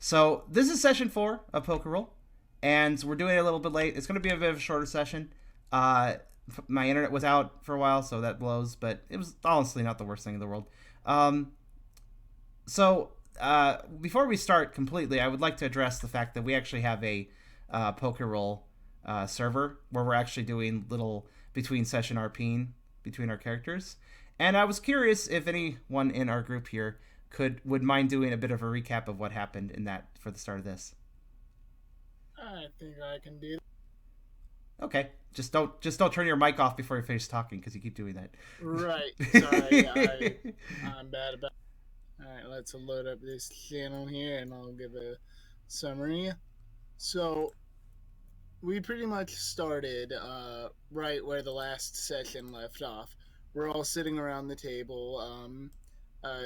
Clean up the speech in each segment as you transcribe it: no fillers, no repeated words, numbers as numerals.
So this is session 4 of Pokerole, and we're doing it a little bit late. It's going to be a bit of a shorter session. My internet was out for a while, so that blows, but it was honestly not the worst thing in the world. Um, Before we start completely, I would like to address the fact that we actually have a Pokerole server where we're actually doing little between session RPing between our characters. And I was curious if anyone in our group here would mind doing a bit of a recap of what happened in that for the start of this. I think I can do Okay, just don't turn your mic off before you finish talking because you keep doing that. right. Sorry, I'm bad about. All right, let's load up this channel here, and I'll give a summary. So we pretty much started right where the last session left off. We're all sitting around the table, uh,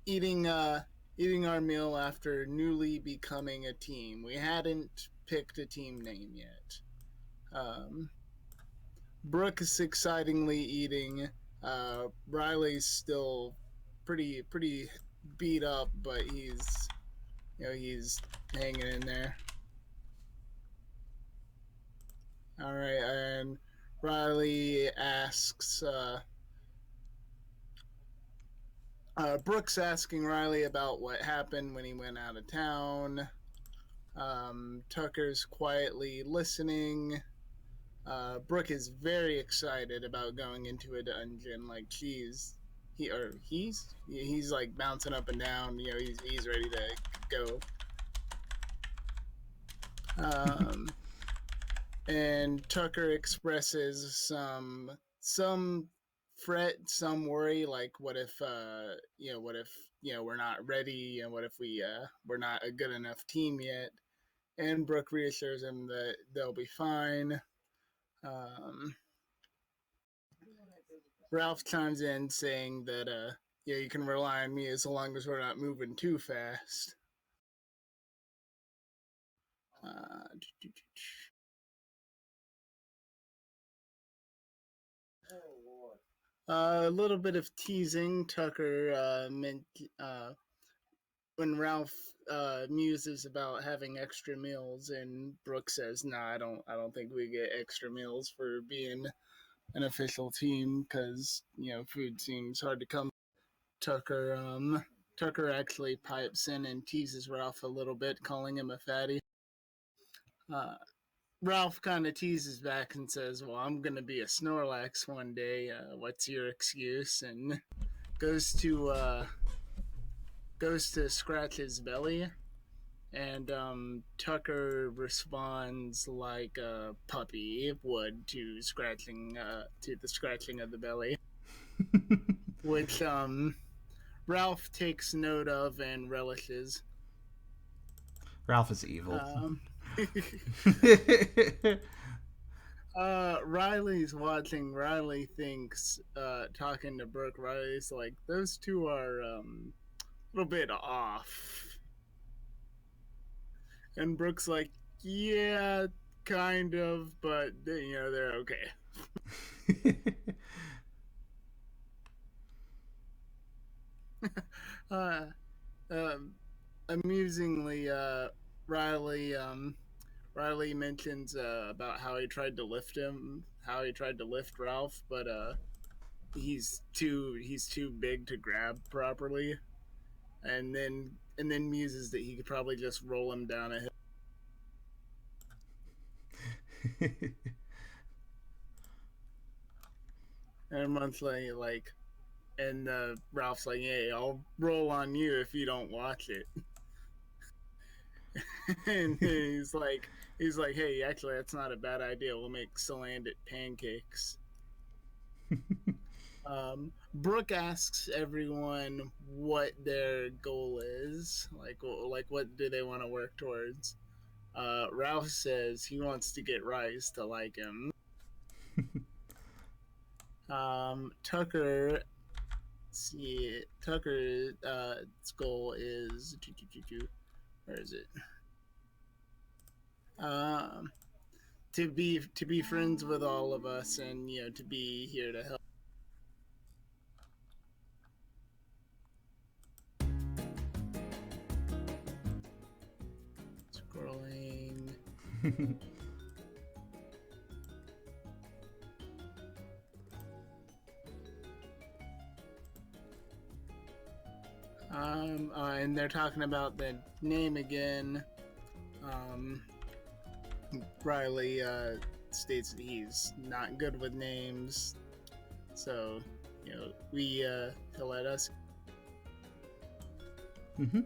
eating eating our meal after newly becoming a team. We hadn't picked a team name yet. Um, Brooke is excitingly eating. Riley's still pretty beat up, but he's hanging in there. All right, and Riley asks. Brooke's asking Riley about what happened when he went out of town. Tucker's quietly listening. Brooke is very excited about going into a dungeon. Like he's like bouncing up and down. He's ready to go. And Tucker expresses some fret, some worry. Like what if we're not ready, and what if we're not a good enough team yet? And Brooke reassures him that they'll be fine. Ralph chimes in saying that you can rely on me as long as we're not moving too fast. A little bit of teasing. Tucker meant when Ralph muses about having extra meals, and Brooke says, "Nah, I don't think we get extra meals for being an official team because food seems hard to come." Tucker actually pipes in and teases Ralph a little bit, calling him a fatty. Uh, Ralph kind of teases back and says, "Well, I'm gonna be a Snorlax one day. What's your excuse?" And goes to uh, goes to scratch his belly, and Tucker responds like a puppy would to the scratching of the belly, which Ralph takes note of and relishes. Ralph is evil. Um, Riley's watching. Riley thinks, talking to Brooke, Riley's like, those two are a little bit off. And Brooke's like, yeah, kind of, but they're okay. uh, um, Amusingly, Riley mentions about how he tried to lift Ralph, but he's too big to grab properly, and then muses that he could probably just roll him down a hill. And a month later, and Ralph's like, "Hey, I'll roll on you if you don't watch it." And he's like, "Hey, actually, that's not a bad idea. We'll make salandit pancakes." Brooke asks everyone what their goal is, like what do they want to work towards. Ralph says he wants to get Rice to like him. Tucker, see, Tucker's goal is where is it? Um, to be friends with all of us, and to be here to help. And they're talking about the name again. Riley states that he's not good with names, so he'll let us. Mm-hmm.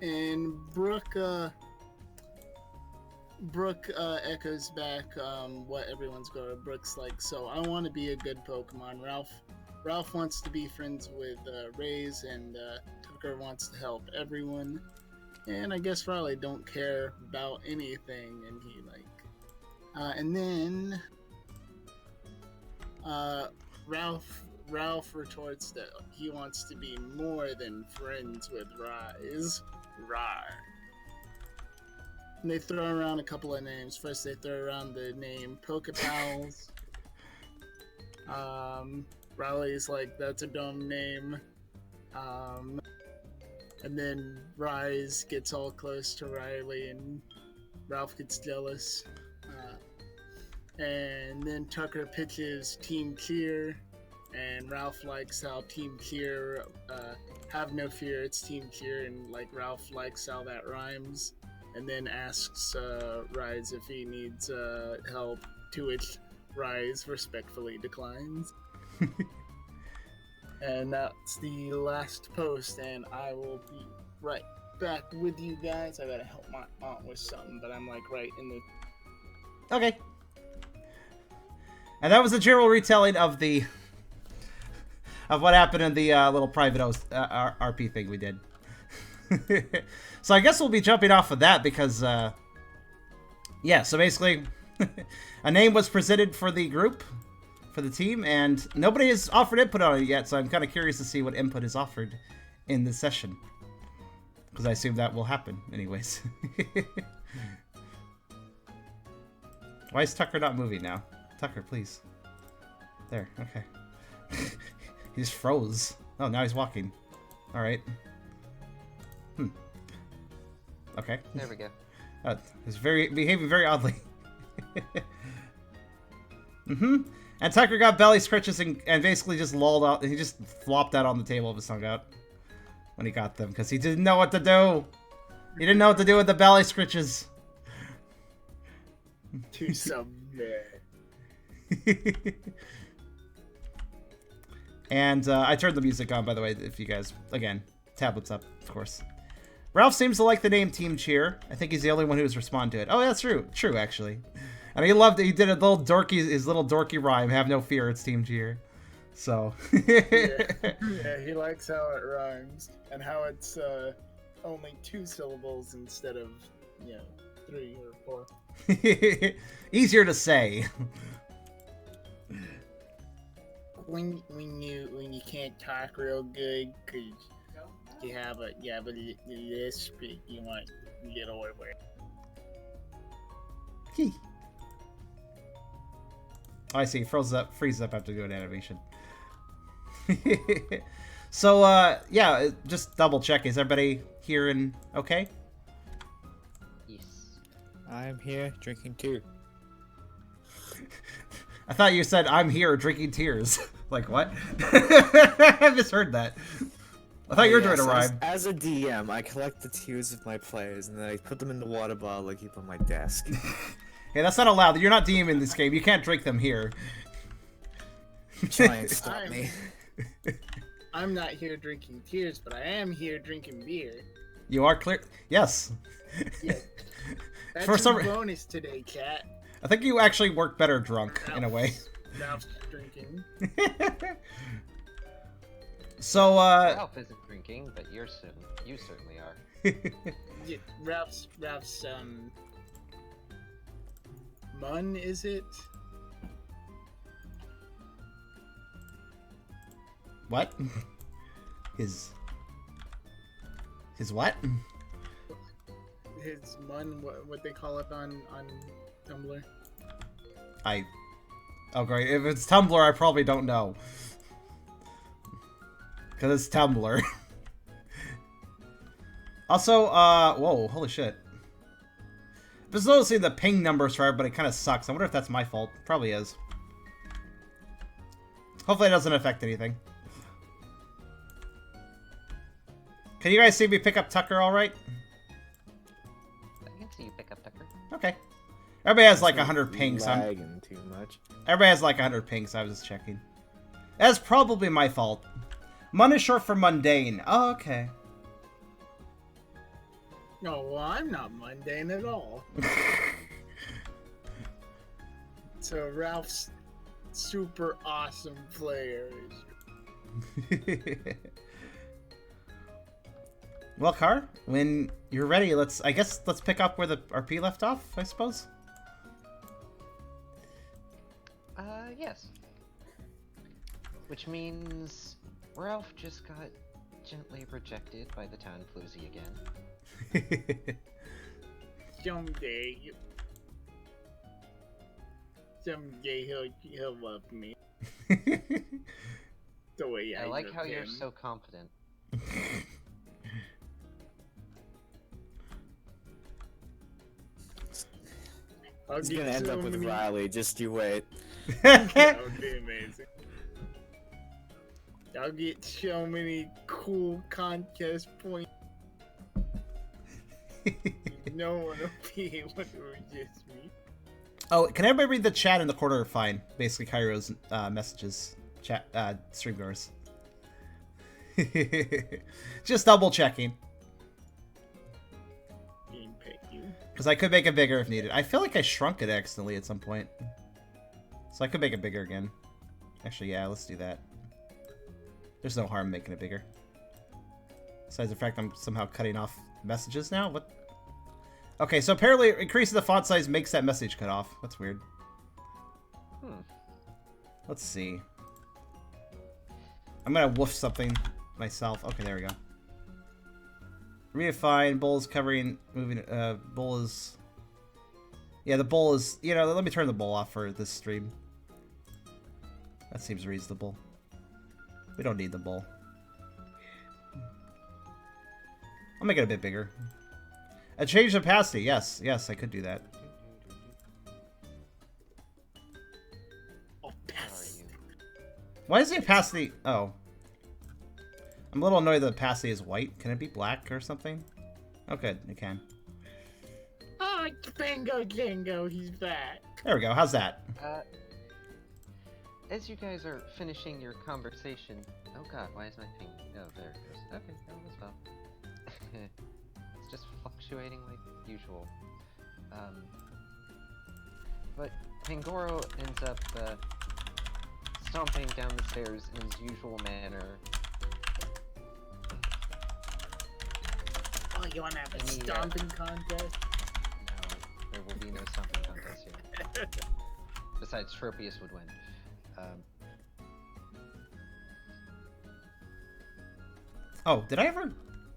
And Brooke echoes back what everyone's going. Brooke's like, so I want to be a good Pokemon. Ralph wants to be friends with Rays, and Tucker wants to help everyone. And I guess Riley don't care about anything, and he and then Ralph retorts that he wants to be more than friends with Rise. Rar. And they throw around a couple of names. First, they throw around the name Pokepals. Riley's like, that's a dumb name. And then Rise gets all close to Riley, and Ralph gets jealous. And then Tucker pitches Team Cheer, and Ralph likes how Team Cheer, have no fear, it's Team Cheer, and Ralph likes how that rhymes. And then asks Rise if he needs help, to which Rise respectfully declines. And that's the last post, and I will be right back with you guys. I gotta help my aunt with something, but I'm right in the... Okay. And that was a general retelling of what happened in the little private RP thing we did. So I guess we'll be jumping off of that because, so basically, a name was presented for the group, for the team, and nobody has offered input on it yet, so I'm kind of curious to see what input is offered in this session. Because I assume that will happen anyways. Why is Tucker not moving now? Tucker, please. There, okay. He just froze. Oh, now he's walking. Alright. Okay. There we go. He's behaving very oddly. And Tucker got belly scratches and basically just lolled out. He just flopped out on the table with his tongue out when he got them because he didn't know what to do. He didn't know what to do with the belly scratches. Too submit. And I turned the music on, by the way, if you guys, again, tablets up, of course. Ralph seems to like the name Team Cheer. I think he's the only one who's responded to it. Oh, that's true. True, actually. And he loved it. He did his little dorky rhyme. Have no fear, it's Team Cheer. So. yeah, he likes how it rhymes and how it's only 2 syllables instead of 3 or 4. Easier to say. When you can't talk real good because you have a lisp, you want to get away with it. Oh, I see. Freezes up after doing animation. So, just double check. Is everybody here and okay? Yes. I'm here drinking too. I thought you said, I'm here drinking tears. Like, what? I misheard that. I thought you were doing a rhyme. As a DM, I collect the tears of my players, and then I put them in the water bottle I keep on my desk. Hey, that's not allowed. You're not DM in this game. You can't drink them here. Try and stop me. I'm not here drinking tears, but I am here drinking beer. You are clear? Yes. Yeah. That's For some bonus today, cat. I think you actually work better drunk, in a way. Ralph's drinking. So, Ralph isn't drinking, but you certainly are. Yeah, Ralph's Mun, is it? What? His what? His Mun, what they call it on Tumblr. Oh great, if it's Tumblr, I probably don't know. Because it's Tumblr. Also, whoa, holy shit. Just noticing the ping numbers for everybody kind of sucks. I wonder if that's my fault. Probably is. Hopefully it doesn't affect anything. Can you guys see me pick up Tucker all right? I can see you pick up Tucker. Okay. Everybody has like 100 pings. Lagging too much. Everybody has like 100 pings, so I was just checking. That's probably my fault. Mun is short for mundane. Oh, okay. No, well, I'm not mundane at all. So Ralph's super awesome player. Well, Car, when you're ready, let's pick up where the RP left off, I suppose. Yes. Which means Ralph just got gently rejected by the town floozy again. Someday he'll love me. The way I like love how him. you're so confident. I'll He's get gonna end so up with many- Riley, just you wait. That would be amazing. I'll get so many cool contest points. No one will be able to resist me. Oh, can everybody read the chat in the corner? Fine. Basically, Kyrio's messages, chat, streamgoers. Just double checking. Game pick you. Because I could make it bigger if needed. I feel like I shrunk it accidentally at some point. So I could make it bigger again. Actually, yeah, let's do that. There's no harm making it bigger. Besides the fact I'm somehow cutting off messages now? What? Okay, so apparently increasing the font size makes that message cut off. That's weird. Let's see. I'm gonna woof something myself. Okay, there we go. Redefine, bowl is covering, moving, bowl is... Yeah, the bowl is... You know, let me turn the bowl off for this stream. That seems reasonable. We don't need the bowl. I'll make it a bit bigger. A change of opacity. Yes, yes, I could do that. Oh, Where are you? Why is the opacity... Oh. I'm a little annoyed the opacity is white. Can it be black or something? Oh, good. It can. Ah, Bingo Jingo, he's back. There we go. How's that? As you guys are finishing your conversation... Oh god, why is my ping... Oh, there it goes. Okay, that was well. It's just fluctuating like usual. But Pangoro ends up stomping down the stairs in his usual manner. Oh, you wanna have a Any, stomping contest? No, there will be no stomping contest here. Besides, Tropius would win. Oh, did I ever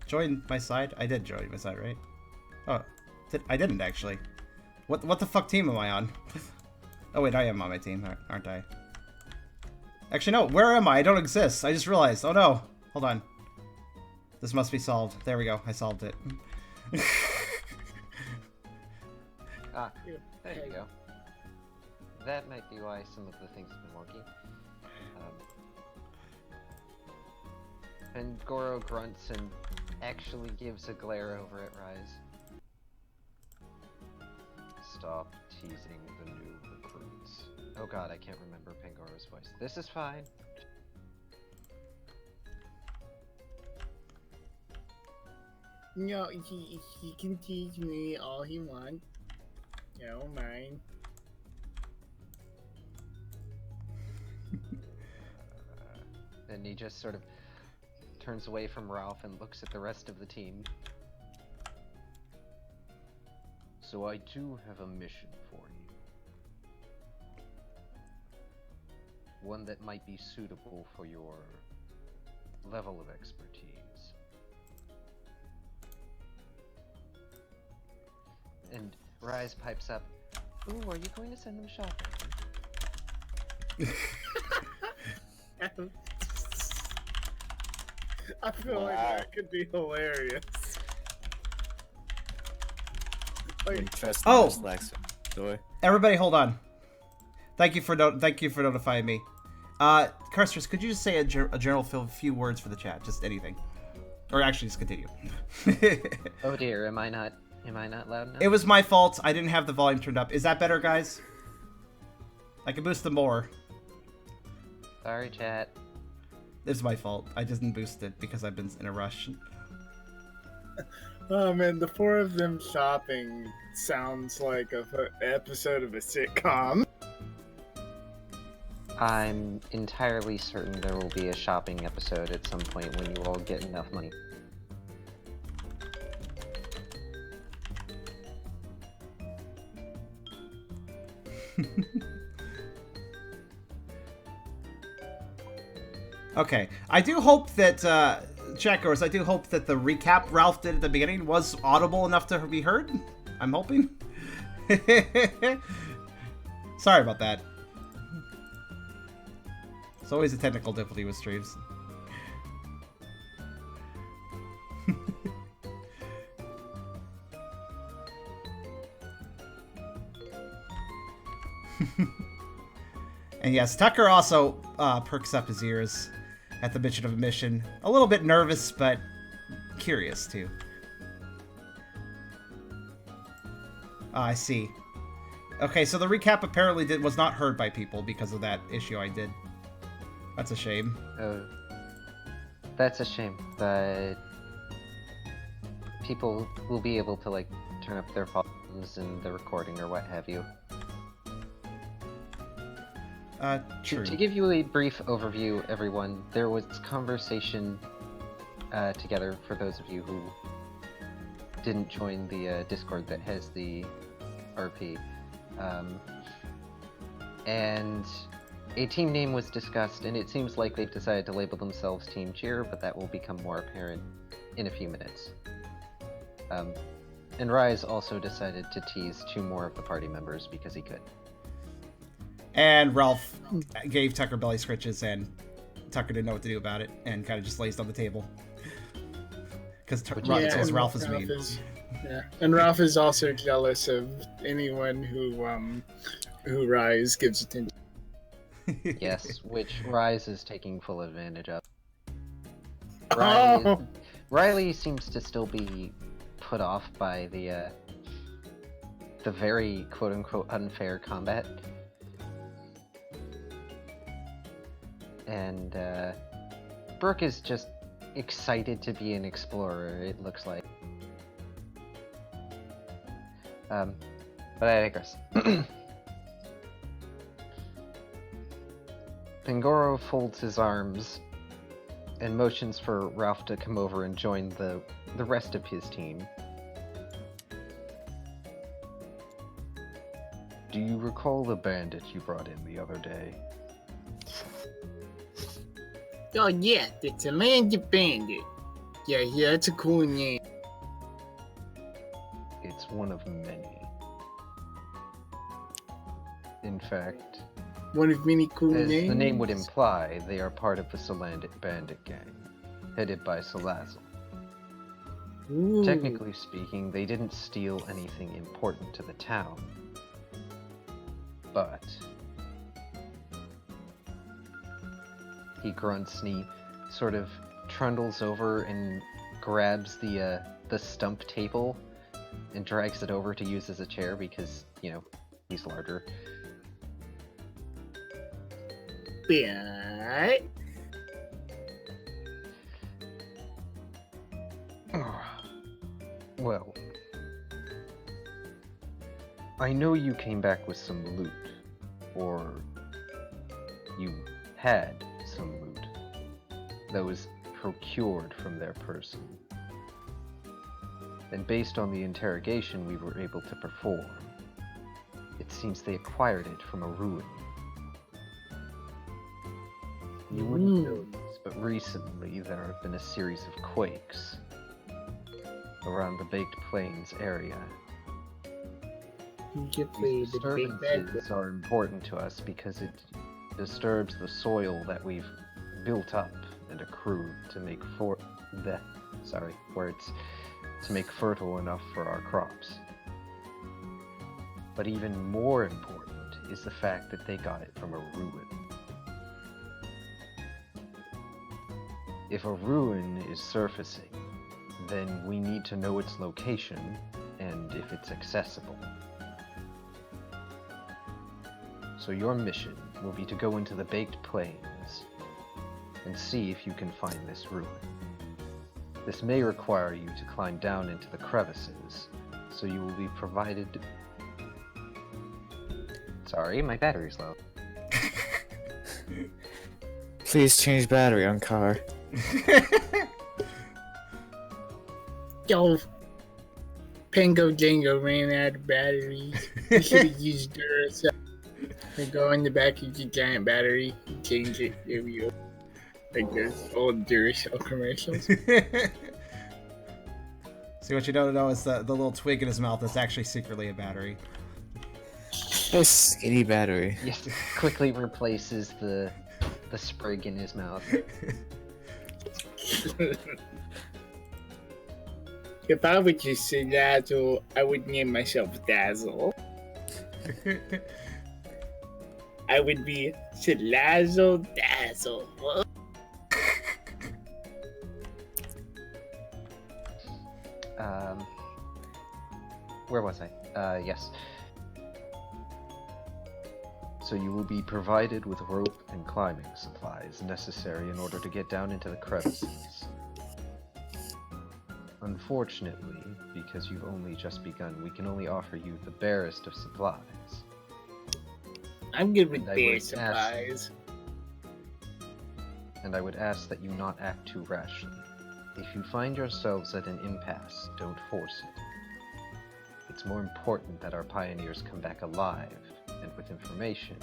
join my side? I did join my side, right? Oh, I didn't actually. What the fuck team am I on? Oh wait, I am on my team, aren't I? Actually, no. Where am I? I don't exist. I just realized. Oh no. Hold on. This must be solved. There we go. I solved it. Ah, there you go. That might be why some of the things have been wonky. And Goro grunts and actually gives a glare over at Rise. Stop teasing the new recruits. Oh god, I can't remember Pangoro's voice. This is fine. No, he can teach me all he wants. No, mine. And he just sort of turns away from Ralph and looks at the rest of the team. So I do have a mission for you. One that might be suitable for your level of expertise. And Rise pipes up. Ooh, are you going to send them shopping? I feel like that could be hilarious. Interesting. Oh! Dyslexia. Joy. Everybody, hold on. Thank you for notifying me. Karserus, could you just say a general few words for the chat? Just anything, or actually, just continue. Oh dear, am I not loud enough? It was my fault. I didn't have the volume turned up. Is that better, guys? I can boost them more. Sorry, chat. It's my fault. I didn't boost it because I've been in a rush. Oh man, the four of them shopping sounds like an episode of a sitcom. I'm entirely certain there will be a shopping episode at some point when you all get enough money. Okay, I do hope that, checkers, I do hope that the recap Ralph did at the beginning was audible enough to be heard. I'm hoping. Sorry about that. It's always a technical difficulty with streams. And yes, Tucker also perks up his ears at the mention of a mission. A little bit nervous, but curious too. I see. Okay, so the recap apparently was not heard by people because of that issue I did. That's a shame. Oh, that's a shame, but people will be able to, like, turn up their volumes in the recording or what have you. True. To give you a brief overview, everyone, there was conversation together for those of you who didn't join the Discord that has the RP. And a team name was discussed, and it seems like they've decided to label themselves Team Cheer, but that will become more apparent in a few minutes. And Rise also decided to tease 2 more of the party members because he could. And Ralph gave Tucker belly scritches, and Tucker didn't know what to do about it, and kind of just lazed on the table. Because Ralph is mean. Yeah, and Ralph is also jealous of anyone who Rise gives attention. Yes, which Rise is taking full advantage of. Oh! Riley seems to still be put off by the very quote-unquote unfair combat. And Brooke is just excited to be an explorer, it looks like. But I digress. Pangoro folds his arms and motions for Ralph to come over and join the rest of his team. Do you recall the bandit you brought in the other day? Oh yeah, it's a Landed Bandit. Yeah, it's a cool name. It's one of many. In fact, One of many cool as names. the name would imply, they are part of the Solandit bandit gang, headed by Salazzle. Ooh. Technically speaking, they didn't steal anything important to the town. But he grunts and he sort of trundles over and grabs the stump table and drags it over to use as a chair because, you know, he's larger. But Well, I know you came back with some loot, or you had some loot that was procured from their person. And based on the interrogation we were able to perform, it seems they acquired it from a ruin. You wouldn't know this, but recently there have been a series of quakes around the Baked Plains area. Get These the big bad. disturbances are important to us because it disturbs the soil that we've built up and accrued to make to make fertile enough for our crops. But even more important is the fact that they got it from a ruin. If a ruin is surfacing, then we need to know its location and if it's accessible. So your mission will be to go into the Baked Plains and see if you can find this ruin. This may require you to climb down into the crevices, so you will be provided... Sorry, my battery's low. Please change battery on car. Yo, Pango Django ran out of batteries. You should have used Duracell. They go in the back of your giant battery, you change it, there we go. Like those old Duracell commercials. See, what you don't know is the little twig in his mouth is actually secretly a battery. A skinny battery. Yes, it quickly replaces the sprig in his mouth. If I would just say Dazzle, I would name myself Dazzle. I would be Salazzle Dazzle. Where was I? Yes. So you will be provided with rope and climbing supplies necessary in order to get down into the crevices. Unfortunately, because you've only just begun, we can only offer you the barest of supplies. I'm good with And I beer would supplies. And I would ask that you not act too rashly. If you find yourselves at an impasse, don't force it. It's more important that our pioneers come back alive and with information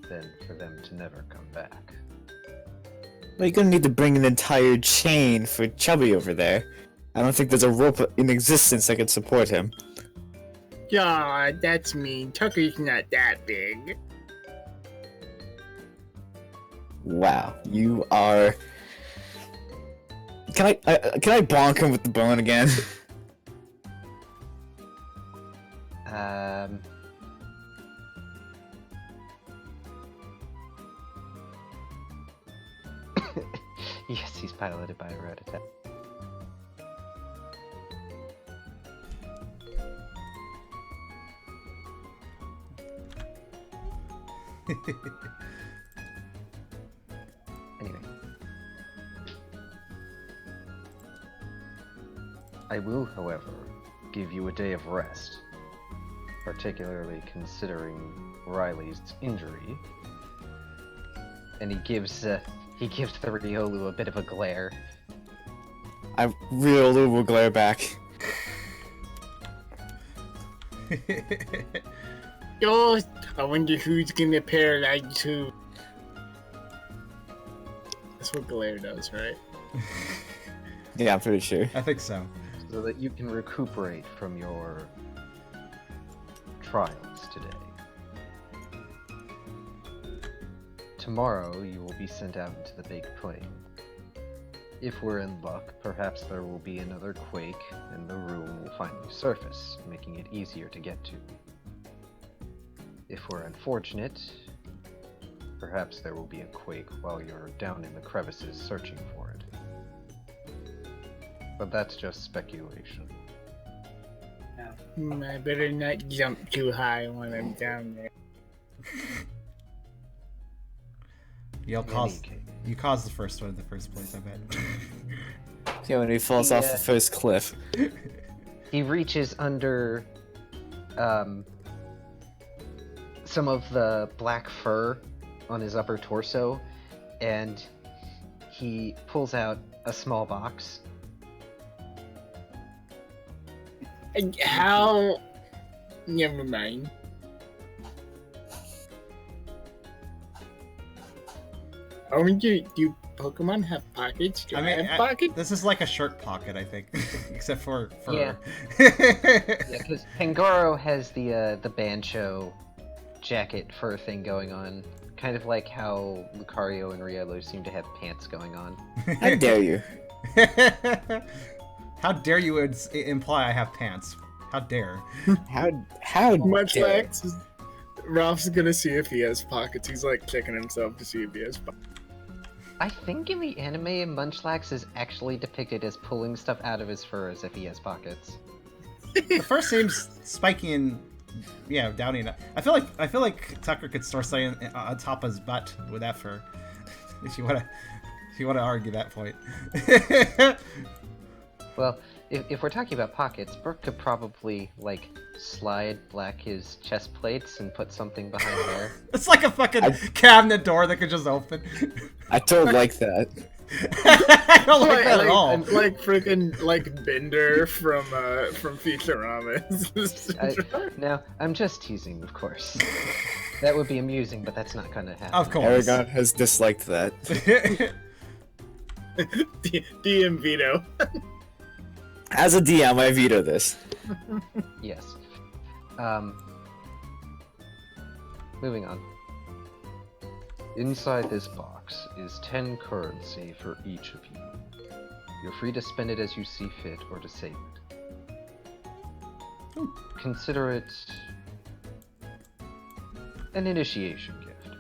than for them to never come back. Well, you're gonna need to bring an entire chain for Chubby over there. I don't think there's a rope in existence that could support him. Yeah, that's mean. Tucker's not that big. Wow, you are. Can I bonk him with the bone again? Yes, he's piloted by a road attack. Anyway. I will, however, give you a day of rest, particularly considering Riley's injury. And he gives the Riolu a bit of a glare. I really will glare back. Oh, I wonder who's gonna paralyze who. That's what glare does, right? Yeah, I'm pretty sure. I think so. So that you can recuperate from your trials today. Tomorrow, you will be sent out into the Baked Plain. If we're in luck, perhaps there will be another quake, and the ruin will finally surface, making it easier to get to. If we're unfortunate, perhaps there will be a quake while you're down in the crevices searching for it. But that's just speculation. I better not jump too high when I'm down there. You caused the first one in the first place, I bet. Yeah, when he falls off the first cliff. He reaches under some of the black fur on his upper torso, and he pulls out a small box. How? Never mind. Do Pokemon have pockets? Do I have pockets? This is like a shirt pocket, I think, except for Yeah. Yeah, because Pangoro has the Bancho jacket fur thing going on, kind of like how Lucario and Riolu seem to have pants going on. How dare you? How dare you imply I have pants? How dare? How Much dare. like Ralph's gonna see if he has pockets. He's like checking himself to see if he has pockets. I think in the anime, Munchlax is actually depicted as pulling stuff out of his fur as if he has pockets. The fur seems spiky and downy enough. I feel like Tucker could store something on top of his butt with that fur. If you wanna argue that point. Well, if we're talking about pockets, Brooke could probably, like, slide black his chest plates and put something behind there. It's like a fucking cabinet door that could just open. I don't like that. I don't like that at all. Like freaking like Bender from Futurama. Now, I'm just teasing, of course. That would be amusing, but that's not gonna happen. Of course. Eragon has disliked that. DM veto. As a DM, I veto this. Yes. Moving on. Inside this box is 10 currency for each of you. You're free to spend it as you see fit or to save it. Consider it an initiation gift.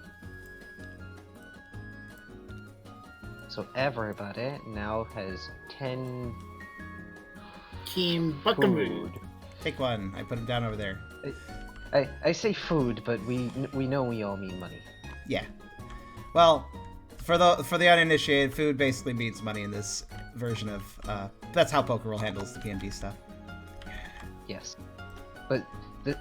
So everybody now has 10 Team Buckaroo. food. Take one. I put it down over there. I say food, but we know we all mean money. Yeah. Well, for the uninitiated, food basically means money in this version of. That's how Pokerole handles the PMD stuff. Yes, but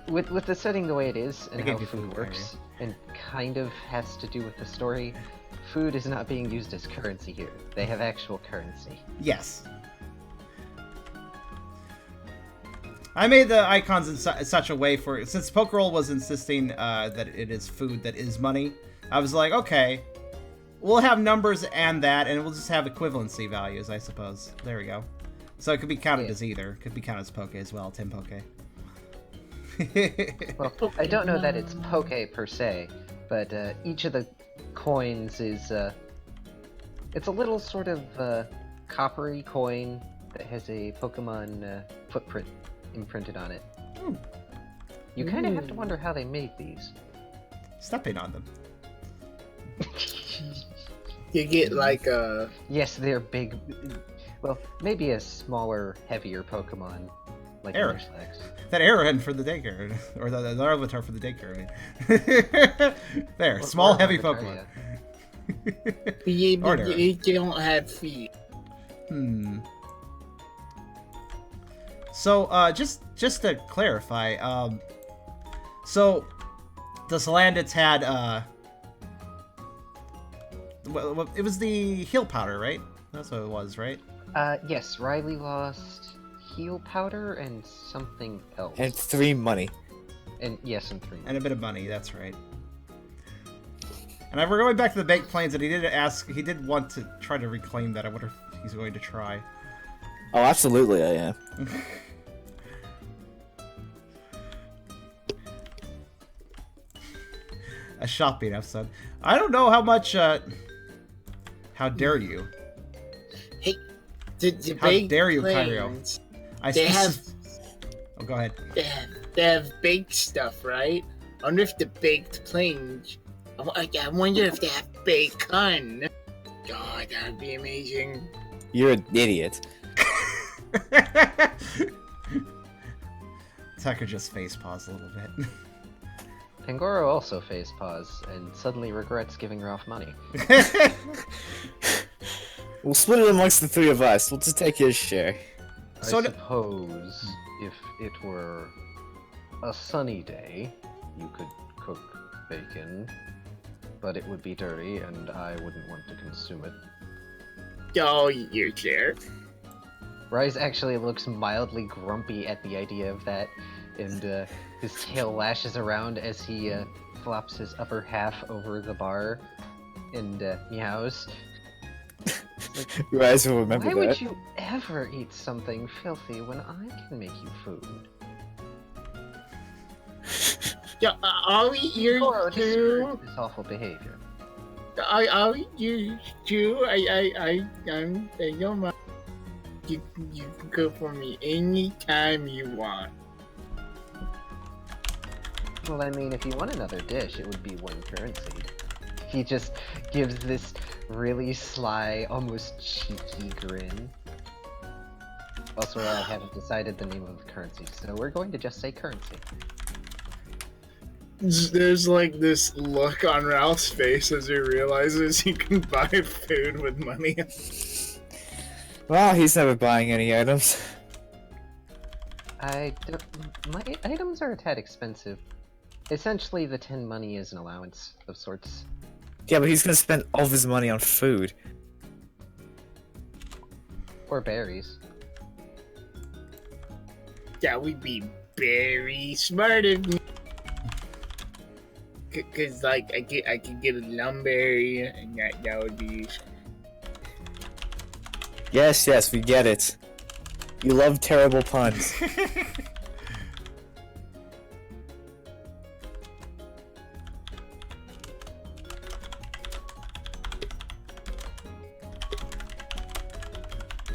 with the setting the way it is and I gave how you food food, works, and kind of has to do with the story, food is not being used as currency here. They have actual currency. Yes. I made the icons in such a way since Pokerole was insisting that it is food that is money. I was like, okay, we'll have numbers and that, and we'll just have equivalency values, I suppose. There we go. So it could be counted as either. It could be counted as Poke as well, 10 Poke. Well, I don't know that it's Poke per se, but each of the coins is it's a little sort of coppery coin that has a Pokemon footprint imprinted on it. You kind of have to wonder how they made these. Stepping on them. You get like a Yes, they're big. Well, maybe a smaller, heavier Pokemon like Error. Munchlax. That errand for the daycare, or the avatar for the daycare. I mean. There, small, Or heavy Avatar, Pokemon. you don't have feet. So, just to clarify, so the Salandits had, well, it was the heal powder, right? That's what it was, right? Yes, Riley lost heal powder and something else. And 3 money. And yes, and 3. And a bit of money, that's right. And we're going back to the Baked Plains, and he did want to try to reclaim that. I wonder if he's going to try. Oh, absolutely, I am. A shopping episode. I don't know how much, how dare you? Hey, the How baked dare you, plains, I They have Oh, go ahead. they have baked stuff, right? I wonder if the baked plains. I wonder if they have bacon. God, that would be amazing. You're an idiot. Tucker just face paused a little bit. Pangoro also face paws and suddenly regrets giving Ralph money. We'll split it amongst the 3 of us. We'll just take his share. So I suppose if it were a sunny day, you could cook bacon, but it would be dirty and I wouldn't want to consume it. Oh, you're there. Rise actually looks mildly grumpy at the idea of that, and his tail lashes around as he flops his upper half over the bar and meows. You guys will remember Why that. would you ever eat something filthy when I can make you food? Yeah, I'll eat your Toro, stew. discourage this awful behavior. I'll eat your stew. I'm. I don't mind. You can cook for me anytime you want. Well, I mean, if you want another dish, it would be 1 currency. He just gives this really sly, almost cheeky grin. Also, I haven't decided the name of the currency, so we're going to just say currency. There's like this look on Ralph's face as he realizes he can buy food with money. Well, he's never buying any items. My items are a tad expensive. Essentially, the 10 money is an allowance of sorts. Yeah, but he's gonna spend all of his money on food. Or berries. That would be very smart of me. Cause like I could get a lumberry and that would be. Yes, we get it. You love terrible puns.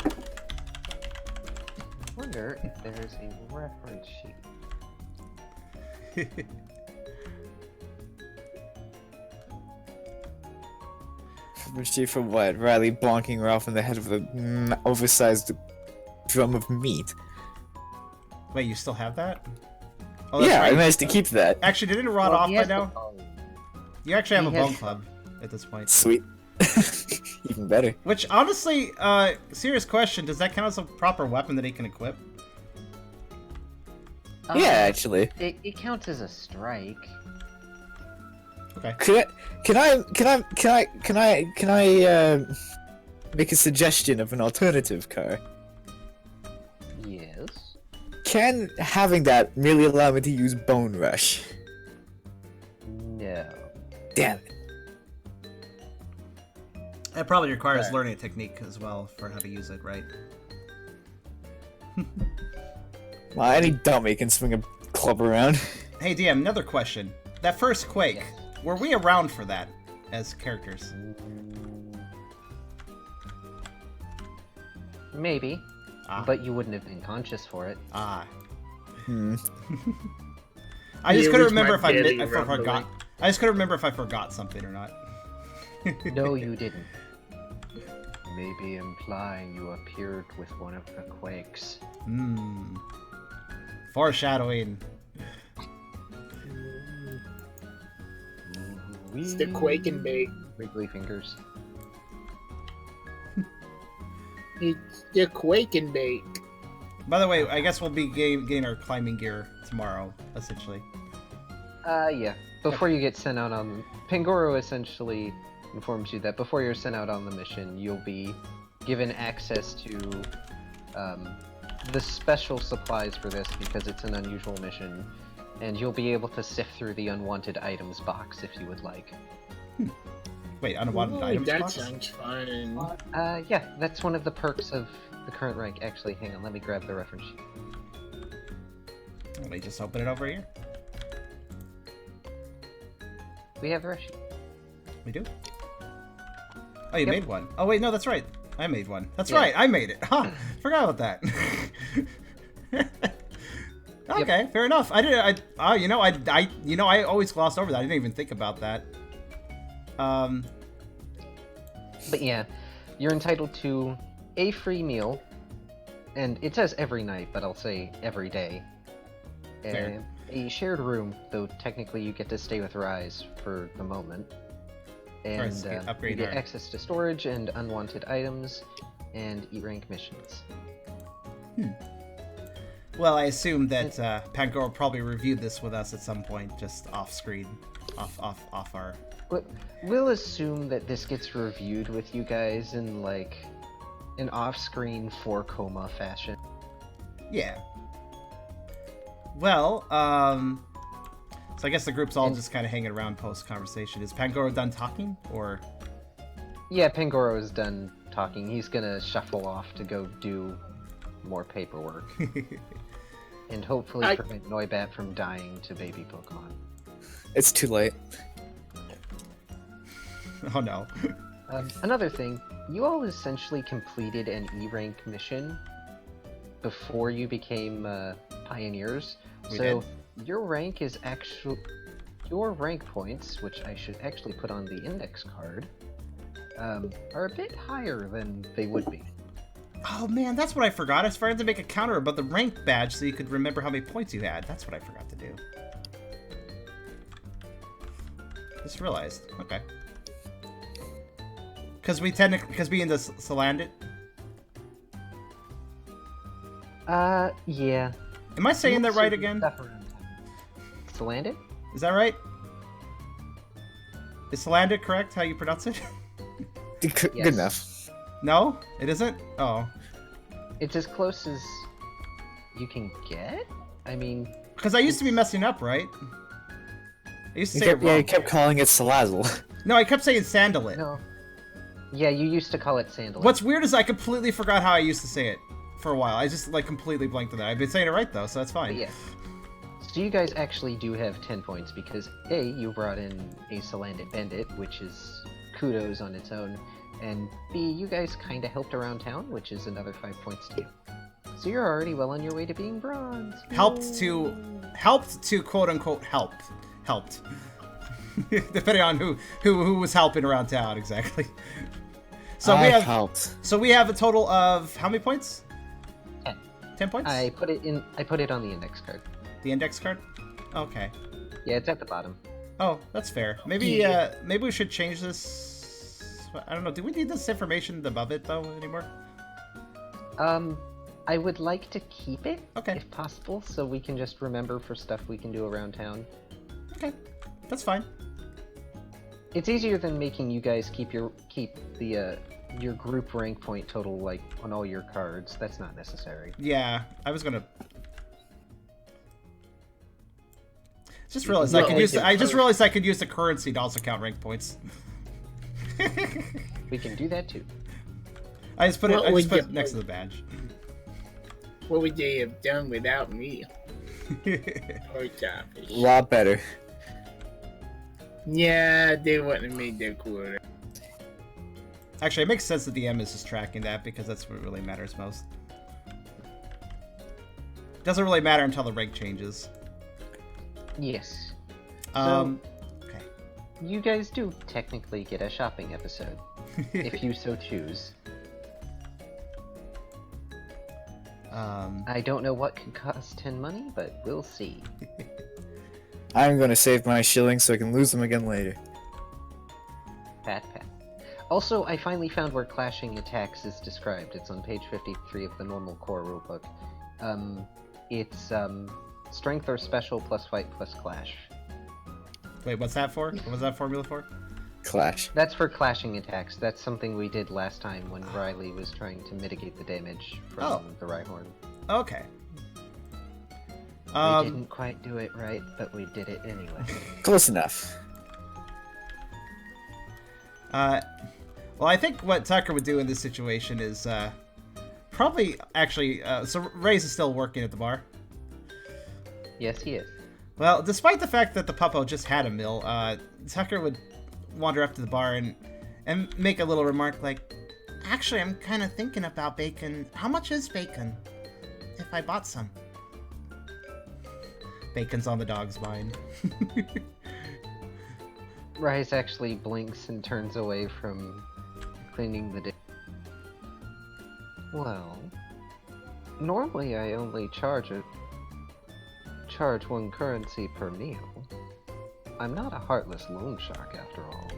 I wonder if there's a reference sheet. Receipt from what? Riley bonking Ralph in the head with an oversized drum of meat. Wait, you still have that? Oh, Yeah, I right. managed to keep that. Actually, didn't it rot Well, off he by has the now? bone. You actually have he a has- bone club at this point. Sweet. Even better. Which, honestly, serious question, does that count as a proper weapon that he can equip? Yeah, actually. It counts as a strike. Okay. Can I make a suggestion of an alternative car? Yes. Can having that really allow me to use Bone Rush? No. Damn it. It probably requires Right. learning a technique as well for how to use it, right? Well, any dummy can swing a club around. Hey, DM, another question. That first Quake, Yes. were we around for that as characters? Maybe, Ah. but you wouldn't have been conscious for it. Ah. Hmm. I just Yeah, couldn't with my remember if I belly forgot. rumbling. I just couldn't remember if I forgot something or not. No, you didn't. Maybe implying you appeared with one of the quakes. Hmm. Foreshadowing. It's the quake and bake. Wiggly fingers. It's the quake and bake. By the way, I guess we'll be getting our climbing gear tomorrow, essentially. Yeah. Before you get sent out on... Pangoro essentially informs you that before you're sent out on the mission, you'll be given access to the special supplies for this because it's an unusual mission, and you'll be able to sift through the unwanted items box if you would like. Wait, unwanted Ooh, items that box? sounds fun. Yeah, that's one of the perks of the current rank. Actually, hang on, let me grab the reference sheet. Let me just open it over here. We have the ref sheet. We do? Oh, you Yep. made one. Oh, wait, no, that's right. I made one. That's Yeah. right, I made it. Huh, forgot about that. Okay, fair enough. I always glossed over that. I didn't even think about that. But yeah, you're entitled to a free meal, and it says every night, but I'll say every day. Fair. A shared room, though technically you get to stay with Rise for the moment. And First, upgrade you get our- access to storage and unwanted items, and E-rank missions. Well, I assume that Pangoro probably reviewed this with us at some point, just off screen, off our. We'll assume that this gets reviewed with you guys in like an off-screen 4-coma fashion. Yeah. Well, so I guess the group's all just kind of hanging around post conversation. Is Pangoro done talking, or? Yeah, Pangoro is done talking. He's gonna shuffle off to go do more paperwork. And hopefully prevent Noibat from dying to baby Pokemon. It's too late. Oh no. Another thing, you all essentially completed an E-rank mission before you became pioneers. So your rank is actually your rank points, which I should actually put on the index card, are a bit higher than they would be. Oh man, that's what I forgot. I forgot to make a counter about the rank badge so you could remember how many points you had. That's what I forgot to do. Just realized. Okay. Because we in the Salandit. Yeah. Am I saying that right again? Salandit? Is that right? Is Salandit correct? How you pronounce it? Good enough. No, it isn't. Oh. It's as close as you can get. I mean, because I used to be messing up, right? I used to say it wrong. Yeah, you kept calling it Salazzle. No, I kept saying Sandalit. No. Yeah, you used to call it Sandalit. What's weird is I completely forgot how I used to say it for a while. I just like completely blanked on that. I've been saying it right though, so that's fine. But yeah. So you guys actually do have 10 points because A, you brought in a Salandit Bandit, which is kudos on its own, and B, you guys kind of helped around town, which is another 5 points to you. So you're already well on your way to being bronze. Helped to quote unquote helped. Depending on who was helping around town exactly. So we have helped. So we have a total of how many points? 10. 10 points? I put it on the index card. The index card? Okay. Yeah, it's at the bottom. Oh, that's fair. Maybe maybe we should change this. I don't know. Do we need this information above it though anymore? I would like to keep it if possible, so we can just remember for stuff we can do around town. Okay, that's fine. It's easier than making you guys keep your group rank point total like on all your cards. That's not necessary. Yeah, I was gonna. Just realized I could use. I just realized I could use the currency to also count rank points. We can do that too. I just put it next to the badge. What would they have done without me? Or a lot better. Yeah, they wouldn't have made their quarter. Actually, it makes sense that the DM is just tracking that because that's what really matters most. It doesn't really matter until the rank changes. Yes. Okay. You guys do technically get a shopping episode, if you so choose. I don't know what can cost 10 money, but we'll see. I'm gonna save my shillings so I can lose them again later. Pat. Also, I finally found where clashing attacks is described. It's on page 53 of the normal core rulebook. It's strength or special plus fight plus clash. Wait, what's that for? What was that formula for? Clash. That's for clashing attacks. That's something we did last time when Riley was trying to mitigate the damage from the Rhyhorn. Okay. We didn't quite do it right, but we did it anyway. Close enough. Well, I think what Tucker would do in this situation is probably actually. So Ray's is still working at the bar. Yes, he is. Well, despite the fact that the puppo just had a meal, Tucker would wander up to the bar and make a little remark like, "Actually, I'm kind of thinking about bacon. How much is bacon if I bought some?" Bacon's on the dog's mind. Rice actually blinks and turns away from cleaning the dish. Well, normally I only charge one currency per meal. I'm not a heartless loan shark after all.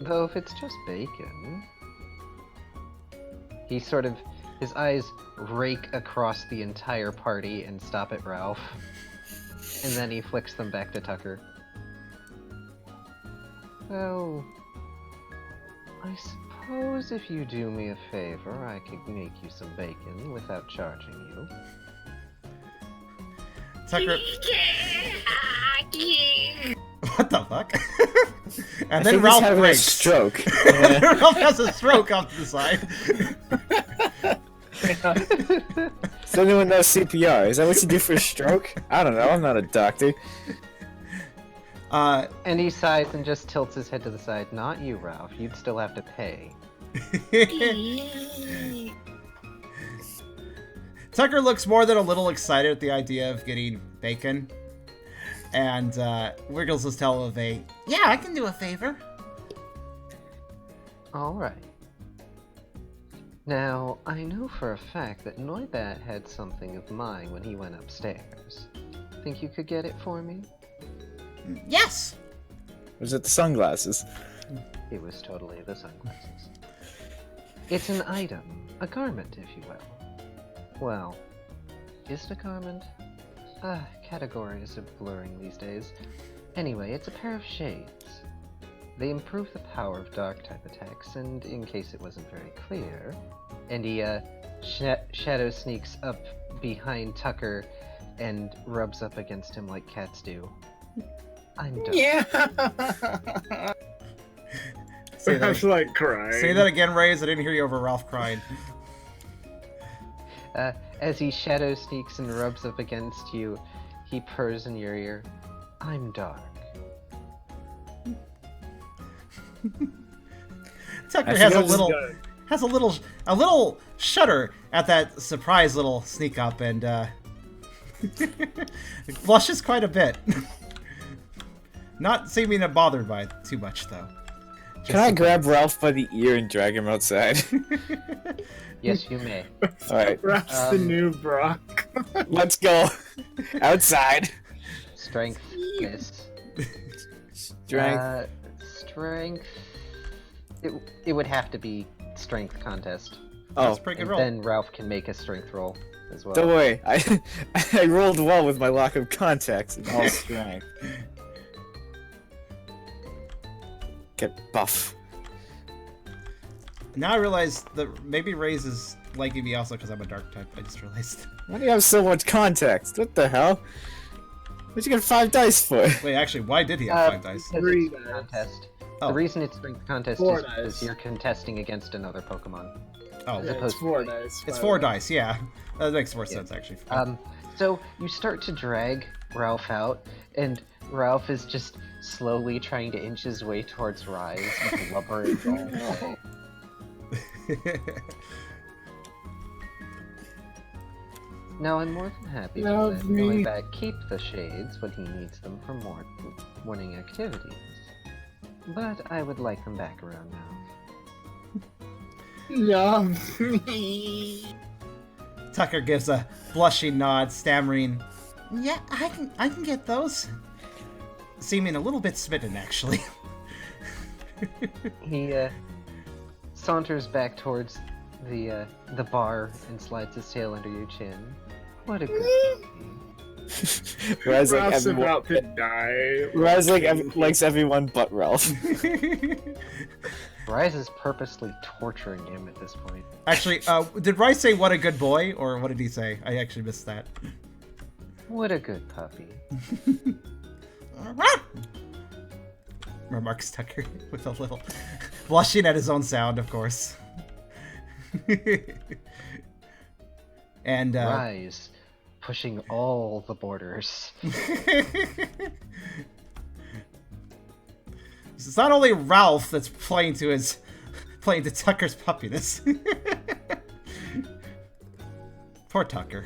Though if it's just bacon... His eyes rake across the entire party and stop at Ralph. And then he flicks them back to Tucker. Well, I suppose if you do me a favor, I could make you some bacon without charging you. Tucker... What the fuck? And I then think he's Ralph having a breaks. stroke. Ralph has a stroke off to the side. Does anyone know CPR? Is that what you do for a stroke? I don't know. I'm not a doctor. And he sighs and just tilts his head to the side. Not you, Ralph. You'd still have to pay. Tucker looks more than a little excited at the idea of getting bacon. And Wiggles is telling Ave, yeah, I can do a favor. Alright. Now, I know for a fact that Noibat had something of mine when he went upstairs. Think you could get it for me? Yes! Was it the sunglasses? It was totally the sunglasses. It's an item, a garment, if you will. Well, is it a garment? Categories are blurring these days. Anyway, it's a pair of shades. They improve the power of dark-type attacks, and in case it wasn't very clear, and he, shadow sneaks up behind Tucker and rubs up against him like cats do. I'm done. Yeah. Say that, That's like crying. say that again, Reyes. I didn't hear you over Ralph crying. As he shadow sneaks and rubs up against you, he purrs in your ear. I'm dark. Tucker has a little shudder at that surprise little sneak up and blushes quite a bit. Not seeming bothered by it too much though. Can I grab Ralph by the ear and drag him outside? Yes, you may. Alright, Ralph's the new Brock. let's go. Outside. Strength, miss. Strength. Strength. It would have to be strength contest. That's a pretty good And roll. then Ralph can make a strength roll as well. Don't worry, I rolled well with my lack of context and all strength. Get buff. Now I realize that maybe Reyes is liking me also because I'm a dark type. I just realized. Why do you have so much context? What the hell? What'd you get 5 dice for? Wait, actually, why did he have 5 dice? Because Three it's dice. contest. Oh. The reason it's strength contest Four is because dice. you're contesting against another Pokemon. Oh, As Yeah, opposed it's to 4 like- dice. it's by 4 the way. dice. Yeah, that makes more sense actually. So you start to drag Ralph out, and Ralph is just slowly trying to inch his way towards Rise, blubbering all the way. Now I'm more than happy to Love let me. Noibat keep the shades when he needs them for more morning activities. But I would like them back around now. Love me. Tucker gives a blushing nod, stammering, "Yeah, I can get those." Seeming a little bit smitten, actually. He saunters back towards the bar and slides his tail under your chin. What a good puppy. Rise like Ralph's everyone. about to die. Rise likes everyone but Ralph. Rise is purposely torturing him at this point. Actually, did Rice say "what a good boy" or what did he say? I actually missed that. What a good puppy. Remarks Tucker with a little blushing at his own sound, of course. And Rise, pushing all the borders. It's not only Ralph that's playing to Tucker's puppiness. Poor Tucker.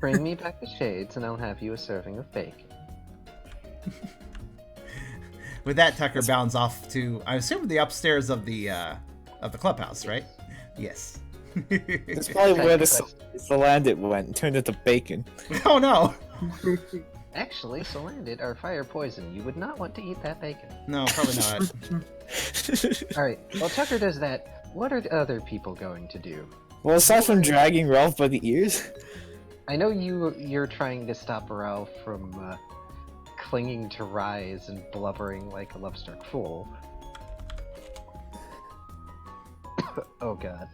Bring me back the shades and I'll have you a serving of bacon. With that, Tucker bounds off to, I assume, the upstairs of the clubhouse, right? Yes. That's probably where the land it went and turned into bacon. Oh no! Actually, Solanded are fire poison. You would not want to eat that bacon. No, probably not. Alright, while Tucker does that, what are the other people going to do? Well, aside from dragging Ralph by the ears, I know you're trying to stop Ralph from clinging to Rise and blubbering like a love-struck fool. Oh god.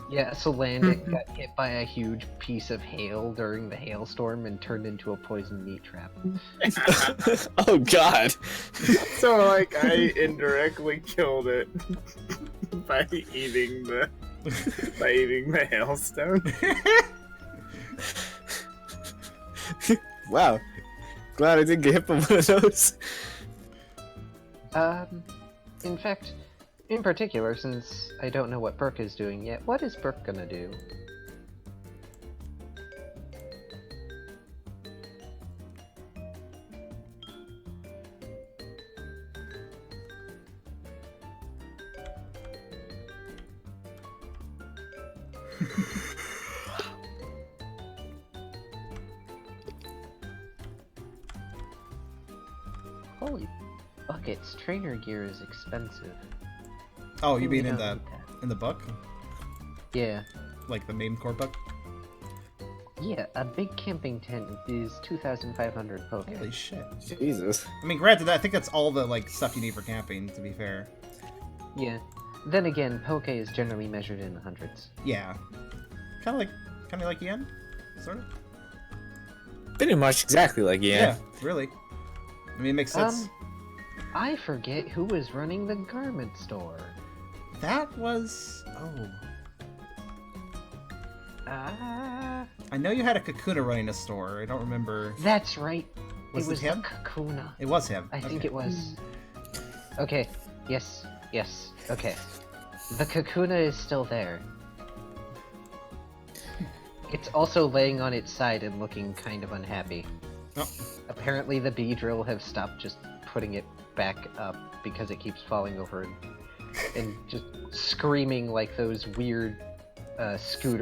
Yeah, Solandic got hit by a huge piece of hail during the hailstorm and turned into a poison meat trap. Oh god. So like I indirectly killed it by eating the hailstone. Wow. Glad I didn't get hit by one of those. In fact, in particular, since I don't know what Burke is doing yet, what is Burke gonna do? Holy buckets, trainer gear is expensive. Oh, you We mean in don't the need that. in the book, Yeah. like the main core book? Yeah, a big camping tent is 2,500 poke. Holy shit! Jesus. I mean, granted, I think that's all the like stuff you need for camping. To be fair, Yeah. Then again, poke is generally measured in the hundreds. yeah, kind of like yen, sort of. Pretty much exactly like Yeah, really. I mean, it makes sense. I forget who was running the garment store. That was Ah, I know you had a Kakuna running a store. I don't remember. that's right. Was it was him? the Kakuna. It was him. I think Okay. it was. Okay. Yes. Okay. The Kakuna is still there. It's also laying on its side and looking kind of unhappy. Oh. Apparently the bee drill have stopped just putting it back up because it keeps falling over and just screaming like those weird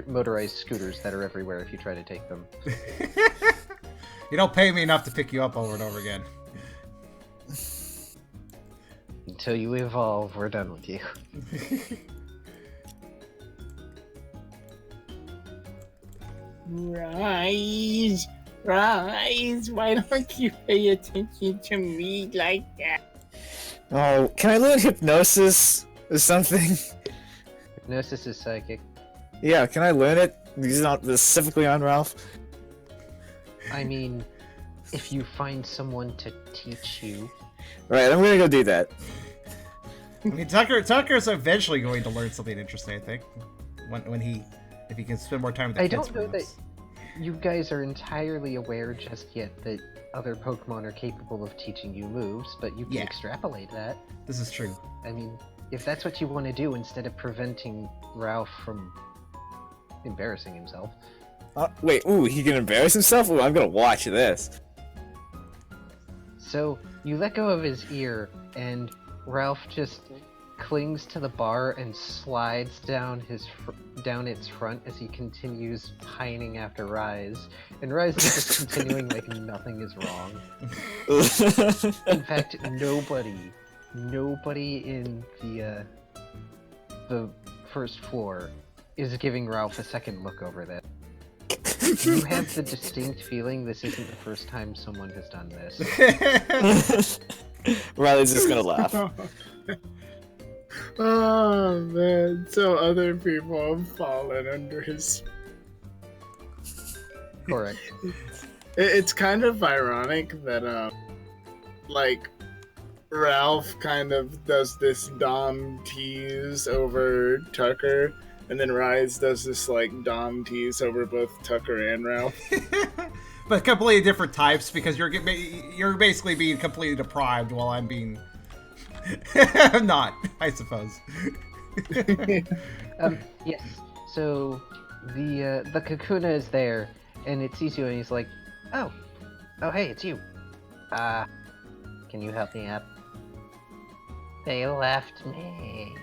motorized scooters that are everywhere if you try to take them. You don't pay me enough to pick you up over and over again. Until you evolve, we're done with you. Rise, rise! Why don't you pay attention to me like that? Oh, can I learn hypnosis or something? Hypnosis is psychic. Yeah, can I learn it? Use it specifically on Ralph? I mean, if you find someone to teach you. Right, I'm gonna go do that. I mean, Tucker's eventually going to learn something interesting. I think if he can spend more time with the I kids. don't know that perhaps. you guys are entirely aware just yet that other Pokemon are capable of teaching you moves, but you can Yeah. extrapolate that. This is true. I mean, if that's what you want to do instead of preventing Ralph from embarrassing himself. Wait, ooh, he can embarrass himself? Ooh, I'm gonna watch this. So, you let go of his ear, and Ralph just clings to the bar and slides down down its front as he continues pining after Rise. And Rise is just continuing like nothing is wrong. In fact, nobody in the first floor is giving Ralph a second look over that. You have the distinct feeling this isn't the first time someone has done this. Riley's just gonna laugh. Oh man, so other people have fallen under his. Correct. It's kind of ironic that, like, Ralph kind of does this Dom tease over Tucker, and then Rise does this, like, Dom tease over both Tucker and Ralph. But completely different types because you're basically being completely deprived while I'm being not, I suppose. Yes. So the Kakuna is there, and it sees you, and he's like, "Oh, hey, it's you. Can you help me up? They left me."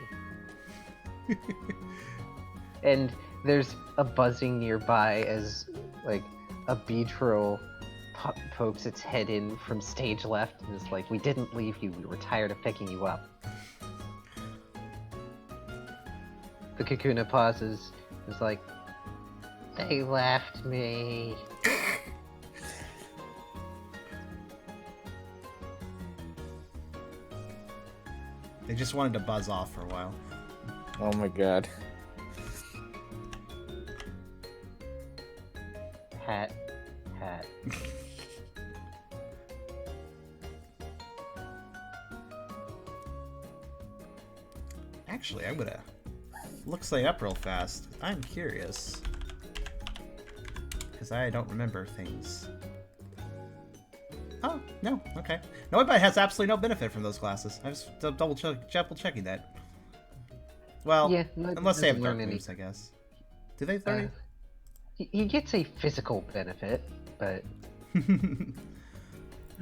And there's a buzzing nearby as like a beetroll pokes its head in from stage left and is like, "We didn't leave you. We were tired of picking you up." The Kakuna pauses. Is like, "They left me." They just wanted to buzz off for a while. Oh my god. Hat. Actually, I'm gonna look something up real fast. I'm curious. Because I don't remember things. Oh, no, okay. No, it has absolutely no benefit from those classes. I was double checking that. Well, Yeah, unless they have dark learn moves, I guess. Do they learn? He gets a physical benefit, but I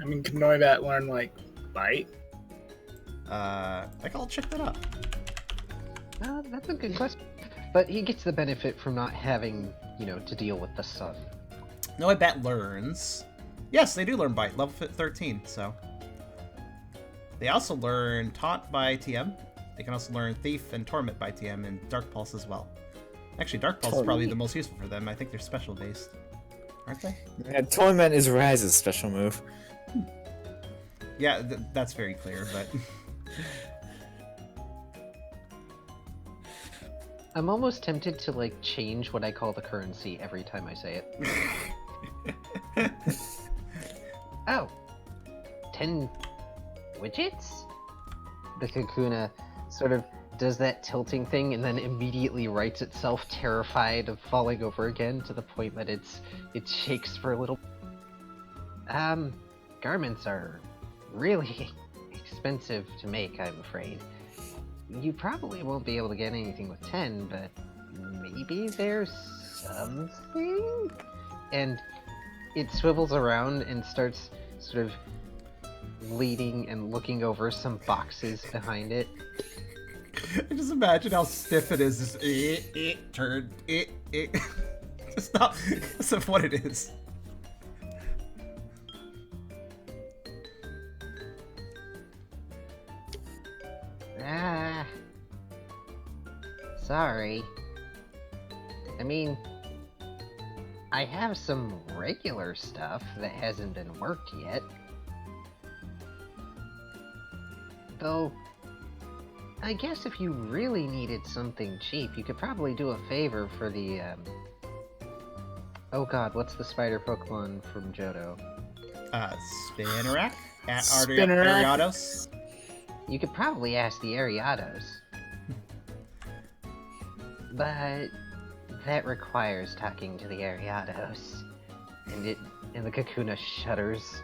mean, can Noibat learn, like, bite? I'll check that up. that's a good question. But he gets the benefit from not having, to deal with the sun. No, I bet learns. Yes, they do learn Bite, level 13, so. They also learn Taunt by TM. They can also learn Thief and Torment by TM, and Dark Pulse as well. Actually, Dark Pulse is probably the most useful for them. I think they're special based. Aren't they? Yeah, Torment is Rise's special move. Yeah, that's very clear, but... I'm almost tempted to, change what I call the currency every time I say it. Oh, 10 widgets? The Kakuna sort of does that tilting thing and then immediately rights itself, terrified of falling over again, to the point that it shakes for a little. Garments are really expensive to make, I'm afraid. You probably won't be able to get anything with 10, but maybe there's something? And it swivels around and starts sort of leading and looking over some boxes behind it. I just imagine how stiff it is. Just turn. Just not. That's what it is. Sorry. I mean, I have some regular stuff that hasn't been worked yet. Though, I guess if you really needed something cheap, you could probably do a favor for the, oh god, what's the spider Pokemon from Johto? Spinarak? Spinarak. Ariados? You could probably ask the Ariados. But that requires talking to the Ariados. And the Kakuna shudders.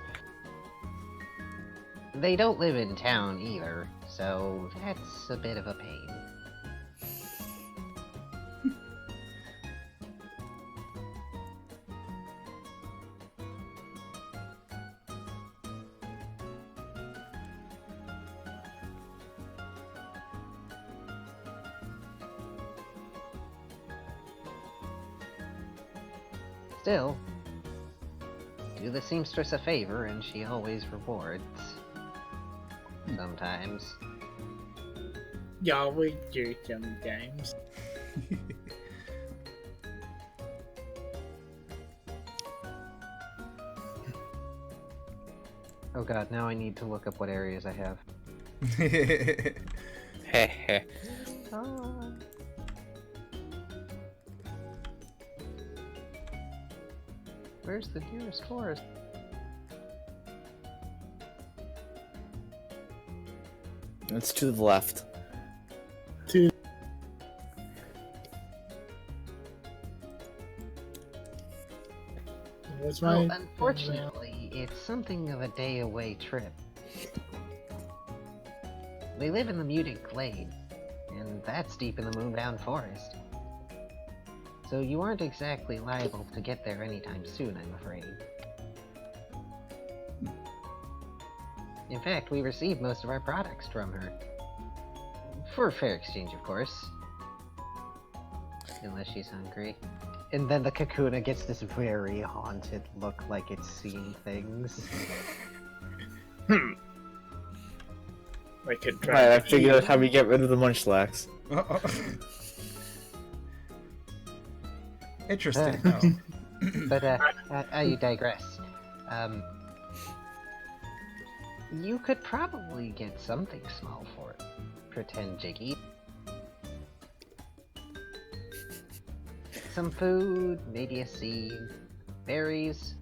They don't live in town either, so that's a bit of a pain. Still, do the seamstress a favor and she always rewards. Sometimes. Y'all we do sometimes. Oh god, now I need to look up what areas I have. Heh. Oh. Where's the nearest forest? It's to the left. What's Well, my... unfortunately, it's something of a day-away trip. They live in the Muted Glade, and that's deep in the Moonbound Forest. So you aren't exactly liable to get there anytime soon, I'm afraid. In fact, we receive most of our products from her. For a fair exchange, of course. Unless she's hungry. And then the Kakuna gets this very haunted look like it's seen things. I could Right, I figured out how we get rid of the Munchlax. Interesting, though. But, I digress. You could probably get something small for it. Pretend Jiggy. Some food, maybe a seed. berries.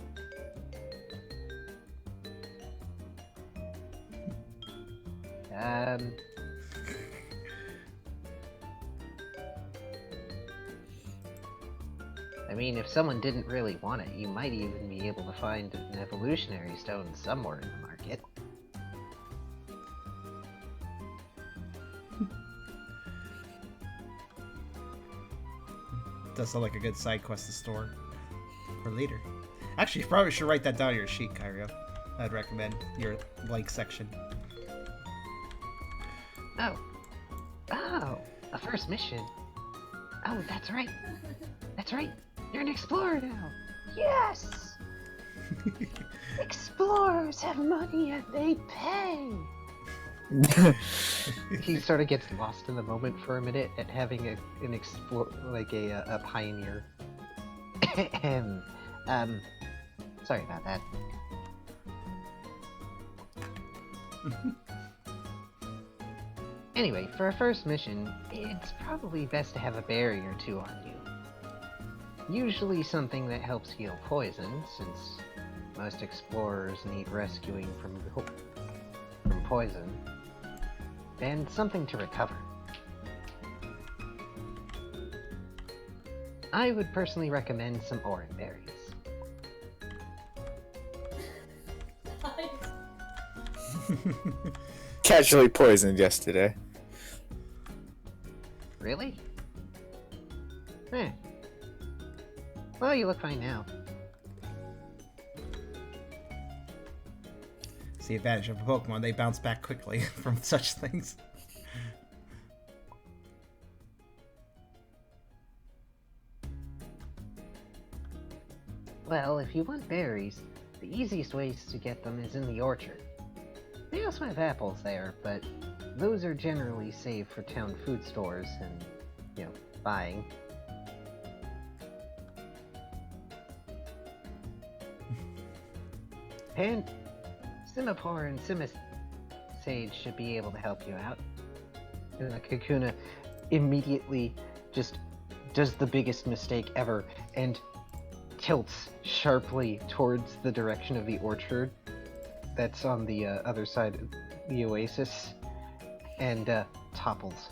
I mean, if someone didn't really want it, you might even be able to find an evolutionary stone somewhere in the market. Does sound like a good side quest to store for later. Actually, you probably should write that down on your sheet, Kyrio. I'd recommend your like section. Oh. Oh, a first mission. Oh, that's right. That's right. You're an explorer now. Yes! Explorers have money and they pay. He sort of gets lost in the moment for a minute at having a pioneer. Sorry about that. Anyway, for a first mission, it's probably best to have a berry or two on you. Usually something that helps heal poison, since most explorers need rescuing from poison. And something to recover. I would personally recommend some orange berries. Casually poisoned yesterday. Really? Eh. Well, you look fine now. It's the advantage of a Pokemon, they bounce back quickly from such things. Well, if you want berries, the easiest ways to get them is in the orchard. They also have apples there, but those are generally saved for town food stores and, buying. And Simipour and Simisage should be able to help you out. And the Kakuna immediately just does the biggest mistake ever and tilts sharply towards the direction of the orchard that's on the other side of the oasis and topples.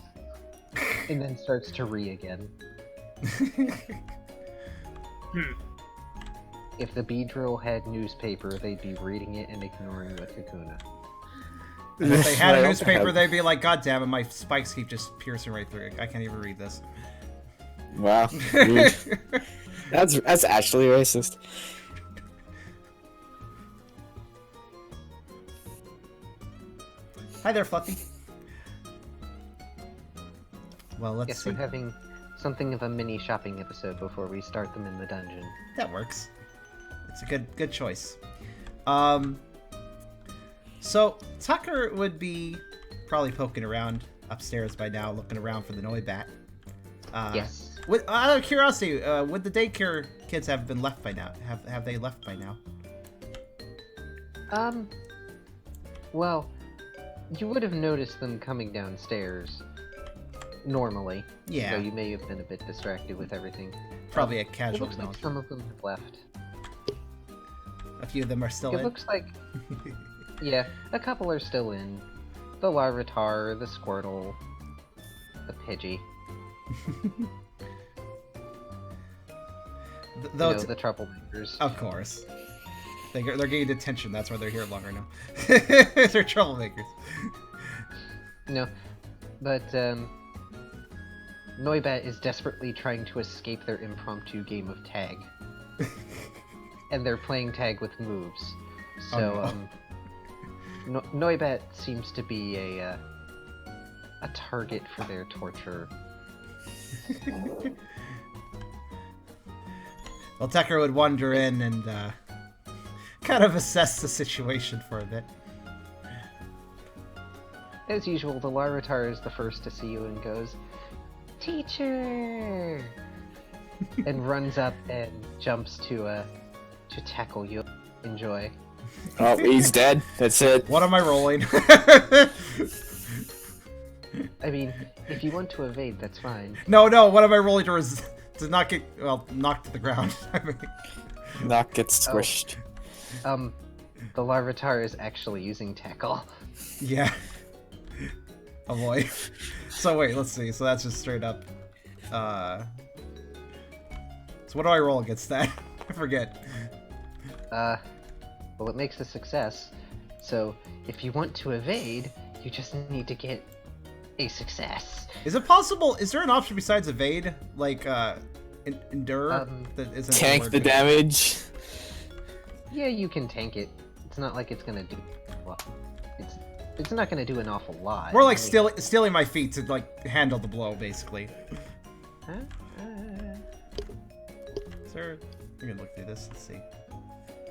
And then starts to again. If the Beedrill had newspaper, they'd be reading it and ignoring the Kakuna. And if they had a newspaper, they'd be like, God damn it, my spikes keep just piercing right through it. I can't even read this. Wow. That's actually racist. Hi there, Fluffy. Well, let's Guess see. we're having something of a mini shopping episode before we start them in the dungeon. That works. It's a good choice. So Tucker would be probably poking around upstairs by now, looking around for the Noibat. Yes. Out of curiosity, would the daycare kids have been left by now? Have they left by now? Well, you would have noticed them coming downstairs normally. Yeah. Though you may have been a bit distracted with everything. Probably a It casual looks like knowledge. some of them have left. A few of them are still It in. looks like... Yeah, a couple are still in. The Larvitar, the Squirtle, the Pidgey. The troublemakers. Of course. They're getting detention, that's why they're here longer now. They're troublemakers. No, but Noibat is desperately trying to escape their impromptu game of tag. And they're playing tag with moves. So, Noibat seems to be a target for their torture. Well, Tucker would wander in and kind of assess the situation for a bit. As usual, the Larvitar is the first to see you and goes, "Teacher!" and runs up and jumps to tackle you. Enjoy. Oh, he's dead. That's it. What am I rolling? I mean, if you want to evade, that's fine. No, what am I rolling to not get, knocked to the ground? I mean, not get squished. The Larvitar is actually using tackle. Yeah. Oh boy. So wait, let's see. So that's just straight up. So what do I roll against that? I forget. Well, it makes a success. So if you want to evade, you just need to get a success. Is it possible? Is there an option besides evade, like endure? That isn't Tank the damage. Yeah, you can tank it. It's not like it's gonna do. Well, it's not gonna do an awful lot. More like stealing my feet to like handle the blow, basically. Huh? Is there? We can look through this. Let's see.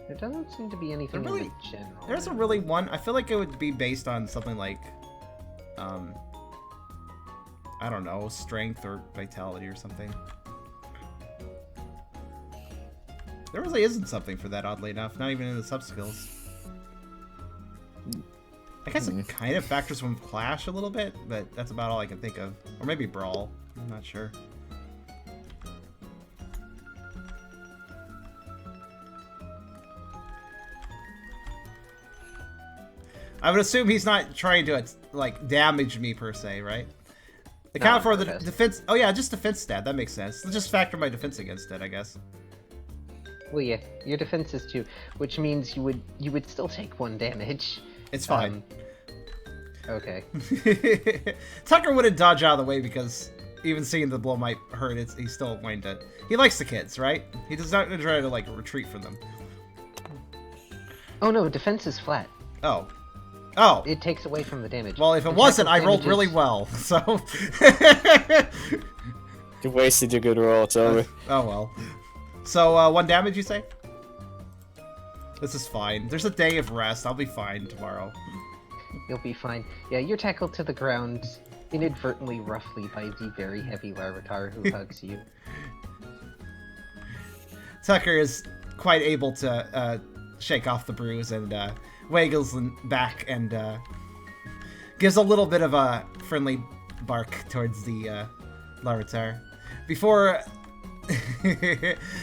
There doesn't seem to be anything There really- in the general. There's a really one. I feel like it would be based on something like, I don't know, strength or vitality or something. There really isn't something for that, oddly enough. Not even in the sub skills. I guess it kind of factors from Clash a little bit, but that's about all I can think of. Or maybe Brawl. I'm not sure. I would assume he's not trying to, like, damage me per se, right? Account for the defense. Oh yeah, just defense stat. That makes sense. Let's just factor my defense against it, I guess. Well, yeah, your defense is 2, which means you would still take 1 damage. It's fine. Okay. Tucker wouldn't dodge out of the way because even seeing the blow might hurt. He's still going to. He likes the kids, right? He does not try to like retreat from them. Oh no, defense is flat. Oh. Oh. It takes away from the damage. Well, if it wasn't, I rolled really well. So. You wasted your good roll. It's over. Oh well. So 1 damage, you say? This is fine. There's a day of rest. I'll be fine tomorrow. You'll be fine. Yeah, you're tackled to the ground inadvertently, roughly, by the very heavy Larvitar who hugs you. Tucker is quite able to shake off the bruise and waggles back and gives a little bit of a friendly bark towards the Larvitar before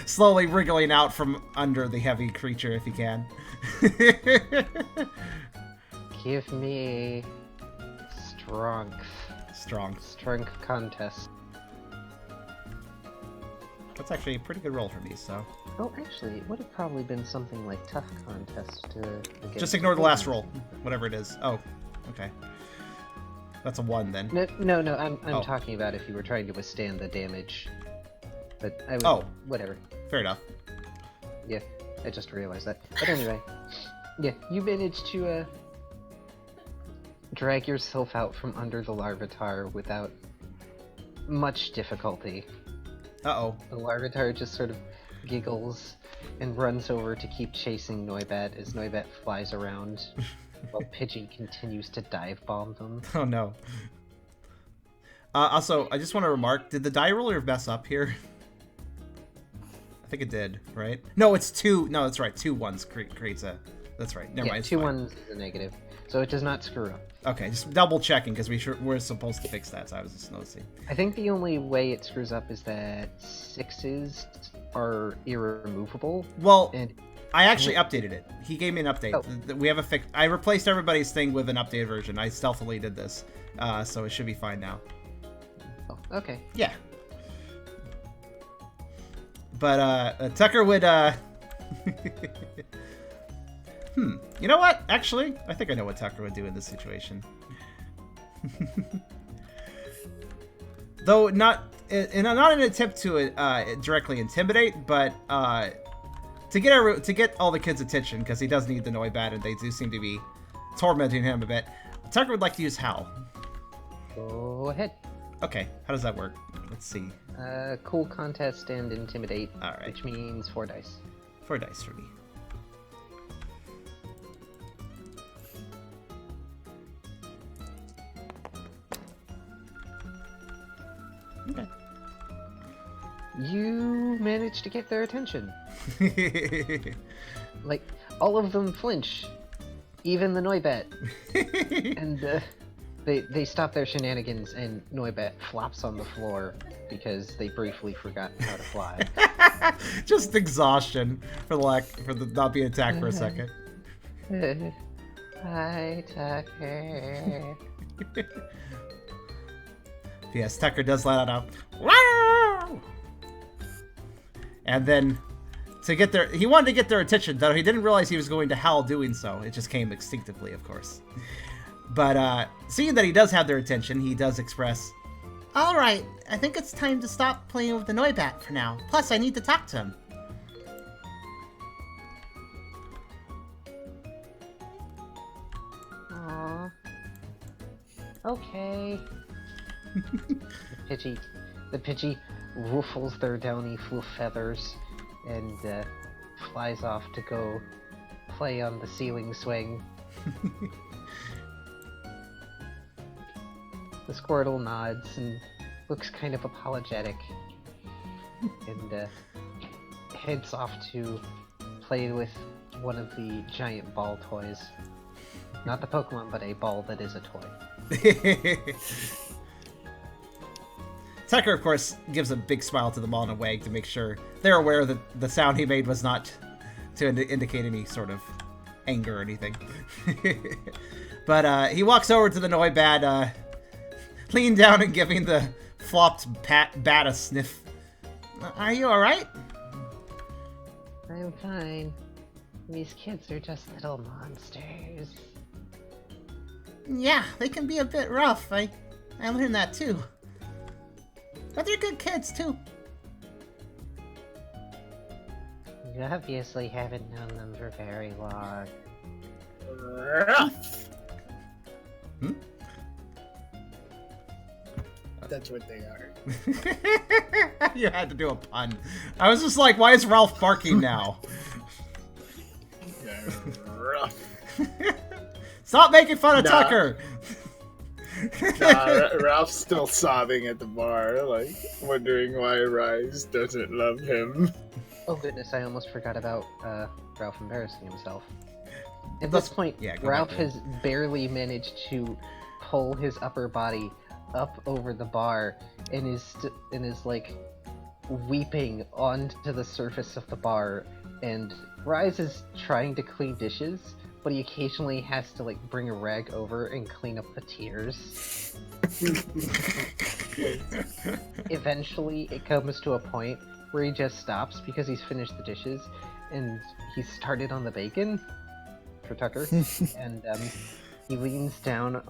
slowly wriggling out from under the heavy creature if he can. Give me strength contest. That's actually a pretty good roll for me, so. Oh, actually, it would have probably been something like tough contest to just ignore the last roll, whatever it is. Oh, okay. That's a 1 then. No, I'm talking about if you were trying to withstand the damage. But I would, whatever. Fair enough. Yeah, I just realized that. But anyway, yeah, you managed to drag yourself out from under the Larvitar without much difficulty. Uh-oh. The Larvitar just sort of giggles and runs over to keep chasing Noibat as Noibat flies around while Pidgey continues to dive bomb them. Oh no. Also, I just want to remark, did the die roller mess up here? I think it did, right? No, it's 2. No, that's right. 2 1s creates a... That's right. Never mind. 2 1s is a negative. So it does not screw up. Okay, just double checking because we're supposed to fix that, so I was just noticing. I think the only way it screws up is that 6s are irremovable. Well, and I actually updated it. He gave me an update. Oh. We have a fix. I replaced everybody's thing with an updated version. I stealthily did this, so it should be fine now. Oh, okay. Yeah. But Tucker would. You know what? Actually, I think I know what Tucker would do in this situation. Though not in an attempt to directly intimidate, but to get all the kids' attention because he does need the Noibat and they do seem to be tormenting him a bit. Tucker would like to use Howl. Go ahead. Okay, how does that work? Let's see. Cool contest and intimidate, All right. which means 4 dice. 4 dice for me. Okay. You managed to get their attention. Like, all of them flinch. Even the Noibat. And They stop their shenanigans and Noibat flops on the floor because they briefly forgot how to fly. Just exhaustion for the not being attacked for a second. Hi, Tucker. Yes, Tucker does let out a wow! And then he wanted to get their attention, though he didn't realize he was going to howl doing so. It just came instinctively, of course. But seeing that he does have their attention, he does express, "Alright, I think it's time to stop playing with the Noibat for now. Plus, I need to talk to him." Aww. Okay. The Pidgey ruffles their downy fluff feathers and flies off to go play on the ceiling swing. The Squirtle nods and looks kind of apologetic and heads off to play with one of the giant ball toys. Not the Pokemon, but a ball that is a toy. Tucker, of course, gives a big smile to the ball and a wag to make sure they're aware that the sound he made was not to indicate any sort of anger or anything. But he walks over to the Noibat, leaning down and giving the flopped bat a sniff. "Are you alright?" I'm fine. These kids are just little monsters. "Yeah, they can be a bit rough. I learned that too. But they're good kids too." You obviously haven't known them for very long. Rough. That's what they are. You had to do a pun. I was just like, why is Ralph barking now? Rough. Stop making fun of Tucker! Ralph's still sobbing at the bar, like, wondering why Rise doesn't love him. Oh goodness, I almost forgot about Ralph embarrassing himself. At this point, Ralph has barely managed to pull his upper body up over the bar and is like weeping onto the surface of the bar, and Rise is trying to clean dishes, but he occasionally has to like bring a rag over and clean up the tears. Eventually it comes to a point where he just stops because he's finished the dishes and he's started on the bacon for Tucker. And he leans down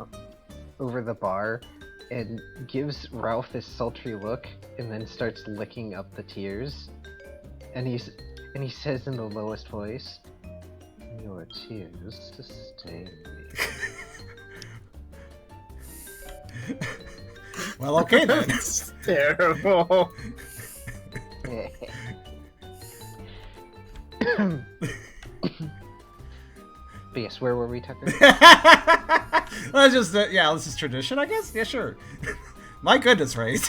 over the bar and gives Ralph this sultry look and then starts licking up the tears. And he says in the lowest voice, "Your tears sustain me." Well, okay then. That's terrible. But yes, where were we, Tucker? That's just this is tradition, I guess. Yeah, sure. My goodness, right?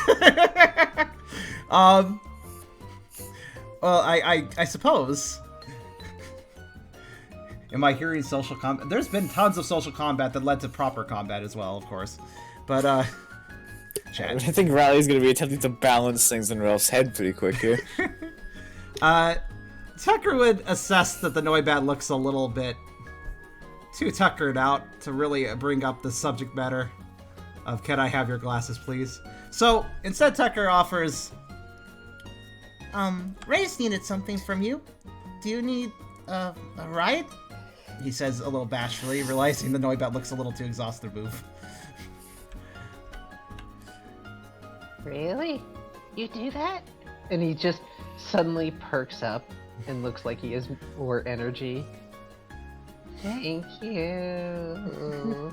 Well, I suppose. Am I hearing social combat? There's been tons of social combat that led to proper combat as well, of course. But Chad. I think Riley's gonna be attempting to balance things in Ralph's head pretty quick here. Tucker would assess that the Noibat looks a little bit too tuckered out to really bring up the subject matter of "Can I have your glasses, please?" So instead, Tucker offers, Ray's needed something from you. Do you need a ride?" He says a little bashfully, realizing the Noibat looks a little too exhausted to move. Really? You do that? And he just suddenly perks up and looks like he has more energy. Thank you.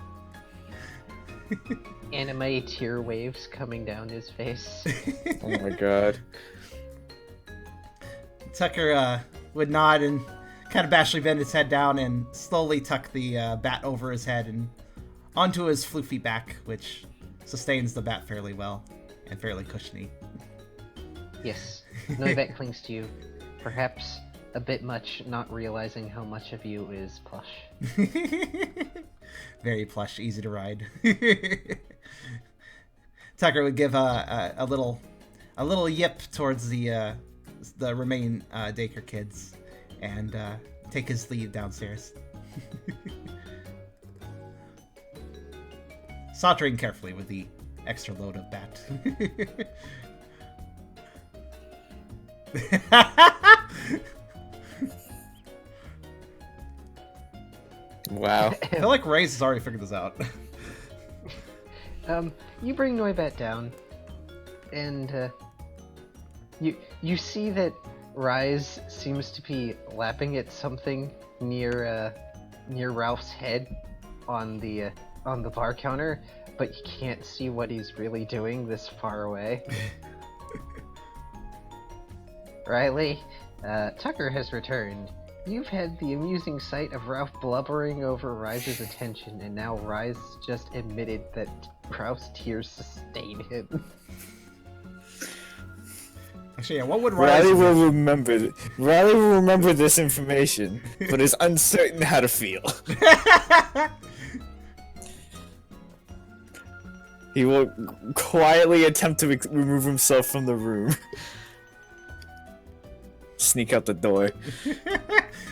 Anime tear waves coming down his face. Oh my god. Tucker would nod and kind of bashfully bend his head down and slowly tuck the bat over his head and onto his floofy back, which sustains the bat fairly well and fairly cushiony. Yes, Noibat clings to you. Perhaps a bit much, not realizing how much of you is plush. Very plush, easy to ride. Tucker would give a little yip towards the remaining Daycare kids and take his leave downstairs. Sauntering carefully with the extra load of bat. Wow. I feel like Ray's has already figured this out. You bring Noibat down, and you see that Rise seems to be lapping at something near Ralph's head on the bar counter, but you can't see what he's really doing this far away. Riley, Tucker has returned. You've had the amusing sight of Ralph blubbering over Rise's attention, and now Rise just admitted that Ralph's tears sustain him. Actually, yeah, what would Rise Riley will remember. Riley will remember this information, but is uncertain how to feel. He will quietly attempt to remove himself from the room. Sneak out the door.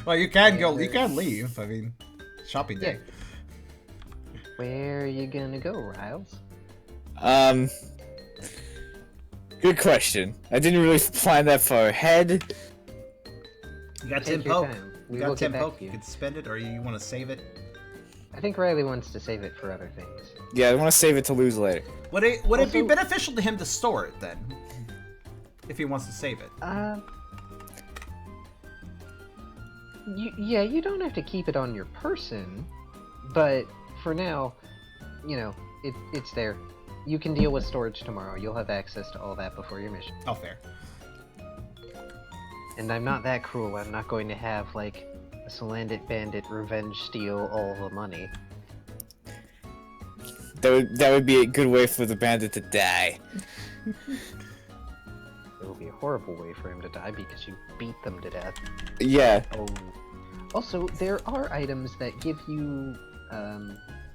Well, you can go. You can leave. I mean, shopping day. Yeah. Where are you gonna go, Riles? Good question. I didn't really plan that far ahead. You got Take 10 your poke. time. You We got will 10 get back poke. to You you. can spend it, or you want to save it. I think Riley wants to save it for other things. Yeah, I want to save it to lose later. Would it be Also- beneficial to him to store it then, if he wants to save it? You don't have to keep it on your person, but for now, you know, it's there. You can deal with storage tomorrow. You'll have access to all that before your mission. Oh, fair. And I'm not that cruel. I'm not going to have, like, a Salandit bandit revenge steal all the money. That would be a good way for the bandit to die. It will be a horrible way for him to die because you beat them to death. Yeah. Oh. Also, there are items that give you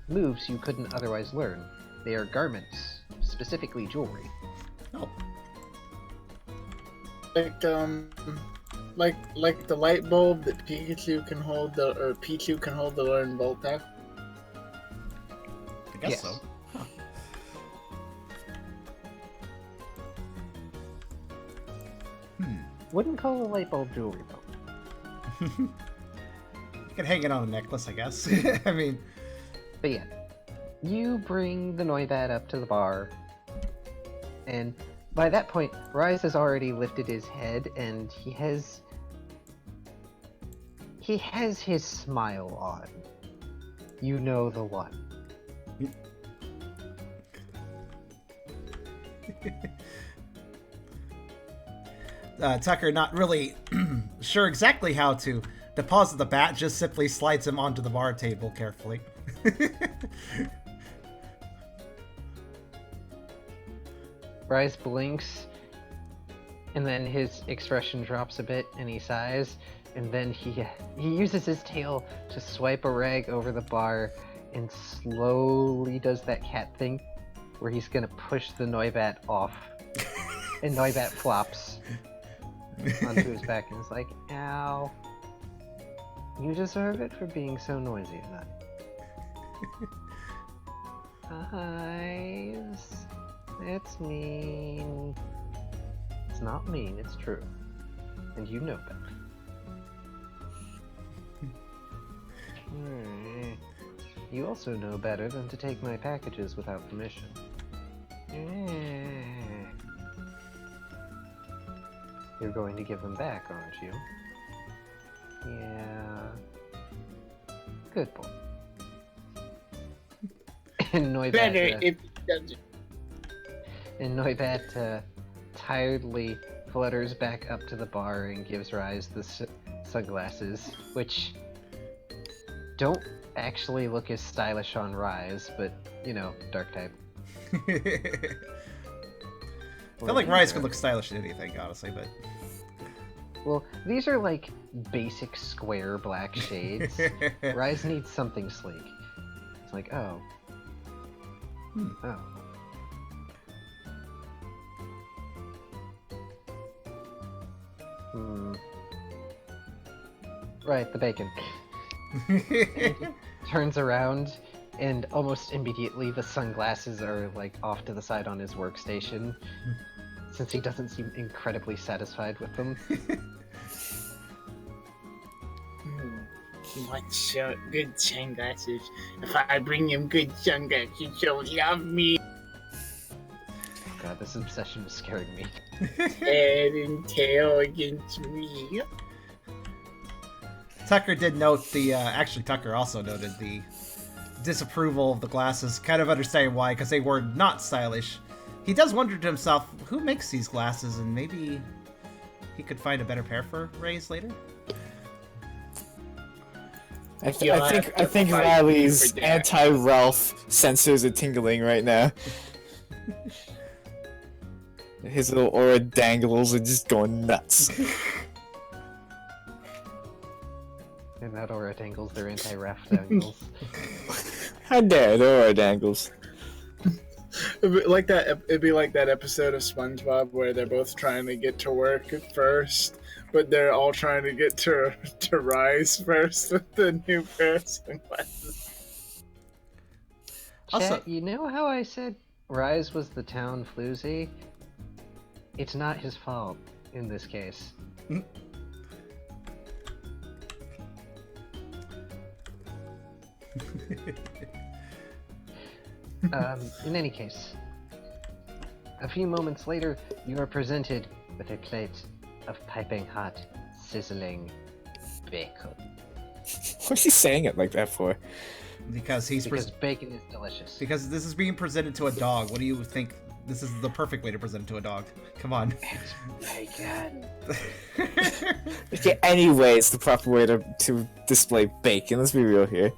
moves you couldn't otherwise learn. They are garments, specifically jewelry. Oh. Like the light bulb that Pichu can hold to learn Bolt Tap. I guess Yes. so. Huh. Wouldn't call a light bulb jewelry though. You can hang it on a necklace, I guess. I mean, But yeah, you bring the Noibat up to the bar, and by that point, Rise has already lifted his head, and he has his smile on. You know the one. Tucker, not really sure exactly how to deposit the bat, just simply slides him onto the bar table carefully. Rise blinks, and then his expression drops a bit, and he sighs, and then he uses his tail to swipe a rag over the bar, and slowly does that cat thing, where he's gonna push the Noibat off, and Noibat flops onto his back, and is like, "Ow! You deserve it for being so noisy at night." Eyes. It's mean. It's not mean, it's true. And you know that. You also know better than to take my packages without permission. You're going to give them back, aren't you? Yeah. Good boy. And Noibat, Better if he does it. And Noibat tiredly flutters back up to the bar and gives Rise the sunglasses, which don't actually look as stylish on Rise, but, you know, dark type. I feel like Rise could look stylish in anything, honestly, but Well, these are like basic square black shades. Rise needs something sleek. It's like, oh. Oh. Right, the bacon. Turns around, and almost immediately the sunglasses are like off to the side on his workstation, since he doesn't seem incredibly satisfied with them. He wants good sunglasses. If I bring him good sunglasses, he'll love me. God, this obsession is scaring me. Head and tail against me. Tucker did note the, actually Tucker also noted the disapproval of the glasses, kind of understanding why, because they were not stylish. He does wonder to himself, who makes these glasses, and maybe he could find a better pair for Ray's later? I think Riley's anti-Ralph sensors are tingling right now. His little aura dangles are just going nuts. They're not aura dangles, they're anti-raft dangles. How dare, they're aura dangles. It'd be like that episode of SpongeBob where they're both trying to get to work first, but they're all trying to get to Rise first with the new pair of sunglasses. Chat, you know how I said Rise was the town floozy? It's not his fault in this case. In any case, a few moments later, you are presented with a plate of piping hot, sizzling bacon. What's he saying it like that for? Because bacon is delicious. Because this is being presented to a dog. What do you think? This is the perfect way to present it to a dog. Come on. It's bacon. Okay, anyway, it's the proper way to display bacon. Let's be real here.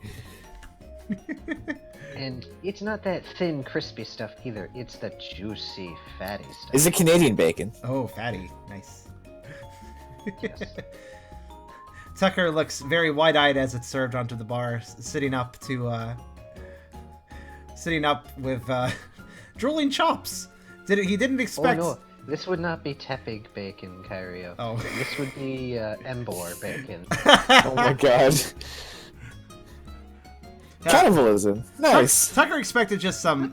And it's not that thin, crispy stuff either. It's the juicy, fatty stuff. Is it Canadian bacon? Oh, fatty. Nice. Yes. Tucker looks very wide-eyed as it's served onto the bar, sitting up with drooling chops. He didn't expect. Oh no, this would not be tepig bacon, Kyrio. Oh. This would be Embor bacon. Oh my god. Cannibalism. Nice. Tucker expected just some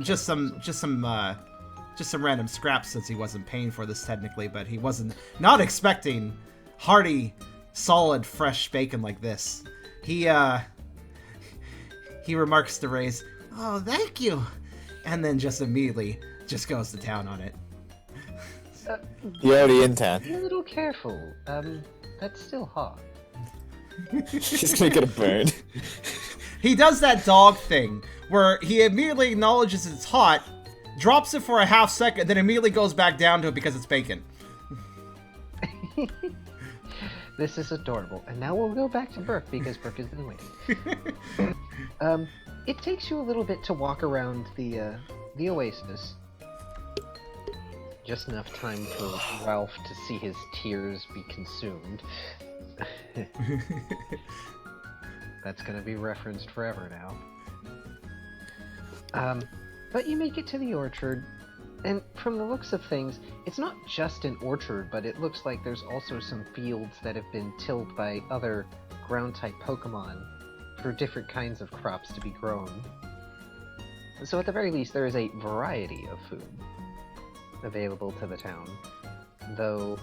random scraps since he wasn't paying for this technically, but he wasn't not expecting hearty, solid, fresh bacon like this. He remarks to Ray's, "Oh, thank you," and then just immediately just goes to town on it. You're already in town. Be a little careful. That's still hot. She's gonna get a burn. He does that dog thing where he immediately acknowledges it's hot, drops it for a half second, then immediately goes back down to it because it's bacon. This is adorable. And now we'll go back to Brooke because Brooke has been waiting. It takes you a little bit to walk around the oasis. Just enough time for Ralph to see his tears be consumed. That's gonna be referenced forever now. But you make it to the orchard, and from the looks of things, it's not just an orchard, but it looks like there's also some fields that have been tilled by other ground-type Pokemon for different kinds of crops to be grown. So at the very least, there is a variety of food available to the town, though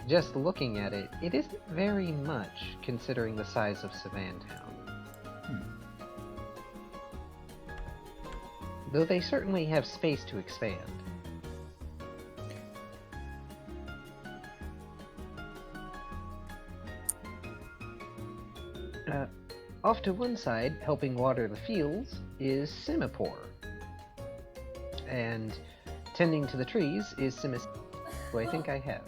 just looking at it, it isn't very much considering the size of Savantown. Though they certainly have space to expand. Off to one side, helping water the fields, is Simipour. And tending to the trees is Simis, who I think I have.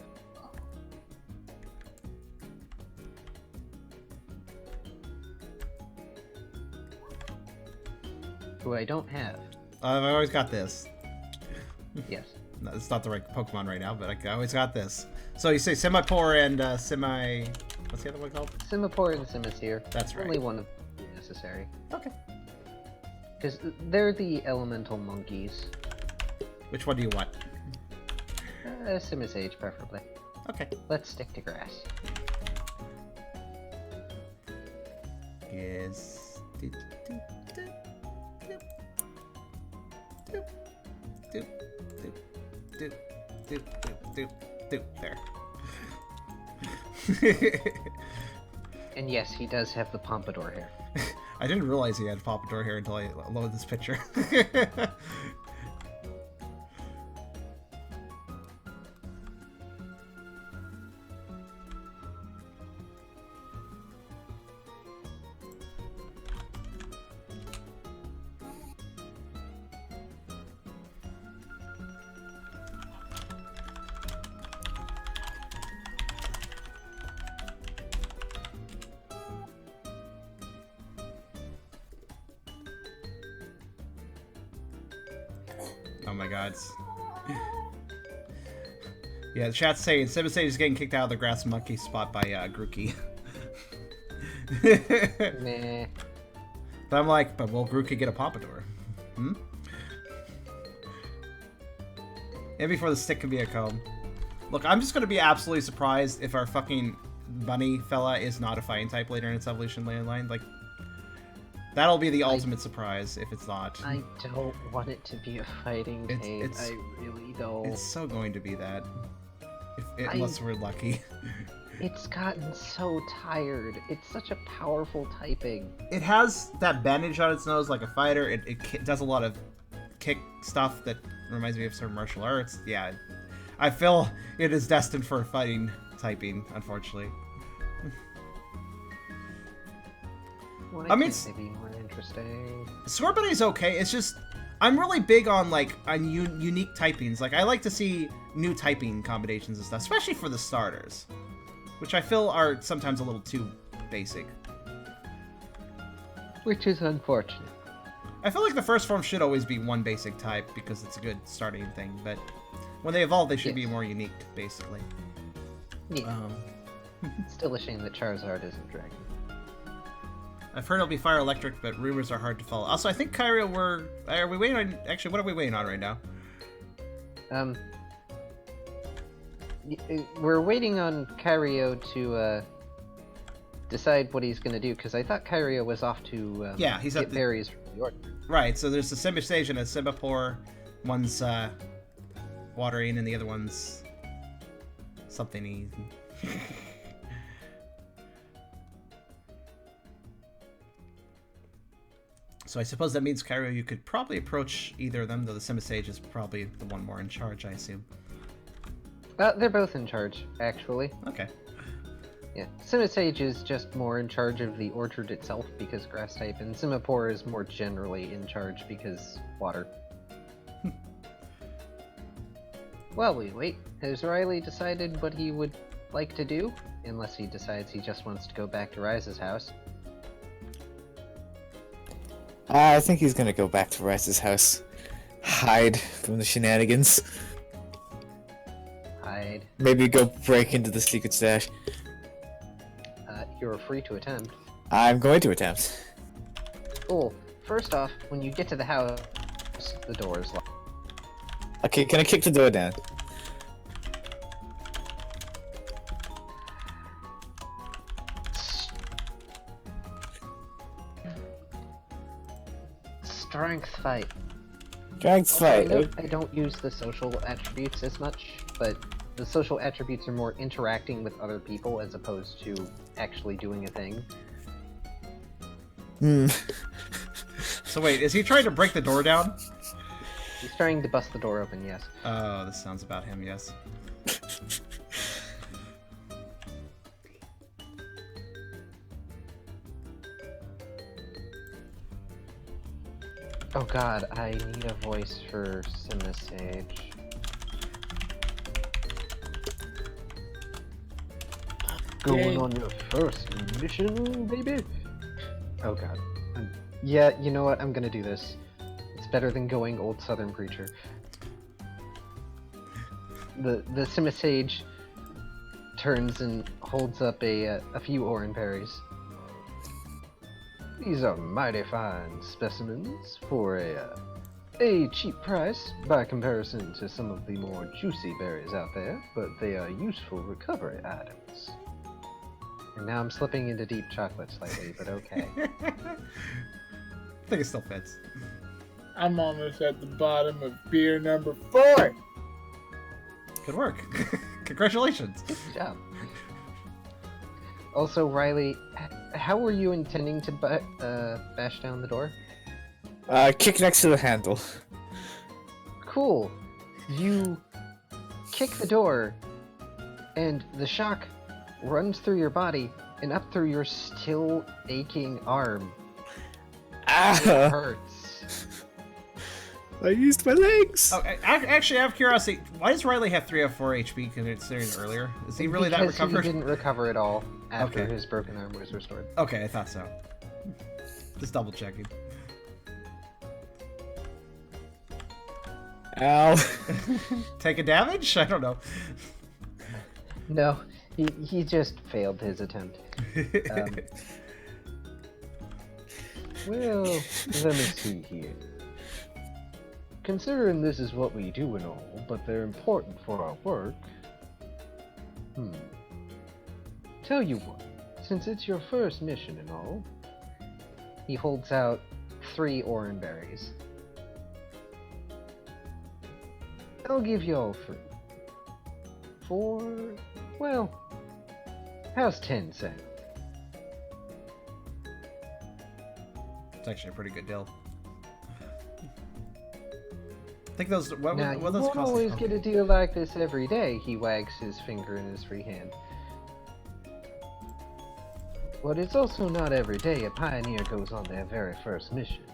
Who I don't have. I've always got this. Yes. No, it's not the right Pokemon right now, but I always got this. So you say Simipour and Semi... What's the other one called? Simipour and Simisear. That's right. Only one of them necessary. Okay. Because they're the elemental monkeys. Which one do you want? Simisage, preferably. Okay. Let's stick to grass. Yes. Doop, doop, doop, doop, doop, doop, doop, doop, doop, doop, doop. There. And yes, he does have the pompadour hair. I didn't realize he had pompadour hair until I loaded this picture. Oh my god. Yeah, the chat's saying Simisage is getting kicked out of the grass monkey spot by Grookey. Meh. But I'm like, but will Grookey get a pompadour? Hmm? And before the stick can be a comb. Look, I'm just gonna be absolutely surprised if our fucking bunny fella is not a fighting type later in its evolution landline. Like, that'll be the ultimate surprise if it's not. I don't want it to be a fighting type. It's- I really don't. It's so going to be that. Unless we're lucky. It's gotten so tired. It's such a powerful typing. It has that bandage on its nose like a fighter. It does a lot of kick stuff that reminds me of some martial arts. Yeah, I feel it is destined for fighting typing, unfortunately. Why I mean, can't they be more interesting? Scorbunny's okay. It's just I'm really big on unique typings. Like I like to see new typing combinations and stuff, especially for the starters, which I feel are sometimes a little too basic. Which is unfortunate. I feel like the first form should always be one basic type because it's a good starting thing, but when they evolve, they should be more unique, basically. Yeah. Still a shame that Charizard isn't Dragon. I've heard it'll be fire electric, but rumors are hard to follow. Also, I think Kyrio are we waiting on... Actually, what are we waiting on right now? We're waiting on Kyrio to decide what he's gonna do, because I thought Kyrio was off to he's get at the... berries from the orchard. Right, so there's a Simisage and a Simipour. One's watering and the other one's something easy. So I suppose that means, Kyrio, you could probably approach either of them, though the Simisage is probably the one more in charge, I assume. They're both in charge, actually. Okay. Yeah, Simisage is just more in charge of the orchard itself because grass type, and Simipour is more generally in charge because water. While we wait, has Riley decided what he would like to do? Unless he decides he just wants to go back to Rise's house. I think he's gonna go back to Rice's house. Hide from the shenanigans. Hide. Maybe go break into the secret stash. You're free to attempt. I'm going to attempt. Oh, first off, when you get to the house, the door is locked. Okay, can I kick the door down? Strength fight. Strength fight. I don't use the social attributes as much, but the social attributes are more interacting with other people as opposed to actually doing a thing. So wait, is he trying to break the door down? He's trying to bust the door open, yes. Oh, this sounds about him, yes. Oh god, I need a voice for Simisage. Going on your first mission, baby? Oh god. Yeah, you know what? I'm gonna do this. It's better than going old Southern preacher. The Simisage turns and holds up a few orange berries. These are mighty fine specimens for a cheap price by comparison to some of the more juicy berries out there, but they are useful recovery items. And now I'm slipping into deep chocolate slightly, but okay. I think it still fits. I'm almost at the bottom of beer number 4. Good work. Congratulations. Good job. Also, Riley, how were you intending to bash down the door? Kick next to the handle. Cool. You kick the door, and the shock runs through your body and up through your still aching arm. It Ah! hurts. I used my legs! Oh, actually, out of curiosity, why does Riley have 3 out of 4 HP considering earlier? Is he really that Because recovered? he didn't recover at all after Okay. his broken arm was restored. Okay, I thought so. Just double checking. Ow. Take a damage? I don't know. No, he just failed his attempt. Well, let me see here. Considering this is what we do and all, but they're important for our work. Tell you what, since it's your first mission and all. He holds out 3 orange berries. I'll give you all 3. Well, how's 10 sound? It's actually a pretty good deal. I think those. What Now, what you those won't cost? always Oh. get a deal like this every day, he wags his finger in his free hand. But it's also not every day a pioneer goes on their very first mission.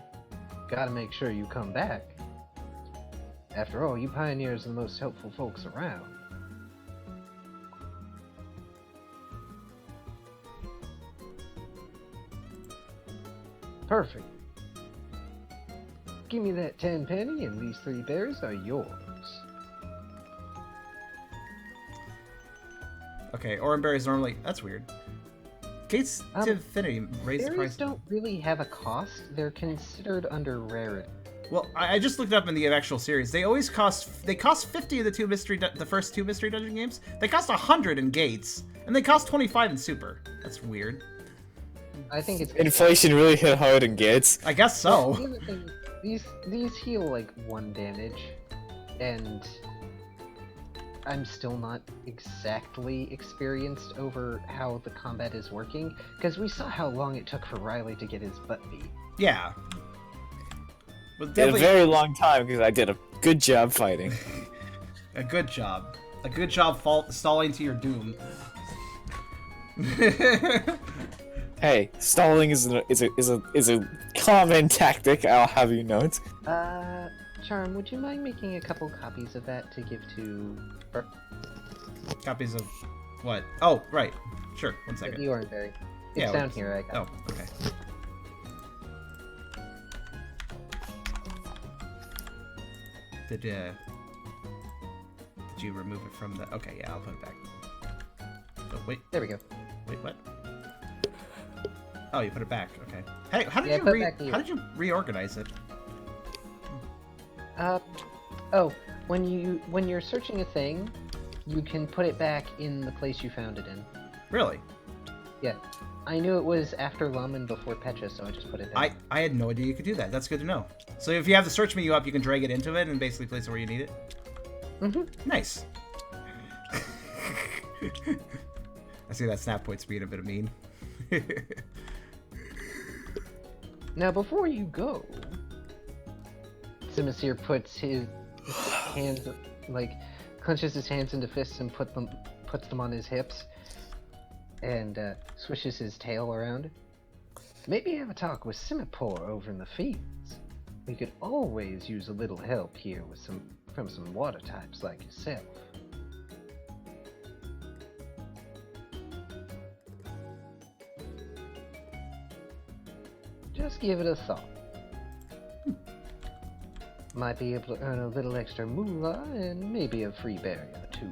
Gotta make sure you come back. After all, you pioneers are the most helpful folks around. Perfect. Give me that 10 penny and these 3 berries are yours. Okay, orange berries normally. That's weird. Gates to Infinity raised the Berries price. don't really have a cost. They're considered under rarity. Well, I just looked it up in the actual series. They always cost. They cost 50 in the first 2 mystery dungeon games. They cost 100 in Gates, and they cost 25 in Super. That's weird. I think it's Inflation really hit hard in Gates. I guess The so. other thing, these heal like 1 damage, and I'm still not exactly experienced over how the combat is working, because we saw how long it took for Riley to get his butt beat. Yeah. But In a definitely very long time because I did a good job fighting. a good job. A good job stalling to your doom. Hey, stalling is a common tactic. I'll have you note. Charm, would you mind making a couple copies of that to give to Copies of what? Oh, right. Sure. One second. the Orangeberry? It's Yeah, down let's- here. I got Oh, okay. Did you remove it from the? Okay, yeah, I'll put it back. Oh, wait, There we go. wait, what? Oh, you put it back. Okay. Hey, how did Yeah, you put it back to you. how did you reorganize it? Oh, when you're searching a thing, you can put it back in the place you found it in. Really? Yeah. I knew it was after Lum and before Petra, so I just put it there. I had no idea you could do that. That's good to know. So if you have the search menu up, you can drag it into it and basically place it where you need it. Mm-hmm. Nice. I see that snap point's being a bit of mean. Now, before you go, Simisir puts his hands, clenches his hands into fists and puts them on his hips, and swishes his tail around. Maybe have a talk with Simipor over in the fields. We could always use a little help here from some water types like yourself. Just give it a thought. Might be able to earn a little extra moolah and maybe a free berry or 2.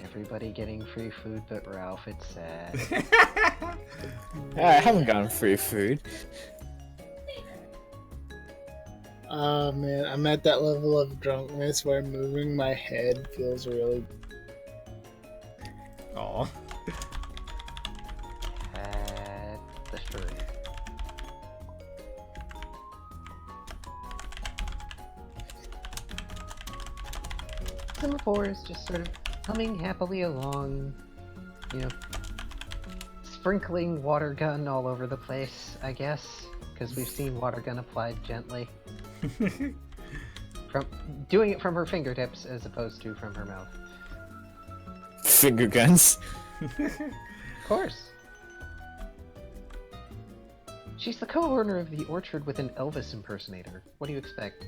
Everybody getting free food but Ralph, it's sad. I haven't gotten free food. Oh man, I'm at that level of drunkenness where moving my head feels really. Aw. At the shirt. Semaphore is just sort of humming happily along, you know, sprinkling water gun all over the place, I guess, because we've seen water gun applied gently. From doing it from her fingertips as opposed to from her mouth. Finger guns. Of course. She's the co-owner of the orchard with an Elvis impersonator. What do you expect?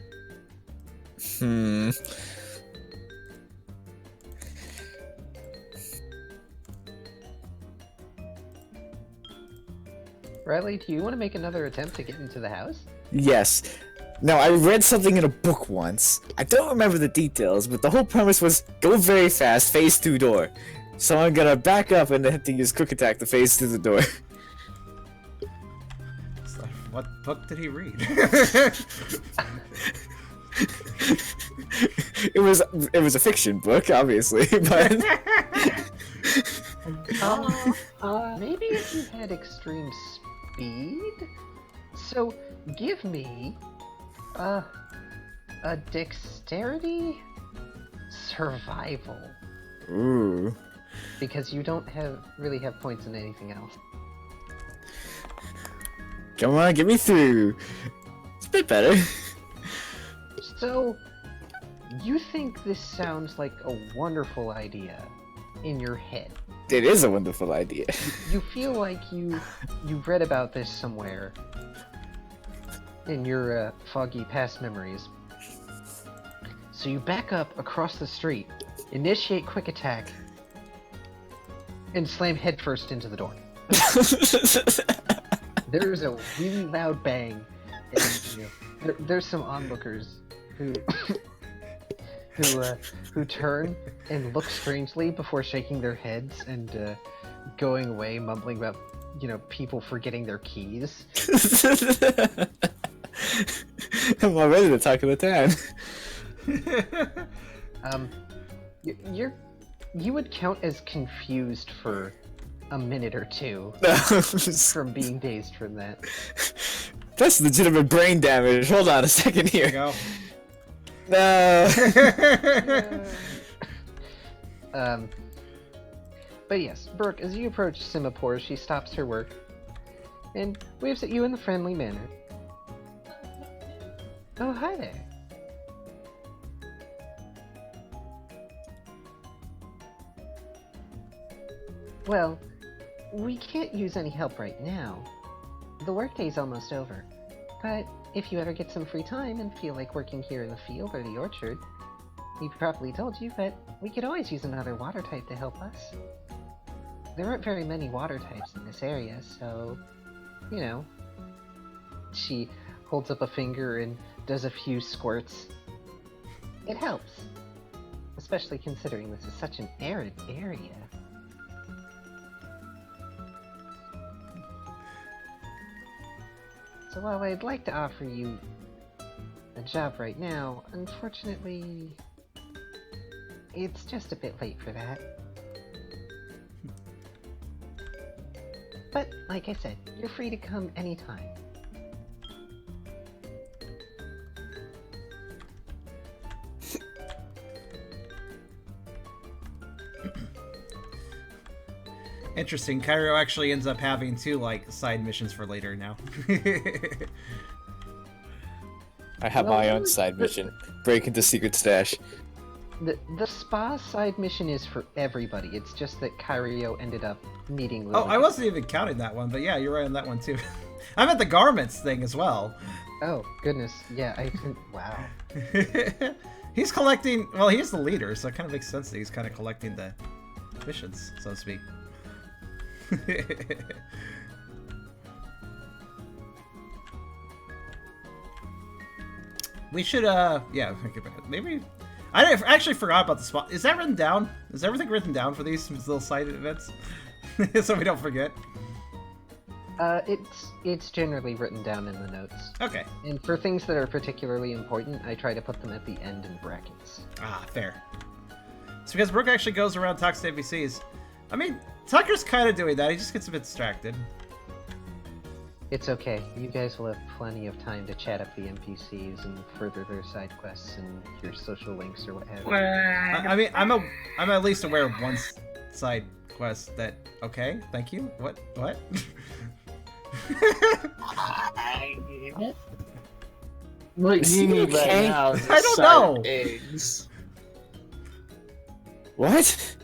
Riley, do you want to make another attempt to get into the house? Yes. Now, I read something in a book once. I don't remember the details, but the whole premise was go very fast, phase through door. So I'm gonna back up and then have to use quick attack to phase through the door. So what book did he read? It was a fiction book, obviously, but Maybe if you had extreme speed? So, give me a dexterity survival. ooh. Because you don't really have points in anything else. Come on, get me through. It's a bit better. So, you think this sounds like a wonderful idea in your head. It is a wonderful idea. You feel like you read about this somewhere in your foggy past memories. So you back up across the street, initiate quick attack, and slam headfirst into the door. There's a really loud bang, and there's some onlookers who who turn and look strangely before shaking their heads and going away, mumbling about people forgetting their keys. I'm already the talk of the town. You would count as confused for a minute or two from being dazed from that. That's legitimate brain damage. Hold on a second here. Go. No. But yes, Brooke, as you approach Semaphore, she stops her work and waves at you in a friendly manner. Oh, hi there. Well, we can't use any help right now. The workday's almost over. But if you ever get some free time and feel like working here in the field or the orchard, we probably told you, but we could always use another water type to help us. There aren't very many water types in this area, so, She holds up a finger and does a few squirts. It helps. Especially considering this is such an arid area. So while I'd like to offer you a job right now, unfortunately, it's just a bit late for that. But, like I said, you're free to come anytime. Interesting. Kyrio actually ends up having two side missions for later now. I have my own side mission. Break into secret stash. The spa side mission is for everybody. It's just that Kyrio ended up meeting Lily. Oh, I wasn't even counting that one, but yeah, you're right on that one too. I'm at the garments thing as well. Oh, goodness. Yeah, wow. He's collecting, well, he's the leader, so it kind of makes sense that he's kind of collecting the missions, so to speak. We should, yeah, maybe. I actually forgot about the spot. Is that written down? Is everything written down for these little side events? So we don't forget. It's generally written down in the notes. Okay. And for things that are particularly important, I try to put them at the end in brackets. Ah, fair. It's because Brooke actually goes around, talks to NPCs. I mean, Tucker's kind of doing that. He just gets a bit distracted. It's okay. You guys will have plenty of time to chat up the NPCs and further their side quests and your social links or what have you. I mean, I'm at least aware of one side quest that. Okay, thank you. What? What Is you he need right okay? now is I don't know. eggs. What?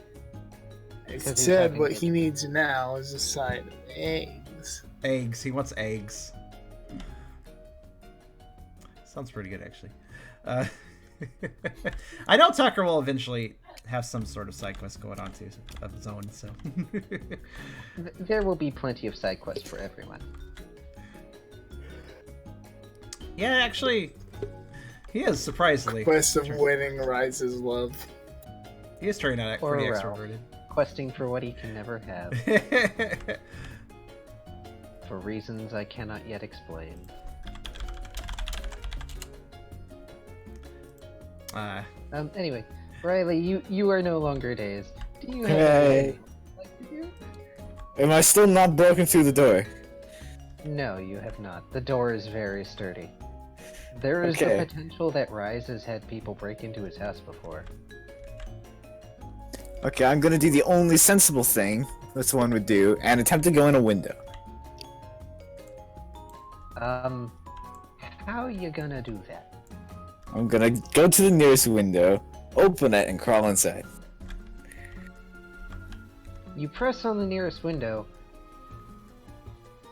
I Because he's said having what it. he needs now is a side of eggs. Eggs. He wants eggs. Sounds pretty good, actually. I know Tucker will eventually have some sort of side quest going on too of his own. So There will be plenty of side quests for everyone. yeah, actually, he is surprisingly. Quest of winning rises love. He is turning out Or pretty Ralph. extroverted. Questing for what he can never have, for reasons I cannot yet explain. Anyway, Riley, you are no longer dazed. Do you have Hey. anything you'd like to do? Am I still not broken through the door? No, you have not. The door is very sturdy. There is Okay. the potential that Rise has had people break into his house before. Okay, I'm gonna do the only sensible thing this one would do and attempt to go in a window. How you gonna do that? I'm gonna go to the nearest window, open it, and crawl inside. You press on the nearest window,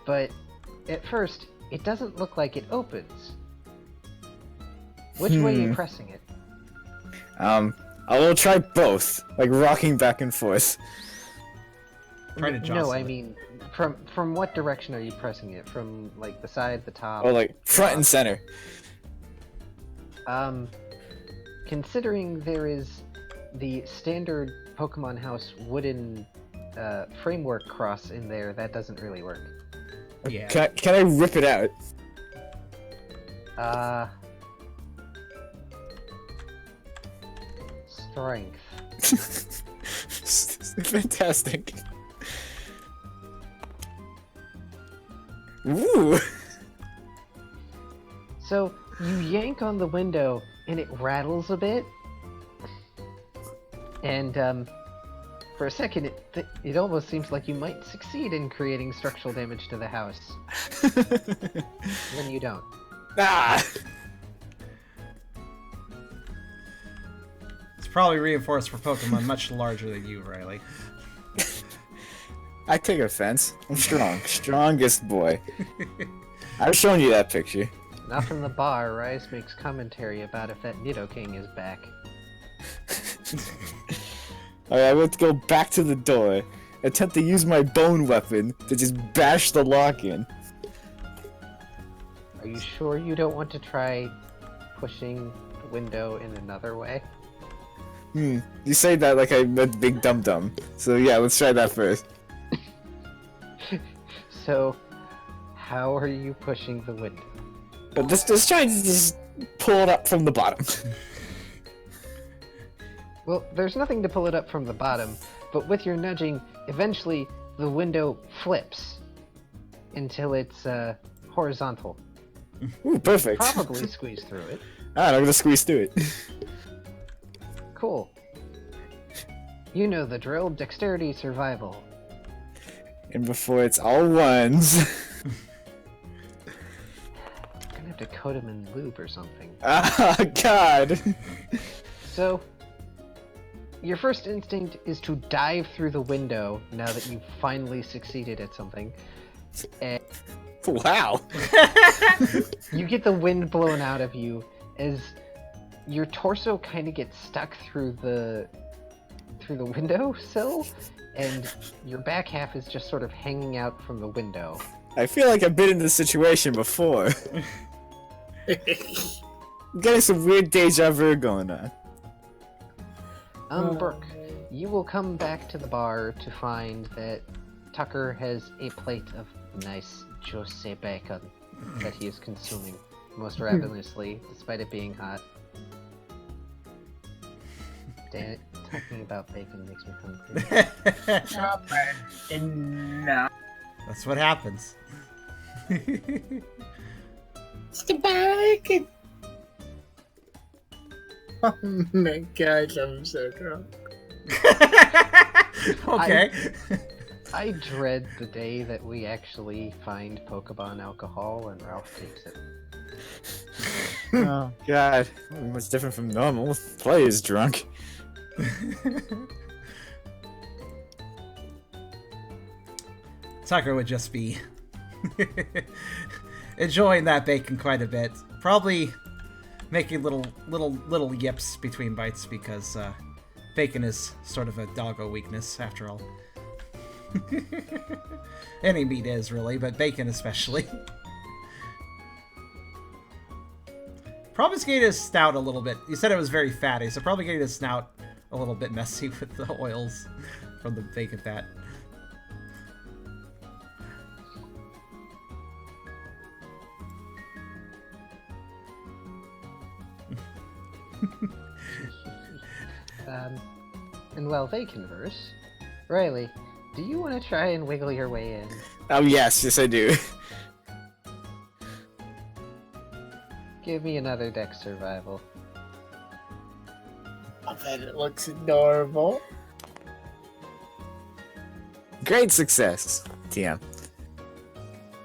but at first, it doesn't look like it opens. Which way are you pressing it? I will try both, like rocking back and forth. Trying to jostle No, I it. mean, from what direction are you pressing it? From, like, the side, the top? Or like front and center. Considering there is the standard Pokemon House wooden framework cross in there, that doesn't really work. Yeah. Can I rip it out? Strength. Fantastic. Ooh. So, you yank on the window, and it rattles a bit. And, for a second, it almost seems like you might succeed in creating structural damage to the house. Then you don't. Ah. It's probably reinforced for Pokemon much larger than you, Riley. I take offense. I'm strong. Strongest boy. I've shown you that picture. Not from the bar, Rise makes commentary about if that Nidoking is back. Alright, I want to go back to the door, attempt to use my bone weapon to just bash the lock in. Are you sure you don't want to try pushing the window in another way? You say that like I'm a big dum-dum. So yeah, let's try that first. So, how are you pushing the window? But just try to just pull it up from the bottom. Well, there's nothing to pull it up from the bottom, but with your nudging, eventually the window flips until it's horizontal. Ooh, perfect. Probably squeeze through it. Alright, I'm gonna squeeze through it. Cool. You know the drill, dexterity, survival. And before it's all ones. I'm gonna have to coat him in lube or something. Ah, God. So, your first instinct is to dive through the window now that you've finally succeeded at something. And Wow. you get the wind blown out of you as your torso kind of gets stuck through the windowsill, and your back half is just sort of hanging out from the window. I feel like I've been in this situation before. I'm getting some weird deja vu going on. Brooke, you will come back to the bar to find that Tucker has a plate of nice juicy bacon that he is consuming most ravenously, despite it being hot. Damn it, talking about bacon makes me hungry. That's what happens. It's the bacon. Oh my gosh, I'm so drunk. Okay. I dread the day that we actually find Pokemon alcohol and Ralph takes it. Oh god, what's different from normal? Player's drunk. Tucker would just be enjoying that bacon quite a bit. Probably making little yips between bites because bacon is sort of a doggo weakness after all. Any meat is really, but bacon especially. Probably getting his snout a little bit. You said it was very fatty, so probably getting his snout a little bit messy with the oils from the bacon fat. And while they converse, Riley, do you want to try and wiggle your way in? Oh yes I do. Give me another dex survival. I bet it looks adorable. Great success, TM.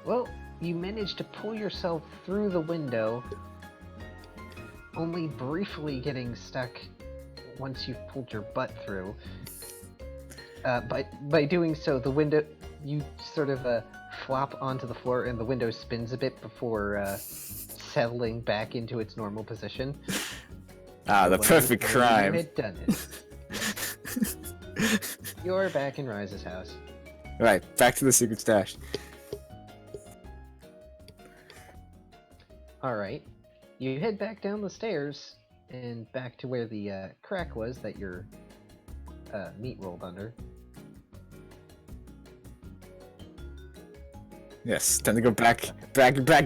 Well, you managed to pull yourself through the window, only briefly getting stuck once you've pulled your butt through. By doing so, the window, you sort of flop onto the floor and the window spins a bit before settling back into its normal position. Ah, the perfect crime. You had done it. You're back in Rise's house. Right, back to the secret stash. Alright. You head back down the stairs and back to where the crack was that your meat rolled under. Yes, time to go back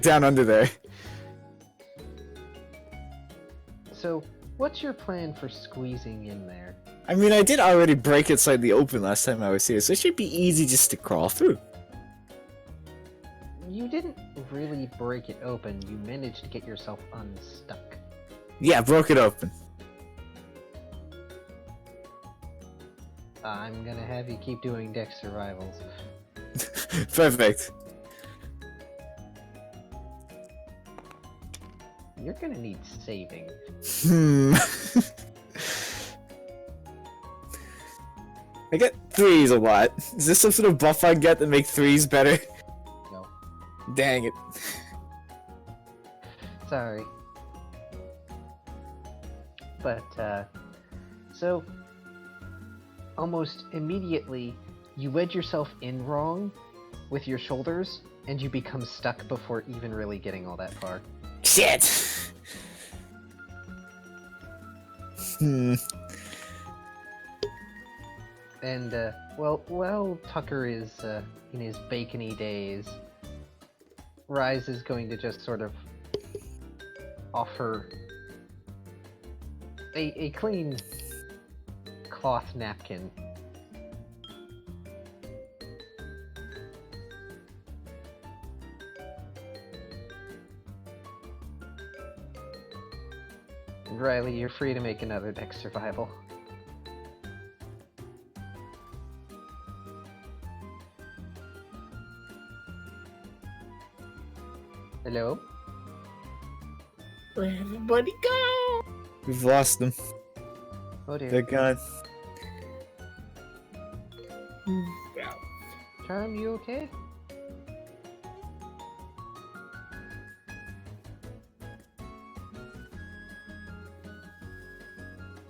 down under there. So, what's your plan for squeezing in there? I mean, I did already break it slightly open last time I was here, so it should be easy just to crawl through. You didn't really break it open, you managed to get yourself unstuck. Yeah, broke it open. I'm gonna have you keep doing dex survivals. Perfect. You're gonna need saving. I get 3s a lot. Is this some sort of buff I get to make 3s better? No. Dang it. Sorry. But, so, almost immediately, you wedge yourself in wrong with your shoulders, and you become stuck before even really getting all that far. Shit! And, well, while Tucker is, in his bacony days, Rise is going to just sort of offer a clean cloth napkin. Riley, you're free to make another dex survival. Hello? Where'd everybody go? We've lost them. Oh dear. They're gone. Charm, you okay?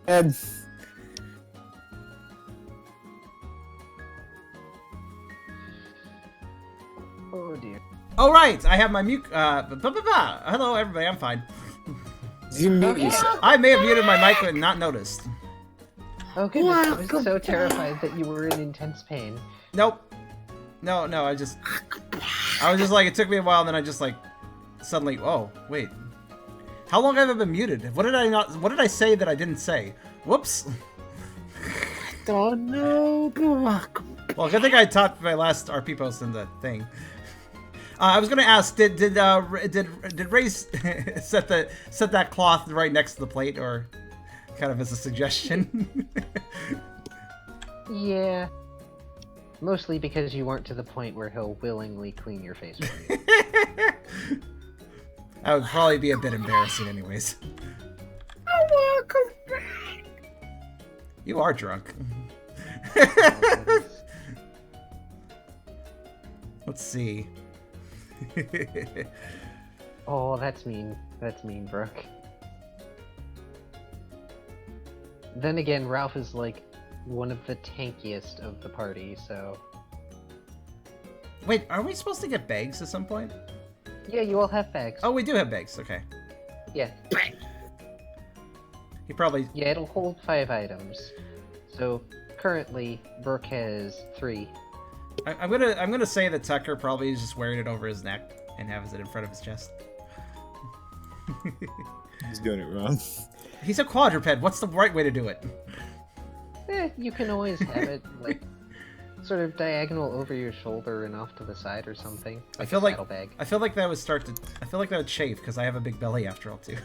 Ed. Oh dear. All right, I have my mute. Hello, everybody. I'm fine. You mute yourself. I may have muted my mic and not noticed. Oh goodness, I was so terrified that you were in intense pain. Nope. No, I was just like, it took me a while, and then I just like, suddenly, oh, wait. How long have I been muted? What did I say that I didn't say? Whoops. Don't know. Well, good thing I taught my last RP post in the thing. I was gonna ask, did Ray set that cloth right next to the plate, or kind of as a suggestion? Yeah. Mostly because you weren't to the point where he'll willingly clean your face for you. That would probably be a bit embarrassing anyways. Welcome back. You are drunk. Let's see. Oh, that's mean. That's mean, Brooke. Then again, Ralph is like one of the tankiest of the party, so... Wait, are we supposed to get bags at some point? Yeah, you all have bags. Oh, we do have bags, okay. Yeah. He probably... Yeah, it'll hold 5 items. So, currently, Brooke has 3. I'm gonna say that Tucker probably is just wearing it over his neck and has it in front of his chest. He's doing it wrong. He's a quadruped. What's the right way to do it? You can always have it, like, sort of diagonal over your shoulder and off to the side or something. I feel like saddlebag. I feel like that would chafe because I have a big belly after all too.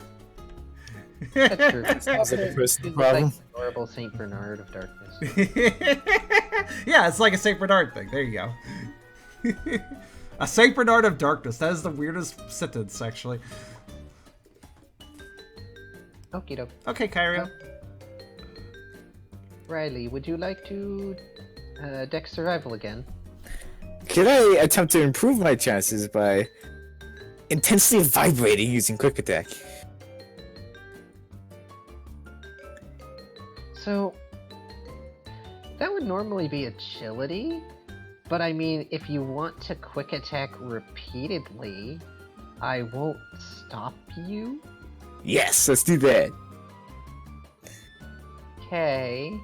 That's true. Sounds like a personal He's problem. like the adorable Saint Bernard of darkness. Yeah, it's like a Saint Bernard thing. There you go. A Saint Bernard of darkness. That is the weirdest sentence, actually. Okie doke. Okay, Kyrio. Riley, would you like to deck survival again? Could I attempt to improve my chances by intensely vibrating using quick attack? So, that would normally be agility, but I mean, if you want to quick attack repeatedly, I won't stop you. Yes, let's do that. Okay.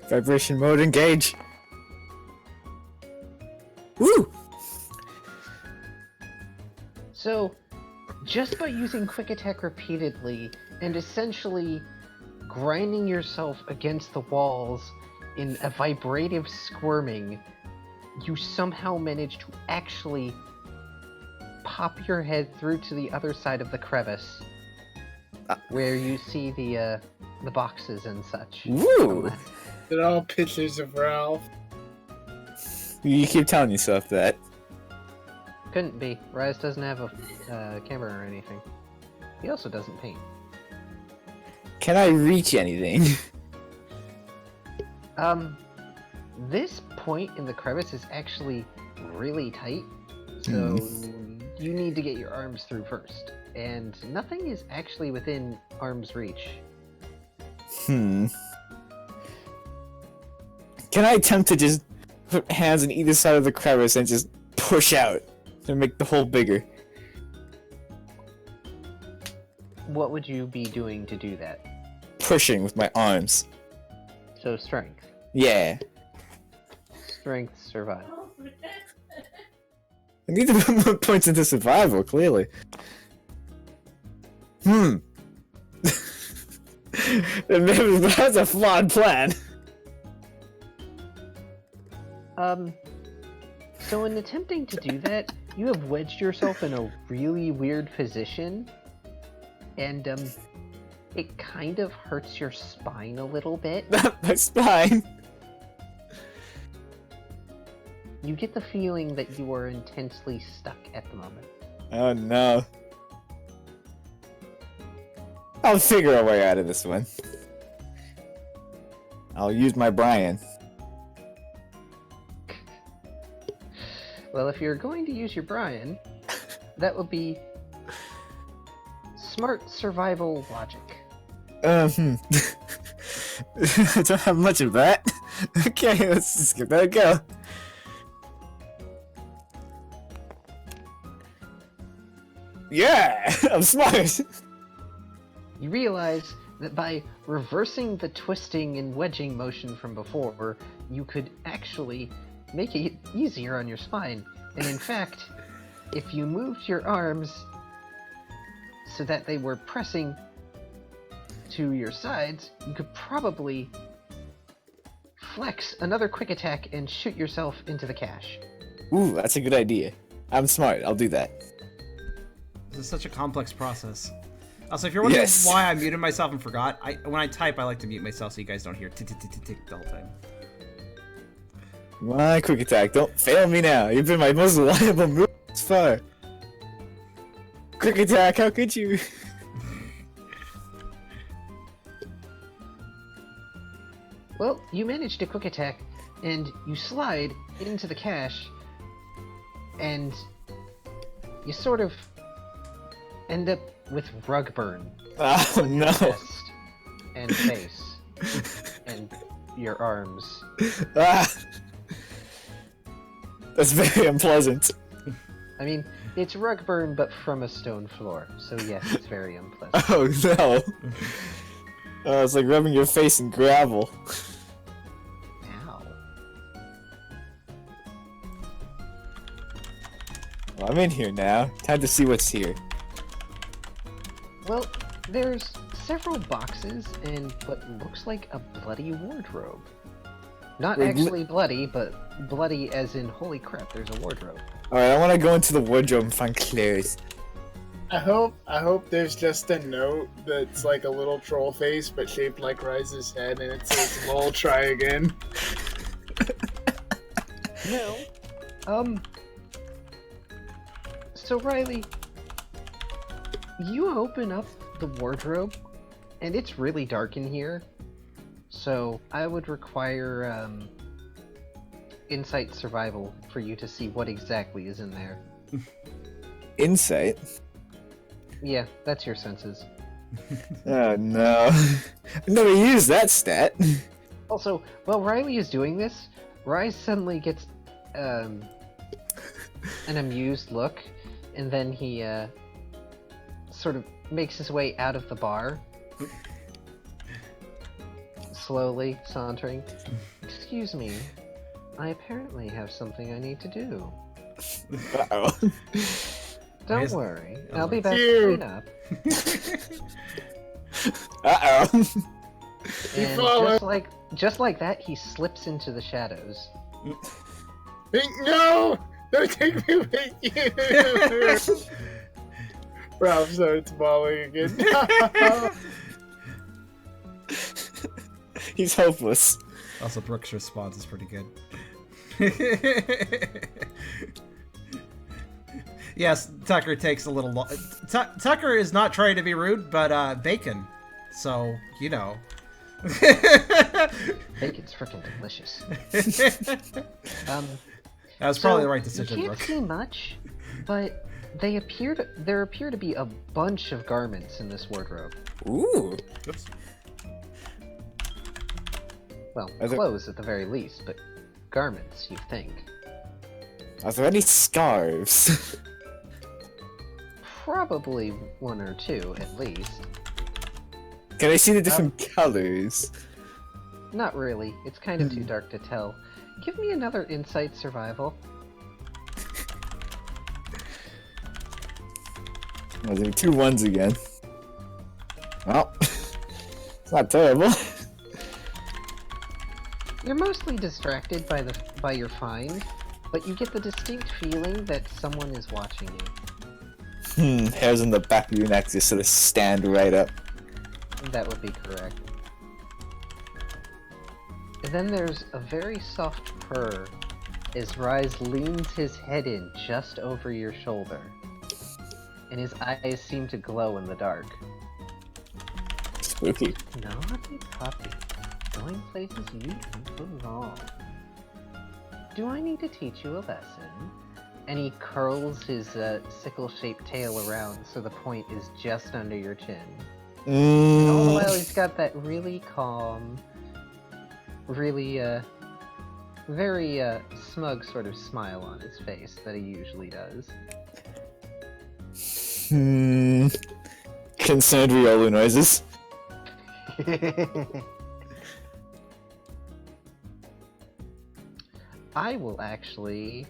Vibration mode engage. Woo! So, just by using quick attack repeatedly and essentially grinding yourself against the walls in a vibrative squirming, you somehow manage to actually pop your head through to the other side of the crevice, where you see the boxes and such. Woo! They're all pictures of Ralph. You keep telling yourself that. Couldn't be. Rise doesn't have a camera or anything. He also doesn't paint. Can I reach anything? This point in the crevice is actually really tight, so you need to get your arms through first. And nothing is actually within arm's reach. Can I attempt to just put hands on either side of the crevice and just push out to make the hole bigger? What would you be doing to do that? Pushing with my arms. So strength. Yeah. Strength, survival. I need to put more points into survival, clearly. That's a flawed plan. So in attempting to do that, you have wedged yourself in a really weird position, and it kind of hurts your spine a little bit. Not my spine. You get the feeling that you are intensely stuck at the moment. Oh no. I'll figure a way out of this one. I'll use my Brian. Well, if you're going to use your Brian, that would be smart survival logic. I don't have much of that. Okay, let's just give that a go. Yeah, I'm smart. You realize that by reversing the twisting and wedging motion from before, you could actually make it easier on your spine. And in fact, if you moved your arms so that they were pressing to your sides, you could probably flex another quick attack and shoot yourself into the cache. Ooh, that's a good idea. I'm smart. I'll do that. This is such a complex process. Also, if you're wondering Yes. why I muted myself and forgot, when I type, I like to mute myself so you guys don't hear tick the whole time. My quick attack. Don't fail me now. You've been my most reliable move thus far. Quick attack, how could you? Well, you managed to quick attack, and you slide into the cache, and you sort of end up with rug burn Oh on your no. chest and face and your arms. Ah. That's very unpleasant. I mean, it's rug burn, but from a stone floor, so yes, it's very unpleasant. Oh no. Oh, it's like rubbing your face in gravel. Ow. Well, I'm in here now. Time to see what's here. Well, there's several boxes and what looks like a bloody wardrobe. Not Wait, actually bloody, but bloody as in holy crap, there's a wardrobe. Alright, I want to go into the wardrobe and find clothes. I hope there's just a note that's like a little troll face but shaped like Rise's head and it says lol try again. No. So Riley, you open up the wardrobe, and it's really dark in here, so I would require, insight survival for you to see what exactly is in there. Insight? Yeah, that's your senses. Oh no. I've never used that stat. Also, while Riley is doing this, Rise suddenly gets, an amused look, and then he, sort of makes his way out of the bar. Slowly sauntering. Excuse me, I apparently have something I need to do. Uh-oh. Don't Yes. worry, Oh, I'll be back to Phew. clean up. Uh-oh. You And follow. just like that, he slips into the shadows. No! Don't take me with you! Ralph starts bawling again. He's hopeless. Also, Brooke's response is pretty good. Yes, Tucker takes a little. Tucker is not trying to be rude, but bacon. So you know. Bacon's freaking delicious. That was probably So, the right decision, You can't Brooke. see much, but there appear to be a bunch of garments in this wardrobe. Ooh. Oops. Well, Are there- clothes at the very least, but garments, you think. Are there any scarves? Probably one or two, at least. Can I see the different colors? Not really. It's kind of too dark to tell. Give me another insight survival. Oh, there are 2 1s again. Well, it's not terrible. You're mostly distracted by your find, but you get the distinct feeling that someone is watching you. Hairs on the back of your neck just sort of stand right up. That would be correct. And then there's a very soft purr as Rise leans his head in just over your shoulder. And his eyes seem to glow in the dark. Spooky. Naughty puppy, going places you don't belong. Do I need to teach you a lesson? And he curls his sickle-shaped tail around so the point is just under your chin. And all the while he's got that really calm, really, very, smug sort of smile on his face that he usually does. Concerned Riolu noises. I will actually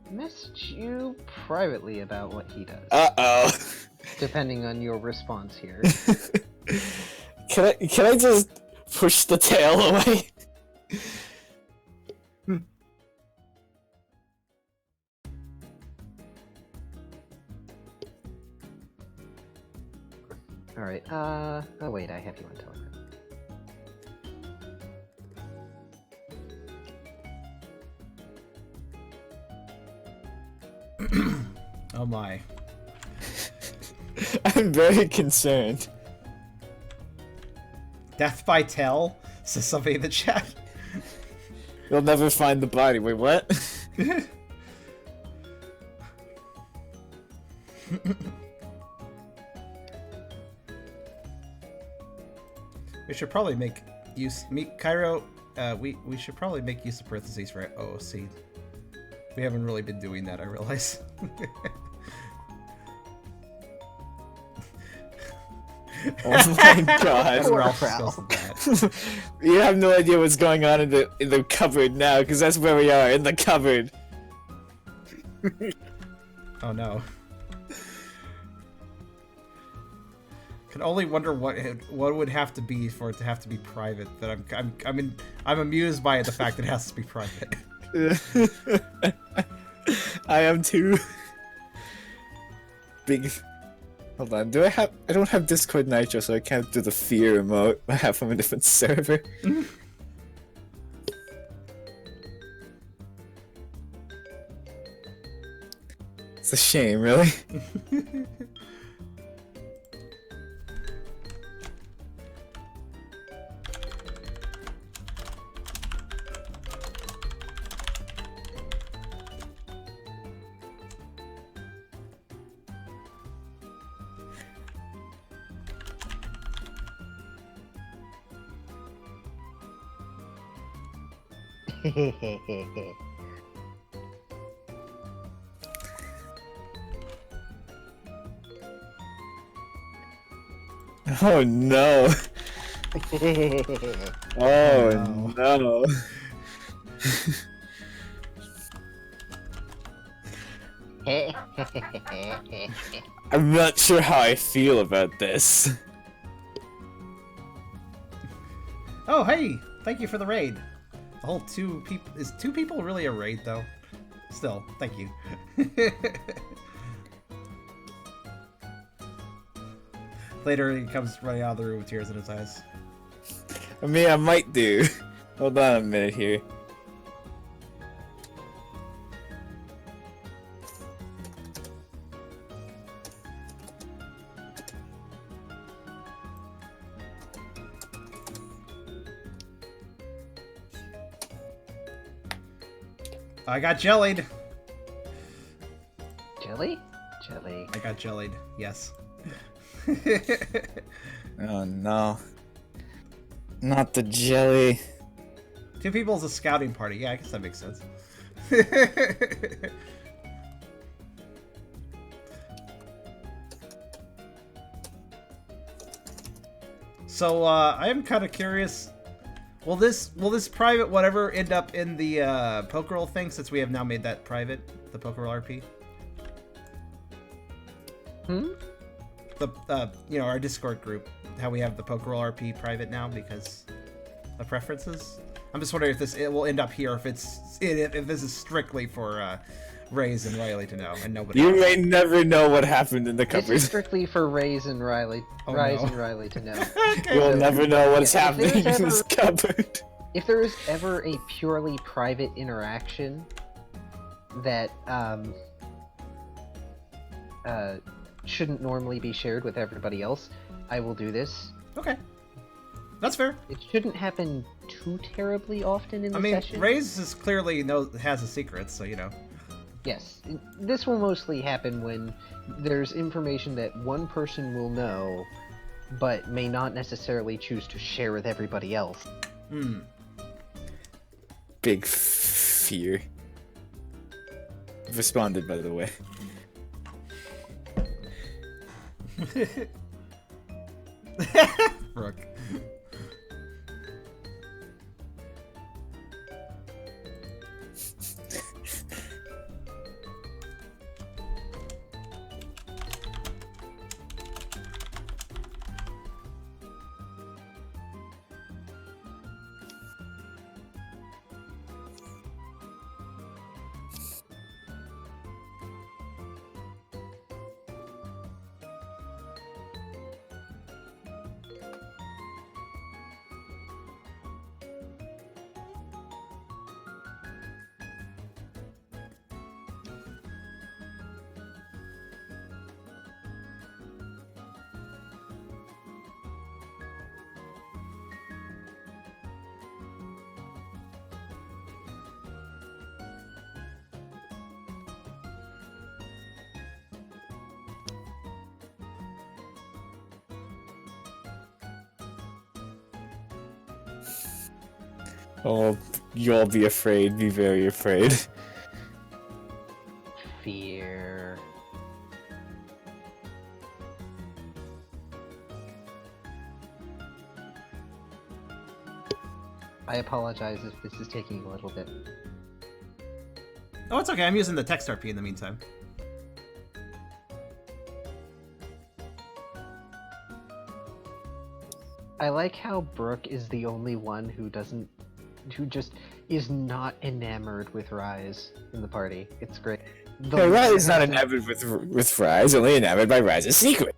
message you privately about what he does, Uh-oh. depending on your response here. Can I just push the tail away? Alright, oh wait, I have you on Telegram. Oh my. I'm very concerned. Death by Tell, says somebody in the chat. You'll never find the body. Wait, what? We should probably make use... Kyrio, we should probably make use of parentheses for OOC. We haven't really been doing that, I realize. Oh my god. Ralph goes to that. You have no idea what's going on in the cupboard now, because that's where we are, in the cupboard. Oh no. Can only wonder what it would have to be for it to have to be private. That I'm amused by the fact that it has to be private. I am too. Big. Hold on. I don't have Discord Nitro, so I can't do the fear emote. I have from a different server. It's a shame, really. Oh no. Oh no. I'm not sure how I feel about this. Oh hey, thank you for the raid. The whole 2 people is 2 people really a raid though? Still, thank you. Later he comes running out of the room with tears in his eyes. I mean, I might do. Hold on a minute here. I got jellied. Jelly? Jelly. I got jellied, yes. Oh no. Not the jelly. 2 people is a scouting party. Yeah, I guess that makes sense. So, I am kind of curious. Will this private whatever end up in the Pokerole thing, since we have now made that private, the Pokerole RP? The our Discord group, how we have the Pokerole RP private now because of preferences. I'm just wondering if it will end up here, if this is strictly for Raze and Riley to know, and nobody. You else. may never know what happened in the This cupboard. is strictly for Raze and Riley. Oh, Rise no. and Riley to know. Okay. You'll never know what's Yeah, if happening there's in this cupboard. If there is ever a purely private interaction that shouldn't normally be shared with everybody else, I will do this. Okay, that's fair. It shouldn't happen too terribly often in the session. Raze is clearly has a secret, so you know. Yes, this will mostly happen when there's information that one person will know, but may not necessarily choose to share with everybody else. Big fear. Responded, by the way. Brooke. Oh, you all be afraid. Be very afraid. Fear. I apologize if this is taking a little bit. Oh, it's okay. I'm using the text RP in the meantime. I like how Brooke is the only one who just is not enamored with Rise in the party. It's great. Hey, Rise is not enamored with Rise, only enamored by Rise's secret.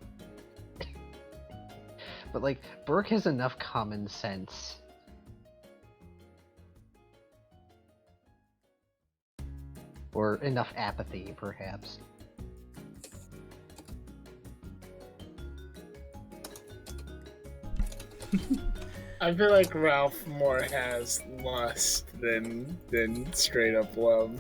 But like, Brooke has enough common sense. Or enough apathy, perhaps. I feel like Ralph more has lust than straight up love.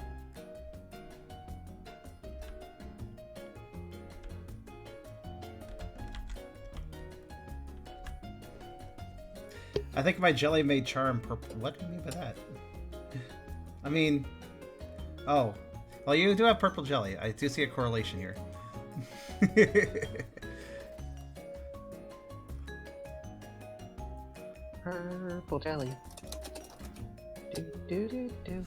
I think my jelly made charm purple. What do you mean by that? I mean, oh, well, you do have purple jelly. I do see a correlation here. Purple jelly. Do do do do.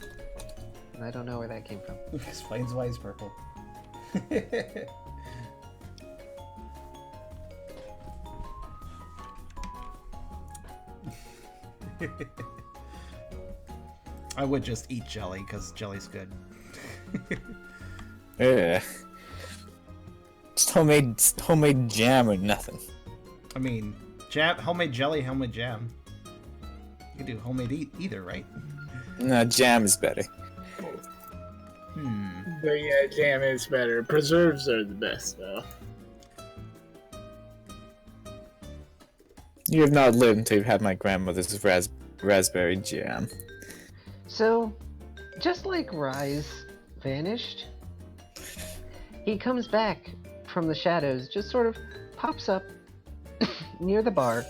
And I don't know where that came from. Explains why he's purple. I would just eat jelly because jelly's good. Yeah. Just homemade jam or nothing. I mean, homemade jelly, homemade jam. You can do homemade either, right? No, jam is better. But yeah, jam is better. Preserves are the best, though. You have not lived until you've had my grandmother's raspberry jam. So, just like Rise vanished, he comes back from the shadows, just sort of pops up near the bar,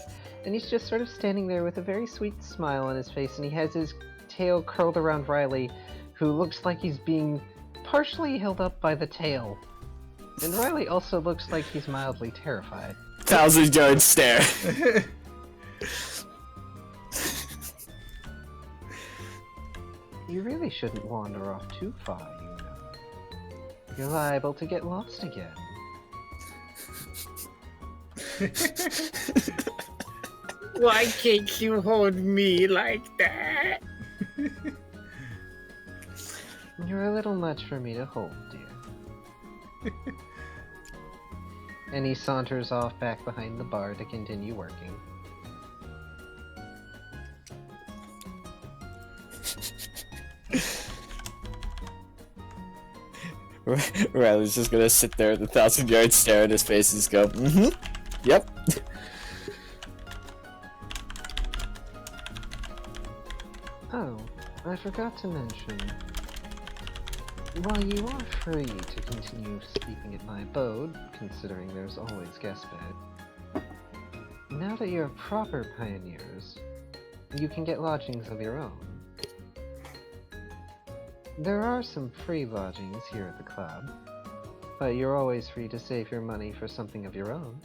and he's just sort of standing there with a very sweet smile on his face, and he has his tail curled around Riley, who looks like he's being partially held up by the tail. And Riley also looks like he's mildly terrified. 1,000-yard stare. You really shouldn't wander off too far, you know. You're liable to get lost again. Why can't you hold me like that? You're a little much for me to hold, dear. And he saunters off back behind the bar to continue working. Riley's just gonna sit there with a 1,000-yard stare at his face and just go, yep. Oh, I forgot to mention. While you are free to continue sleeping at my abode, considering there's always guest bed, now that you're proper pioneers, you can get lodgings of your own. There are some free lodgings here at the club, But you're always free to save your money for something of your own.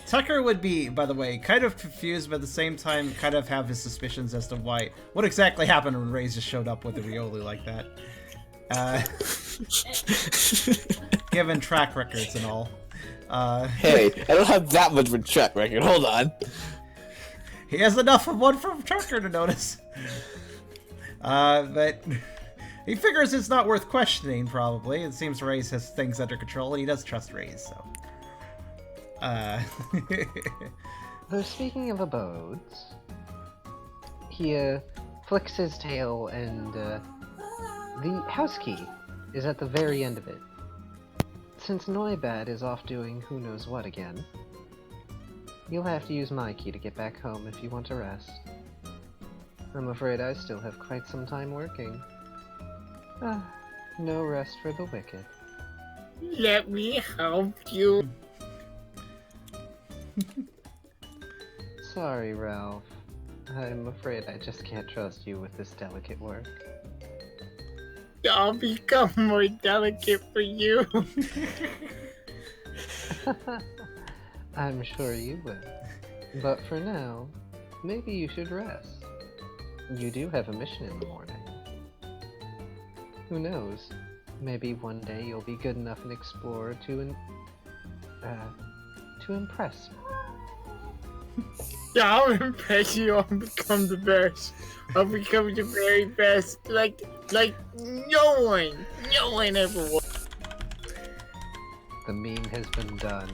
Tucker would be, by the way, kind of confused, but at the same time kind of have his suspicions as to what exactly happened when Ray's just showed up with a Rioli like that. Given track records and all. Hey, I don't have that much of a track record. Hold on. He has enough of one from Tucker to notice. But he figures it's not worth questioning, probably. It seems Ray's has things under control, and he does trust Ray's, so... Though speaking of abodes, he flicks his tail and the house key is at the very end of it. Since Noibad is off doing who knows what again, you'll have to use my key to get back home if you want to rest. I'm afraid I still have quite some time working. No rest for the wicked. Let me help you. Sorry, Ralph. I'm afraid I just can't trust you with this delicate work. I'll become more delicate for you. I'm sure you will. But for now, maybe you should rest. You do have a mission in the morning. Who knows? Maybe one day you'll be good enough an explorer to impress me. Yeah, I'll impress you. I'll become the best. I'll become the very best. Like no one ever was. The meme has been done.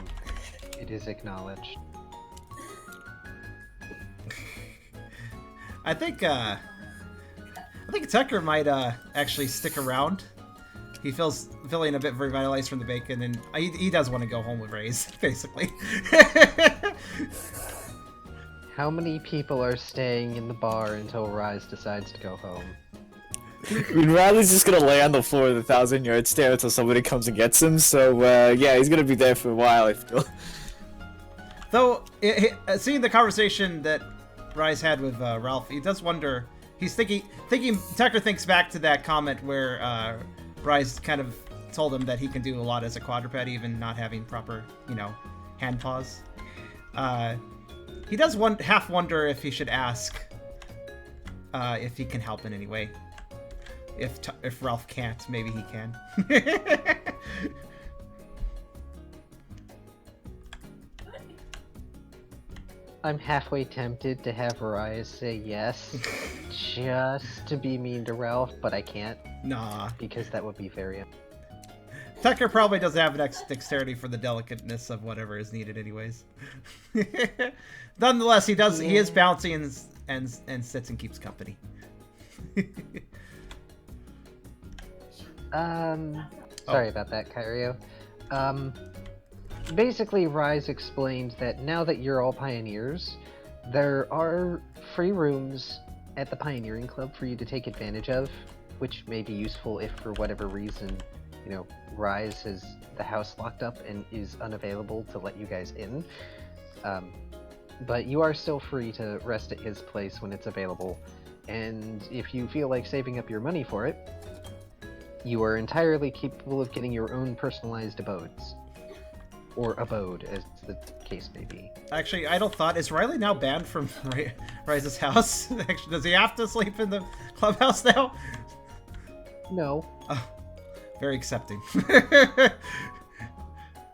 It is acknowledged. I think Tucker might actually stick around. He feeling a bit revitalized from the bacon, and he does want to go home with Ray's, basically. How many people are staying in the bar until Rise decides to go home? I mean, Riley's just gonna lay on the floor of the 1,000-yard stare until somebody comes and gets him, so, yeah, he's gonna be there for a while, I feel. Though, seeing the conversation that Rise had with Ralph, he does wonder, he's thinking, Tucker thinks back to that comment where Rise kind of told him that he can do a lot as a quadruped, even not having proper, hand paws. He does half wonder if he should ask if he can help in any way. If Ralph can't, maybe he can. I'm halfway tempted to have Rise say yes, just to be mean to Ralph, but I can't. Nah. Because that would be very... Tucker probably doesn't have dexterity for the delicateness of whatever is needed anyways. Nonetheless, he is bouncy and sits and keeps company. Sorry about that, Kyrio. Basically, Rise explained that now that you're all pioneers, there are free rooms at the Pioneering Club for you to take advantage of, which may be useful if for whatever reason, Rise has the house locked up and is unavailable to let you guys in. But you are still free to rest at his place when it's available, and if you feel like saving up your money for it, you are entirely capable of getting your own personalized abodes. Or abode, as the case may be. Actually, idle thought, is Riley now banned from Rise's house? Actually, does he have to sleep in the clubhouse now? No. Oh, very accepting.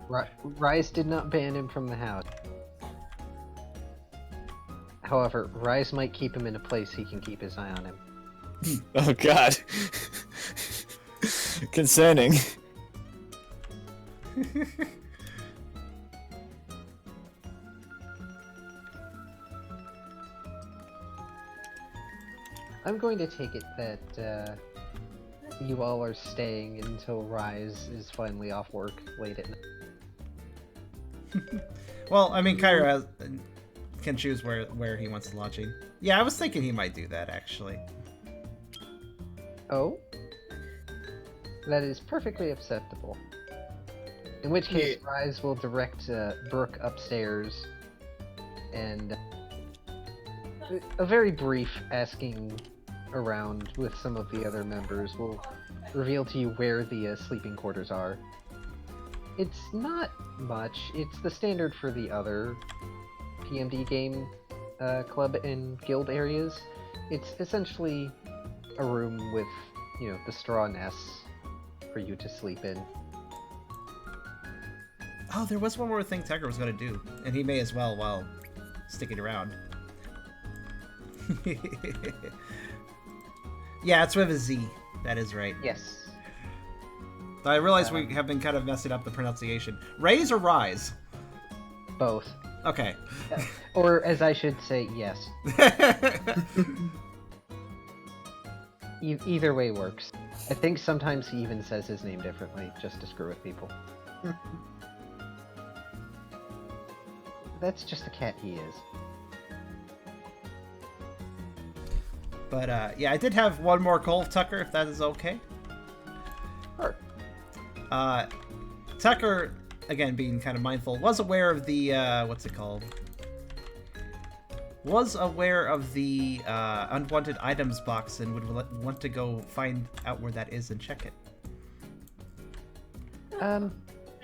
Rise did not ban him from the house. However, Rise might keep him in a place he can keep his eye on him. Oh god. Concerning. I'm going to take it that you all are staying until Rise is finally off work late at night. Well, I mean, Kyrio can choose where he wants lodging. Yeah, I was thinking he might do that, actually. Oh? That is perfectly acceptable. In which case, Rise will direct Brooke upstairs, and a very brief asking around with some of the other members will reveal to you where the sleeping quarters are. It's not much. It's the standard for the other PMD game club and guild areas. It's essentially a room with, the straw nests for you to sleep in. Oh, there was one more thing Tucker was going to do, and he may as well while sticking around. Yeah, it's with a Z. That is right. Yes. I realize we have been kind of messing up the pronunciation. Raise or rise? Both. Okay. Or, as I should say, yes. Either way works. I think sometimes he even says his name differently, just to screw with people. That's just the cat he is. But, yeah, I did have one more goal, Tucker, if that is okay. Sure. Tucker, again, being kind of mindful, was aware of the, what's it called? Was aware of the, unwanted items box and would want to go find out where that is and check it.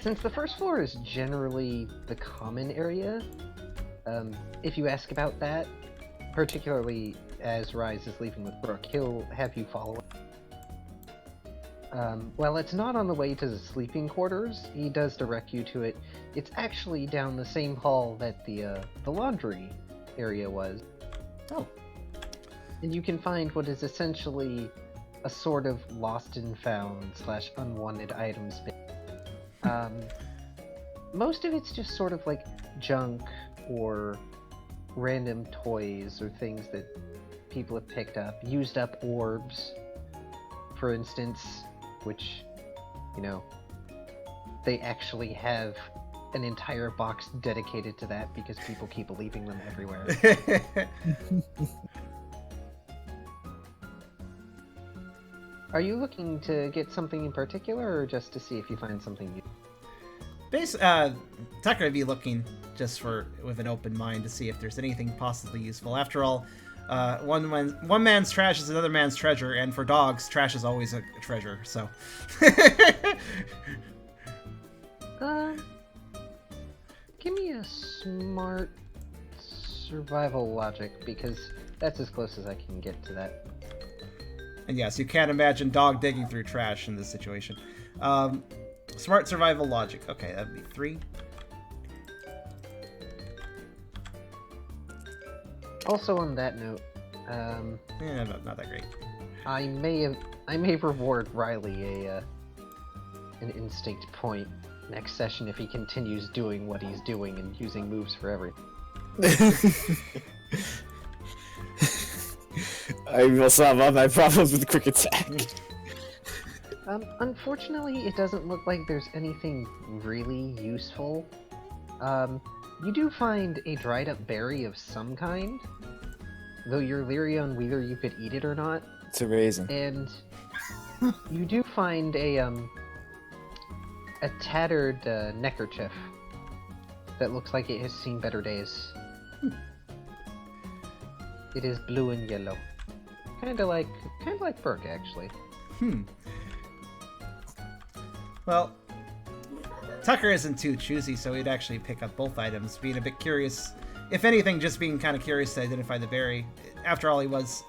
Since the first floor is generally the common area, if you ask about that, particularly as Rise is leaving with Brooke, he'll have you follow it. While it's not on the way to the sleeping quarters, he does direct you to it. It's actually down the same hall that the laundry area was. Oh. And you can find what is essentially a sort of lost and found / unwanted items bin. Most of it's just sort of like junk or random toys or things that people have picked up. Used up orbs, for instance, which, they actually have an entire box dedicated to that because people keep leaving them everywhere. Are you looking to get something in particular, or just to see if you find something new? Tucker would be looking just with an open mind to see if there's anything possibly useful. After all, one man's trash is another man's treasure, and for dogs, trash is always a treasure. So, give me a smart survival logic, because that's as close as I can get to that. And yes, you can't imagine dog digging through trash in this situation. Smart survival logic. Okay, that'd be 3. Also, on that note, not that great. I may reward Riley an instinct point next session if he continues doing what he's doing and using moves for everything. I also have all my problems with quick attack. Unfortunately, it doesn't look like there's anything really useful. You do find a dried up berry of some kind, though you're leery on whether you could eat it or not. It's a raisin. And you do find a tattered neckerchief that looks like it has seen better days. It is blue and yellow. Kinda like Burke, actually. Well, Tucker isn't too choosy, so he'd actually pick up both items, being a bit curious. If anything, just being kind of curious to identify the berry. After all, he was,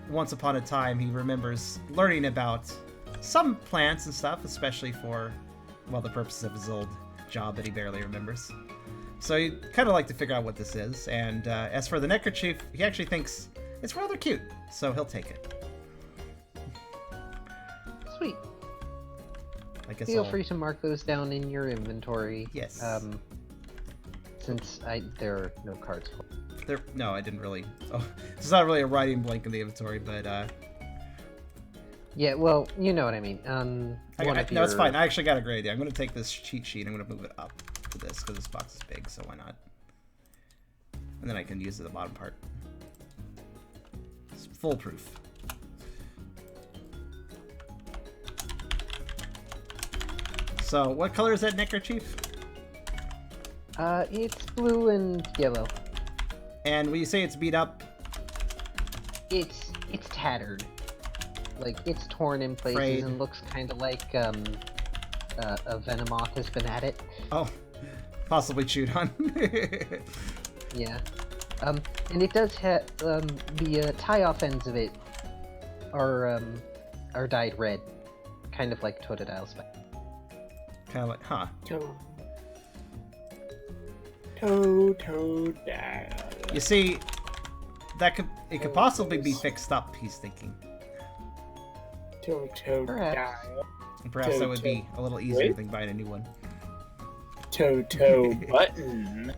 once upon a time, he remembers learning about some plants and stuff, especially for, well, the purposes of his old job that he barely remembers. So he'd kind of like to figure out what this is, and as for the neckerchief, he actually thinks it's rather cute, so he'll take it. Sweet. I guess Feel free to mark those down in your inventory. Yes. Since there are no cards for. No, I didn't really. Oh, it's not really a writing blank in the inventory, but yeah, well, you know what I mean. No, it's fine. I actually got a great idea. I'm going to take this cheat sheet. I'm going to move it up to this because this box is big, so why not? And then I can use the bottom part. It's foolproof. So, what color is that neckerchief? It's blue and yellow. And when you say it's beat up, It's tattered. Like, it's torn in places Frayed. and looks kind of like, a Venomoth has been at it. oh, possibly chewed on. Yeah. And it does have, the, tie-off ends of it are dyed red. Kind of like Totodile's back. Kind of like, huh? Totodile. You see, it could possibly be fixed up. He's thinking. Totodile. Perhaps that would be a little easier than buying a new one. Toto button.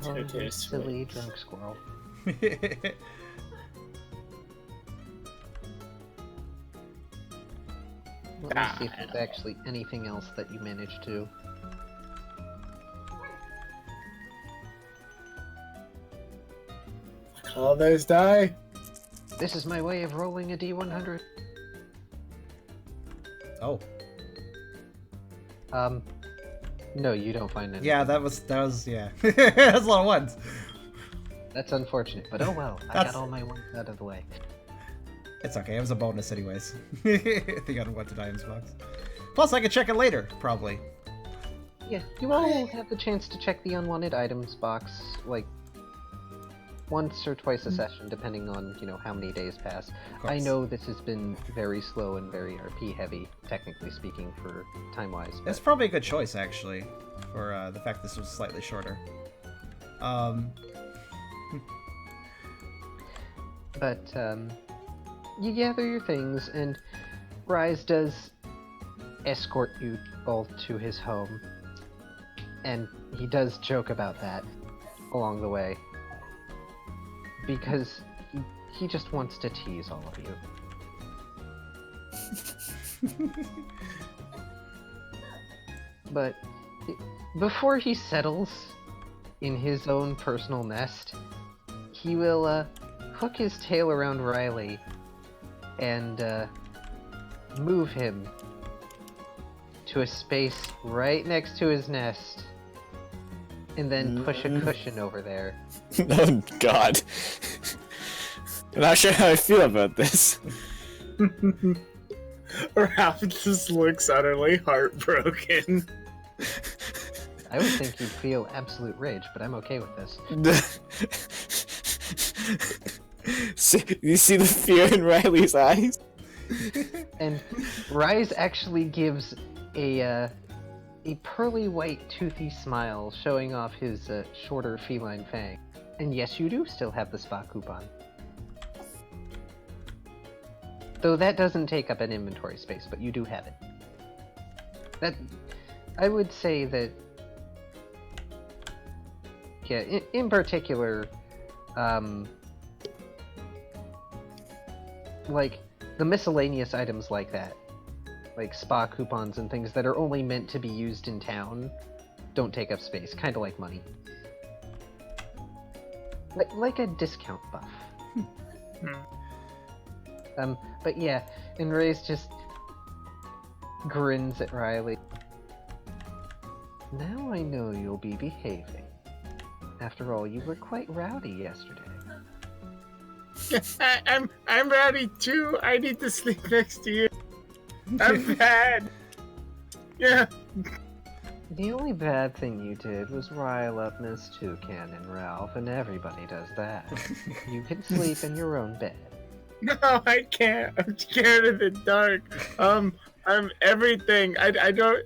Oh, you Toto silly drunk squirrel. Let me see if there's actually anything else that you managed to. All those die. This is my way of rolling a D100. Oh, No, you don't find any. yeah, that was yeah. That's a lot of ones. That's unfortunate, but oh well. I got all my ones out of the way. It's okay. It was a bonus anyways. They got a wanted items box. Plus, I could check it later, probably. Yeah, you all have the chance to check the unwanted items box, like, once or twice a session, depending on, how many days pass. course. I know this has been very slow and very RP heavy, technically speaking, for time-wise. But... It's probably a good choice, actually, for the fact this was slightly shorter. But, you gather your things, and Rise does escort you all to his home. And he does joke about that along the way. Because he just wants to tease all of you. But before he settles in his own personal nest, he will hook his tail around Riley and move him to a space right next to his nest, and then push a cushion over there. Oh god. I'm not sure how I feel about this. Ralph just looks utterly heartbroken. I would think you'd feel absolute rage, but I'm okay with this. You see the fear in Riley's eyes? And Rise actually gives a pearly white toothy smile, showing off his shorter feline fang. And yes, you do still have the spa coupon. Though that doesn't take up an inventory space, but you do have it. That, I would say that, yeah, in particular, like, the miscellaneous items like that, like spa coupons and things that are only meant to be used in town, don't take up space, kind of like money. Like a discount buff. But yeah, and Ray's just grins at Riley. Now I know you'll be behaving. After all, you were quite rowdy yesterday. I'm rowdy too. I need to sleep next to you. I'm bad. Yeah. The only bad thing you did was rile up Miss Toucan and Ralph, and everybody does that. You can sleep in your own bed. No, I can't. I'm scared of the dark. I'm everything. I don't.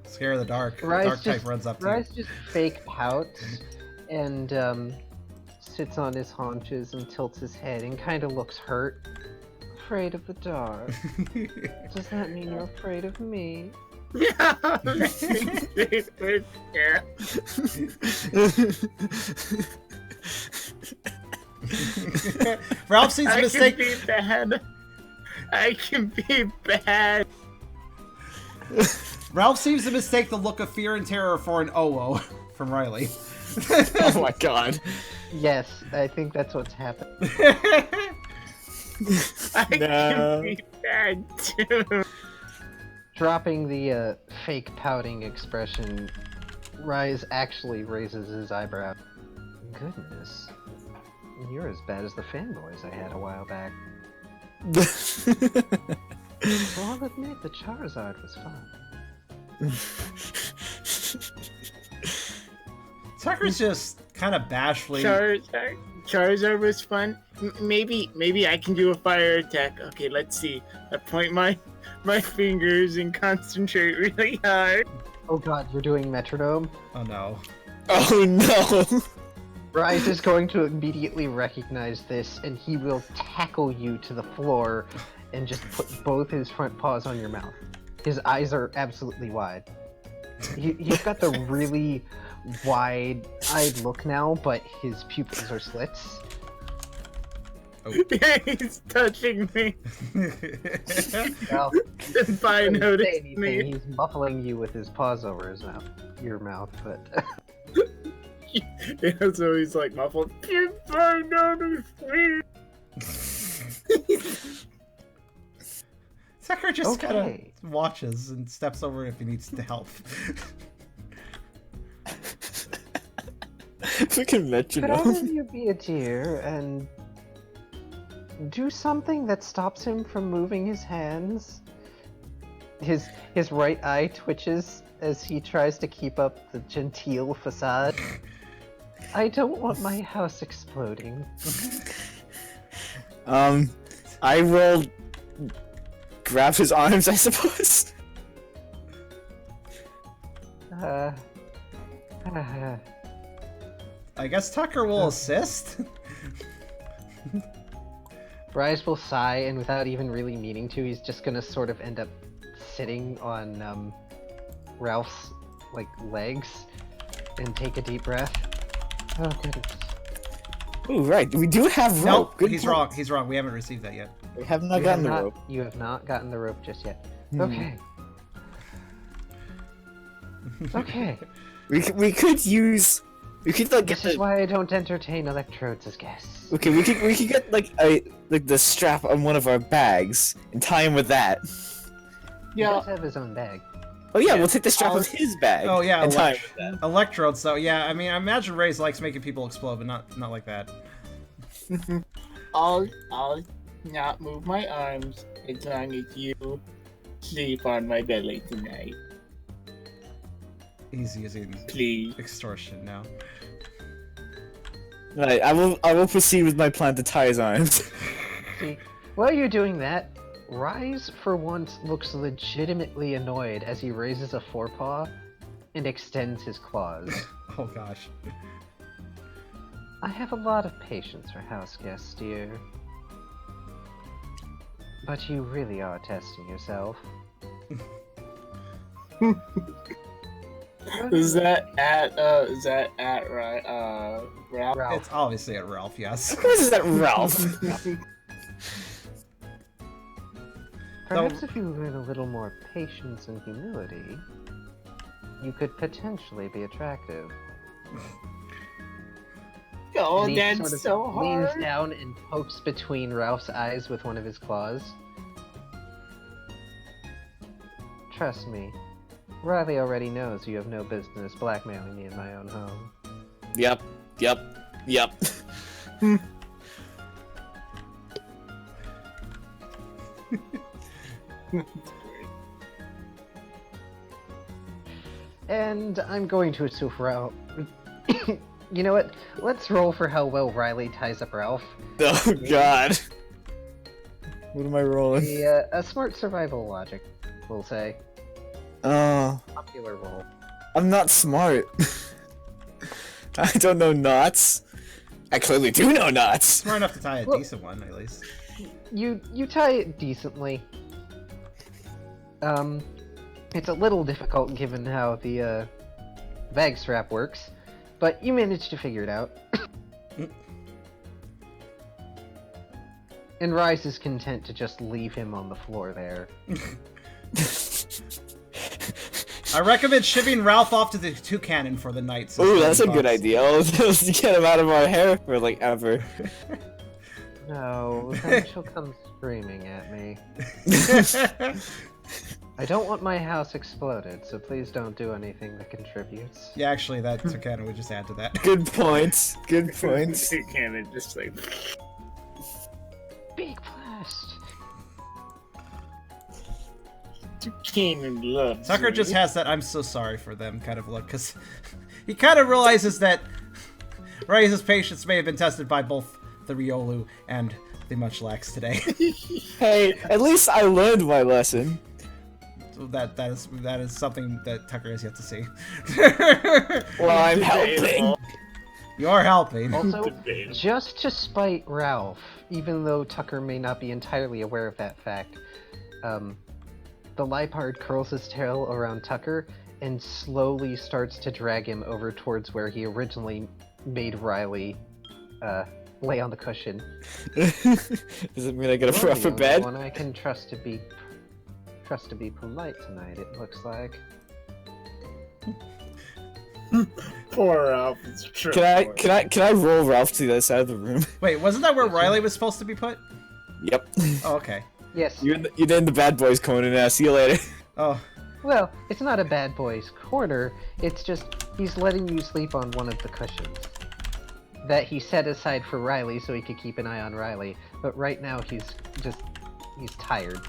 Scare of the dark. The Rise dark just, type runs up to Rise just fake pouts and sits on his haunches and tilts his head and kind of looks hurt. Afraid of the dark. you. Does that mean you're afraid of me? Yeah. Ralph sees a mistake. I can be bad. I can be bad. Ralph seems to mistake the look of fear and terror for an OO from Riley. Oh my god. Yes, I think that's what's happened. I No. can be bad too. Dropping the fake pouting expression, Rise actually raises his eyebrow. Goodness. You're as bad as the fanboys I had a while back. So I'll admit the Charizard was fun. Tucker's just kind of bashfully. Charizard was fun. Maybe I can do a fire attack. Okay, let's see. I point my fingers and concentrate really hard. Oh god, you're doing metronome? Oh no. Oh no! Rise is going to immediately recognize this, and he will tackle you to the floor and just put both his front paws on your mouth. His eyes are absolutely wide. He's got the really wide-eyed look now, but his pupils are slits. Oh. He's touching me. Well, If I doesn't say notice anything, me. he's muffling you with his paws over his mouth, your mouth, but Yeah, so he's like muffled. If I notice me. Tucker just kind Okay. of watches and steps over if he needs to help. We can could metronome. either of you be a deer and do something that stops him from moving his hands? His right eye twitches as he tries to keep up the genteel facade. I don't want my house exploding. I will grab his arms, I suppose. I guess Tucker will assist. Rise will sigh, and without even really meaning to, he's just gonna sort of end up sitting on Ralph's legs and take a deep breath. Oh goodness. Ooh, right. We do have rope. Nope, Good he's point. wrong. He's wrong. We haven't received that yet. We have not You gotten the have rope. You have not gotten the rope just yet. Hmm. Okay. Okay. We could use. We could get This is why I don't entertain electrodes as guests. Okay, we could get the strap on one of our bags and tie him with that. He Yeah, does have his own bag. Oh yeah, we'll take the strap of his bag. Oh yeah, and tie him with that. electrodes. So yeah, I mean, I imagine Ray's likes making people explode, but not like that. I'll not move my arms as long as you sleep on my belly tonight, Easy as in please. extortion now. Right, I will proceed with my plan to tie his arms. See, while you're doing that, Rise for once looks legitimately annoyed as he raises a forepaw and extends his claws. Oh gosh. I have a lot of patience for house guests, dear. But you really are testing yourself. Is that at Ralph? Ralph. It's obviously at Ralph, yes. Of course, is that Ralph? Perhaps if you learn a little more patience and humility, you could potentially be attractive. Oh, And he that's sort of so leans hard. down and pokes between Ralph's eyes with one of his claws. Trust me, Riley already knows you have no business blackmailing me in my own home. Yep. And I'm going to assume Ralph. You know what? Let's roll for how well Riley ties up Ralph. Oh god. What am I rolling? A smart survival logic, we'll say. Popular roll. I'm not smart. I don't know knots. I clearly do know knots. Smart enough to tie a Well- decent one, at least. You tie it decently. It's a little difficult given how the bag strap works, but you managed to figure it out. And Rise is content to just leave him on the floor there. I recommend shipping Ralph off to the Toucan for the night. Ooh, that's a good idea. Let's get him out of our hair for like ever. No, then she'll come screaming at me. I don't want my house exploded, so please don't do anything that contributes. Yeah, actually, that Tucana would just add to that. Good points. Good points. You can't just like. Big blast! Cannon loves. Tucker me. just has that "I'm so sorry for them" kind of look, because he kind of realizes that Rai's patience may have been tested by both the Riolu and the Munchlax today. Hey, at least I learned my lesson. So that is something that Tucker has yet to see. Well, I'm helping. You're helping. Also, Debatable. just to spite Ralph, even though Tucker may not be entirely aware of that fact, the Lipard curls his tail around Tucker and slowly starts to drag him over towards where he originally made Riley lay on the cushion. Does it mean I get a You're the proper only bed? one I can trust to be polite tonight. It looks like. Poor Ralph. It's true. Can I roll Ralph to the other side of the room? Wait, wasn't that where Riley was supposed to be put? Yep. Oh, okay. Yes. You're in the bad boys corner now. See you later. Oh, Well, it's not a bad boy's corner. It's just he's letting you sleep on one of the cushions that he set aside for Riley so he could keep an eye on Riley. But right now he's tired.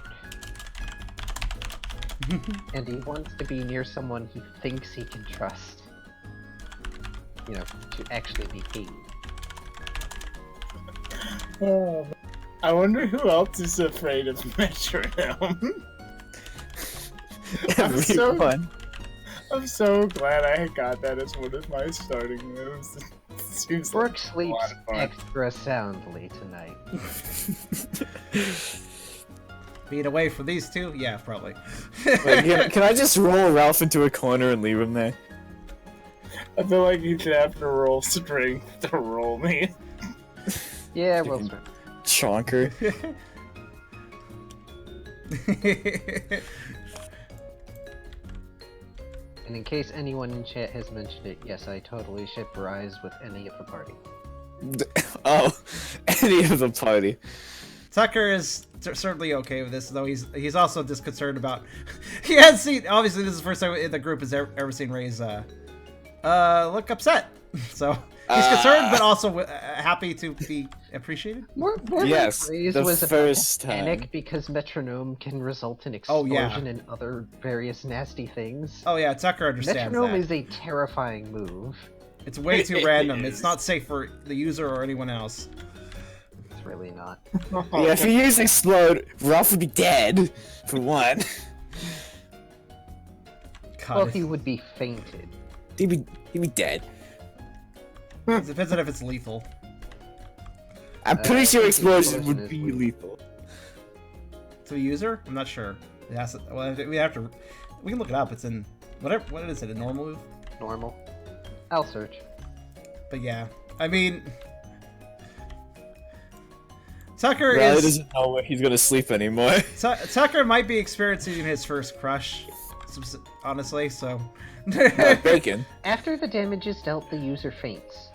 And he wants to be near someone he thinks he can trust. You know, to actually be paid. Oh, I wonder who else is afraid of metronome. Everyone. I'm so glad I got that as one of my starting moves. It seems Brooke like a sleeps lot of fun. extra soundly tonight. being away from these two? Yeah, probably. Wait, can I just roll Ralph into a corner and leave him there? I feel like you should have to roll strength to roll me. Yeah, well, sir. Chonker. And in case anyone in chat has mentioned it, yes, I totally ship Rise with any of the party. Oh, any of the party. Tucker is certainly okay with this, though he's also disconcerted about. He has seen. Obviously, this is the first time in the group has ever seen Ray's look upset. So he's concerned, but also happy to be appreciated. More Yes, like Ray's the was first about panic time. because metronome can result in Oh, yeah. explosion and other various nasty things. Oh yeah, Tucker understands Metronome that. is a terrifying move. It's way too random. It's not safe for the user or anyone else. It's really not. Yeah, if you use explode, Ralph would be dead, for one. God, Well, he would be fainted. He'd be dead. it depends on if it's lethal. I'm pretty sure I think explosion explosion would is be lethal. To the user? I'm not sure. It has to, well, we have to. We can look it up. It's in whatever. What is it? A normal move? Normal. I'll search. But yeah, I mean, Tucker Riley is. doesn't know where he's gonna sleep anymore. Tucker might be experiencing his first crush, honestly. So. Bacon. After the damage is dealt, the user faints.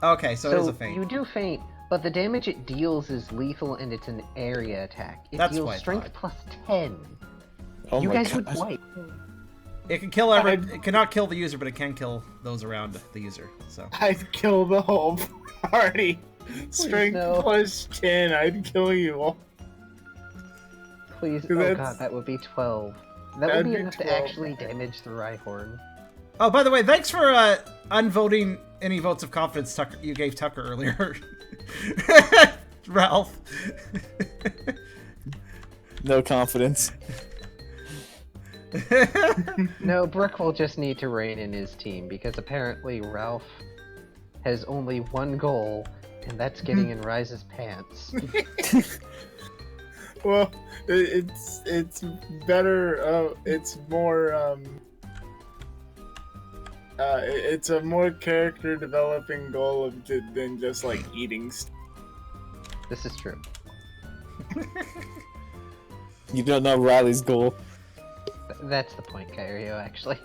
Okay, so it is a feint. You do faint, but the damage it deals is lethal and it's an area attack. It That's deals what I strength thought. plus 10. Oh You my guys God. would wipe. It can kill It cannot kill the user, but it can kill those around the user. So. I'd kill the whole party. Strength no. plus 10, I'd kill you all. Please, That's- oh god, that would be 12. That would That'd be be enough 12. to actually damage the Rhyhorn. Oh, by the way, thanks for unvoting any votes of confidence Tucker you gave Tucker earlier, Ralph. No confidence. No, Brooke will just need to rein in his team, because apparently Ralph has only one goal, and that's getting in Rise's pants. Well, it's better. It's more. It's a more character developing goal than just like eating. This is true. You don't know Riley's goal. That's the point, Kyrio, actually.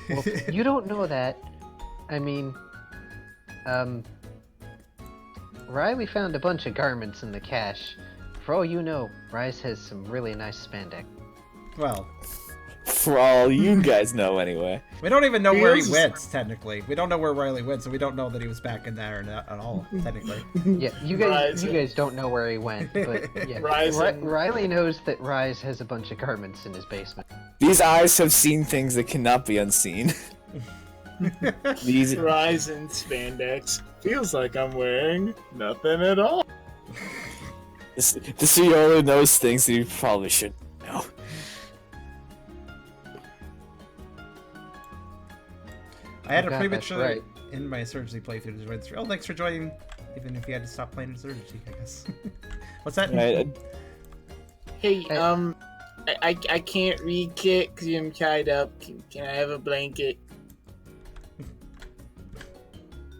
Well, you don't know that. I mean, Riley found a bunch of garments in the cache. For all you know, Rise has some really nice spandex. Well, For all you guys know, anyway. we don't even know He where he is- went, technically. We don't know where Riley went, so we don't know that he was back in there at all, technically. Yeah, you guys Rise- don't know where he went, but yeah. Rise and- Riley knows that Rise has a bunch of garments in his basement. These eyes have seen things that cannot be unseen. These Rise in spandex. Feels like I'm wearing nothing at all. the Ciolo knows things that you probably should know. I had Oh a God, premature that's right. in my Insurgency playthrough to read through. Oh, thanks for joining, even if you had to stop playing Insurgency, I guess. What's that? Right? Hey, Hey. I can't read Kit because I'm tied up. Can I have a blanket?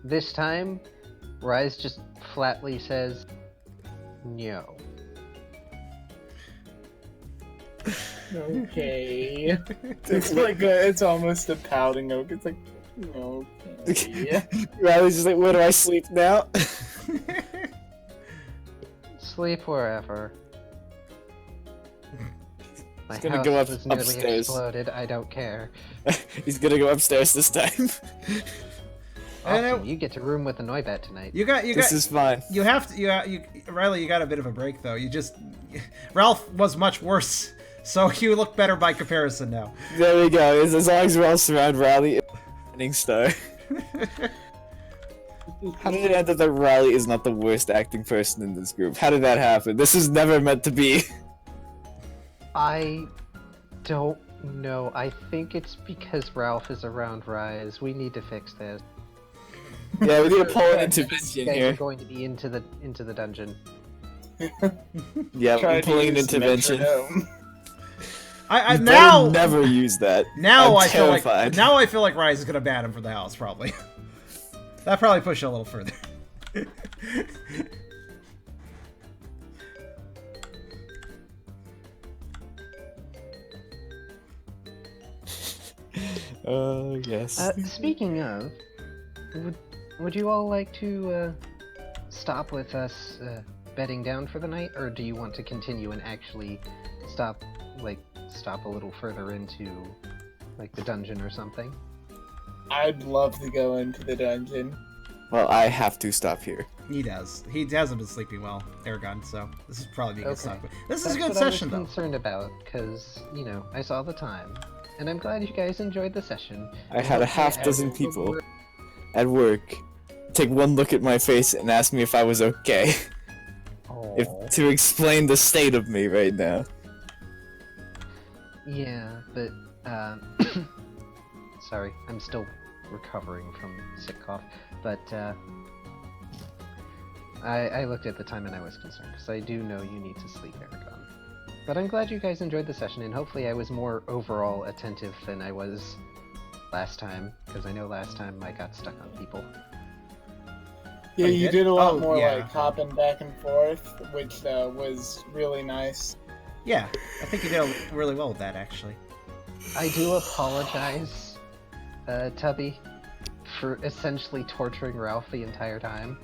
This time, Rise just flatly says, no. Okay. It's like it's almost a pouting oak. It's like, okay. Riley's just like, where do I sleep now? Sleep wherever. My He's gonna house go up- was nearly upstairs. exploded, I don't care. He's gonna go upstairs this time. I know- Awesome, you get to room with the Noibat tonight. This is fine. You have to, Riley, you got a bit of a break, though. Ralph was much worse, so you look better by comparison now. There we go. As long as we're all surround Riley, winning star. How did it end up that Riley is not the worst acting person in this group? How did that happen? This is never meant to be. I don't know. I think it's because Ralph is around Rise. We need to fix this. Yeah, we need to pull an You intervention guys are here. going to be into the dungeon. Yeah, Try we're to pulling an use intervention. metronome. I You now better never use that. now I'm I feel like terrified. Rise is gonna ban him for the house, probably. That probably pushed it a little further. Yes. Speaking of, would you all like to stop with us bedding down for the night, or do you want to continue and actually stop a little further into like the dungeon or something? I'd love to go into the dungeon. Well, I have to stop here. He does. He hasn't been sleeping well, Eragon. So this is probably being a good Okay. stop. This is That's a good what session, I though. was concerned about, because I saw the time, and I'm glad you guys enjoyed the session. I had a Hopefully half dozen everyone people will- at work take one look at my face and ask me if I was okay. Aw. To explain the state of me right now. Yeah, but sorry, I'm still recovering from sick cough. But I looked at the time and I was concerned because I do know you need to sleep, Eragon. But I'm glad you guys enjoyed the session, and hopefully I was more overall attentive than I was last time, because I know last time I got stuck on people. Yeah, Oh, you you did a lot oh, more yeah. like hopping back and forth, which was really nice. Yeah, I think you did really well with that, actually. I do apologize, Tubby, for essentially torturing Ralph the entire time.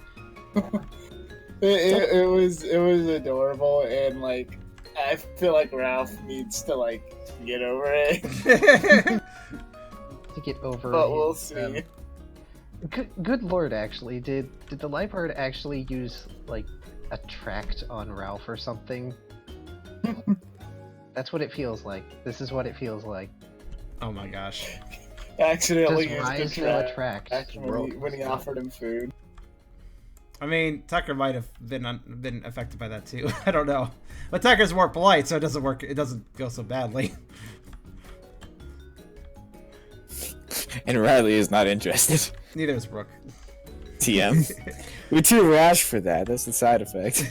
It was adorable, and like I feel like Ralph needs to like get over it, To get over but we'll his, see. Good lord, actually, did the Liebard actually use like a tract on Ralph or something? That's what it feels like. This is what it feels like. Oh my gosh. Accidentally Does used Rise the know a track tract? when he offered him food. I mean, Tucker might have been affected by that too. I don't know, but Tucker's more polite, so it doesn't work. It doesn't go so badly. And Riley is not interested. Neither is Brooke. TM. We're too rash for that. That's the side effect.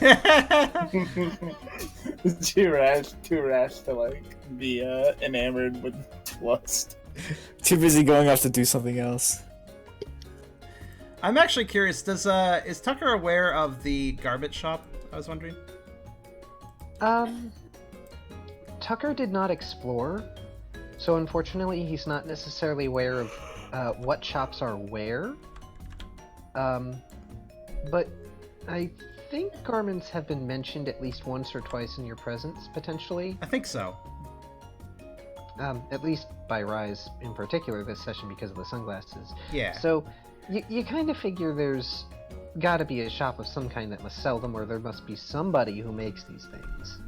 Too rash to like be enamored with lust. Too busy going off to do something else. I'm actually curious. Is Tucker aware of the garbage shop? I was wondering. Tucker did not explore, so unfortunately he's not necessarily aware of what shops are where. But I think garments have been mentioned at least once or twice in your presence, potentially. I think so. At least by Rise in particular this session because of the sunglasses. Yeah. So, you kind of figure there's gotta be a shop of some kind that must sell them, or there must be somebody who makes these things.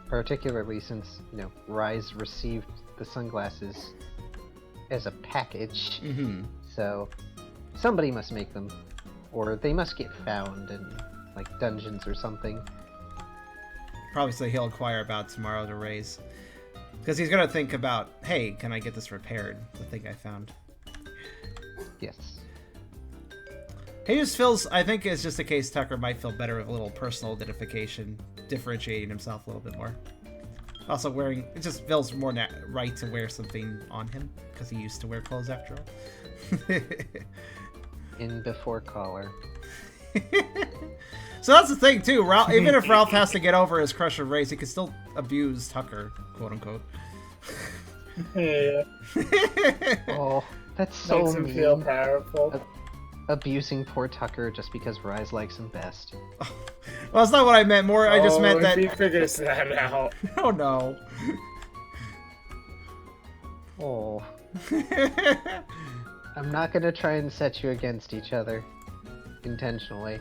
Particularly since, Rise received the sunglasses as a package. Mm-hmm. So, somebody must make them. Or they must get found in, dungeons or something. Probably say he'll inquire about tomorrow to raise. Because he's going to think about, hey, can I get this repaired? The thing I found. Yes. He just feels, I think it's just a case Tucker might feel better with a little personal identification, differentiating himself a little bit more. Also it just feels more right to wear something on him, because he used to wear clothes after all. In before collar. So that's the thing, too. Ralph, even if Ralph has to get over his crush of race, he can still abuse Tucker, quote-unquote. Yeah. Oh, that's so Makes him mean. feel powerful. Abusing poor Tucker just because Rise likes him best. Well, that's not what I meant. More, I just meant if that... he figures that out. Oh, no. Oh. I'm not gonna try and set you against each other. Intentionally.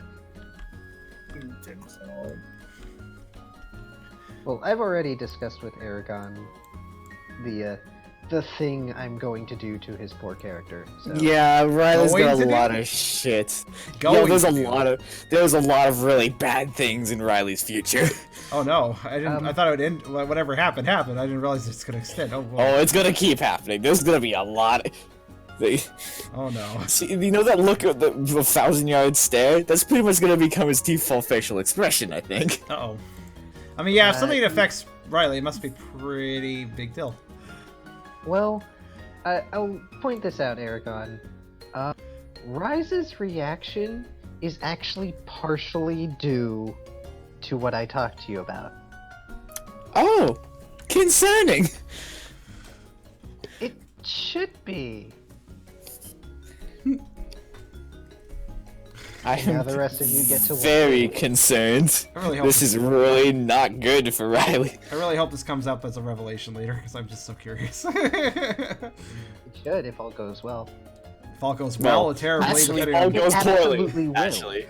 Well, I've already discussed with Eragon the thing I'm going to do to his poor character. So. Yeah, Riley's Going got to a do? lot of shit. Going there's to a do. there's a lot of really bad things in Riley's future. Oh, no. I didn't. I thought it would end... Whatever happened, happened. I didn't realize it's going to extend. Oh, boy. Oh, it's gonna keep happening. There's gonna be a lot. Oh, no. See, you know that look at the 1,000-yard stare? That's pretty much gonna become his default facial expression, I think. Uh-oh. I mean, yeah, if something affects Riley, it must be pretty big deal. Well, I'll point this out, Eragon. Rise's reaction is actually partially due to what I talked to you about. Oh, concerning. It should be. I Now am the rest of you get to very concerned. I really hope This is really not good for Riley. I really hope this comes up as a revelation later, because I'm just so curious. It should if all goes well. If all goes well, terribly. Actually, depending all on- goes Absolutely poorly. will. Actually,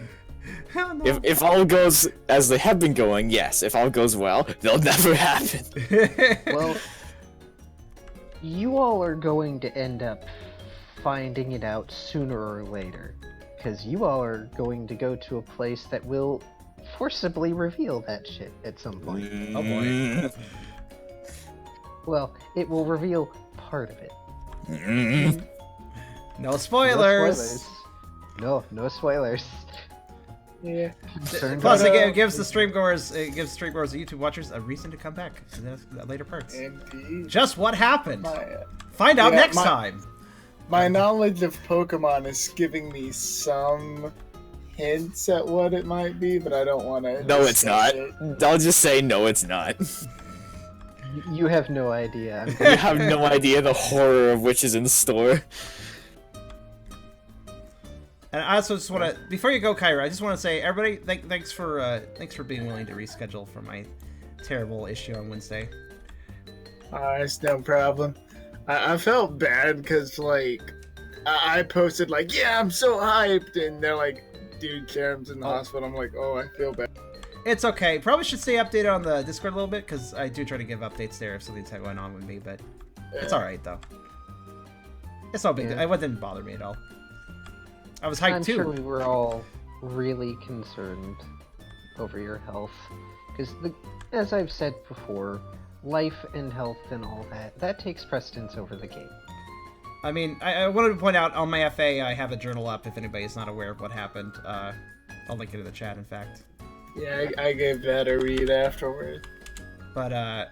Hell no. if all goes as they have been going, yes. If all goes well, they'll never happen. Well, you all are going to end up finding it out sooner or later. Because you all are going to go to a place that will forcibly reveal that shit at some point. Oh boy. Well, it will reveal part of it. No spoilers. No spoilers. Yeah. Concerned Plus, about- it gives the streamgoers, and YouTube watchers a reason to come back to the later parts. Indeed. Just what happened? My, Find out yeah, next my- time. my knowledge of Pokemon is giving me some hints at what it might be, but I don't want to. No, it's not. I'll just say no, it's not. You have no idea. You have no idea the horror of which is in store. And I also just want to, before you go, Kyrio, I just want to say, everybody, thanks for being willing to reschedule for my terrible issue on Wednesday. It's no problem. I felt bad because, I posted, yeah, I'm so hyped, and they're like, dude, Karen's in the hospital. I'm like, oh, I feel bad. It's okay. Probably should stay updated on the Discord a little bit, because I do try to give updates there if something's going on with me, but it's alright, though. It's no big deal. It didn't bother me at all. I was hyped, I'm too. sure we were all really concerned over your health. Because, as I've said before, life and health and all that takes precedence over the game. I mean, I wanted to point out, on my FA, I have a journal up if anybody's not aware of what happened. I'll link it in the chat, in fact. Yeah, I gave that a read afterward. But,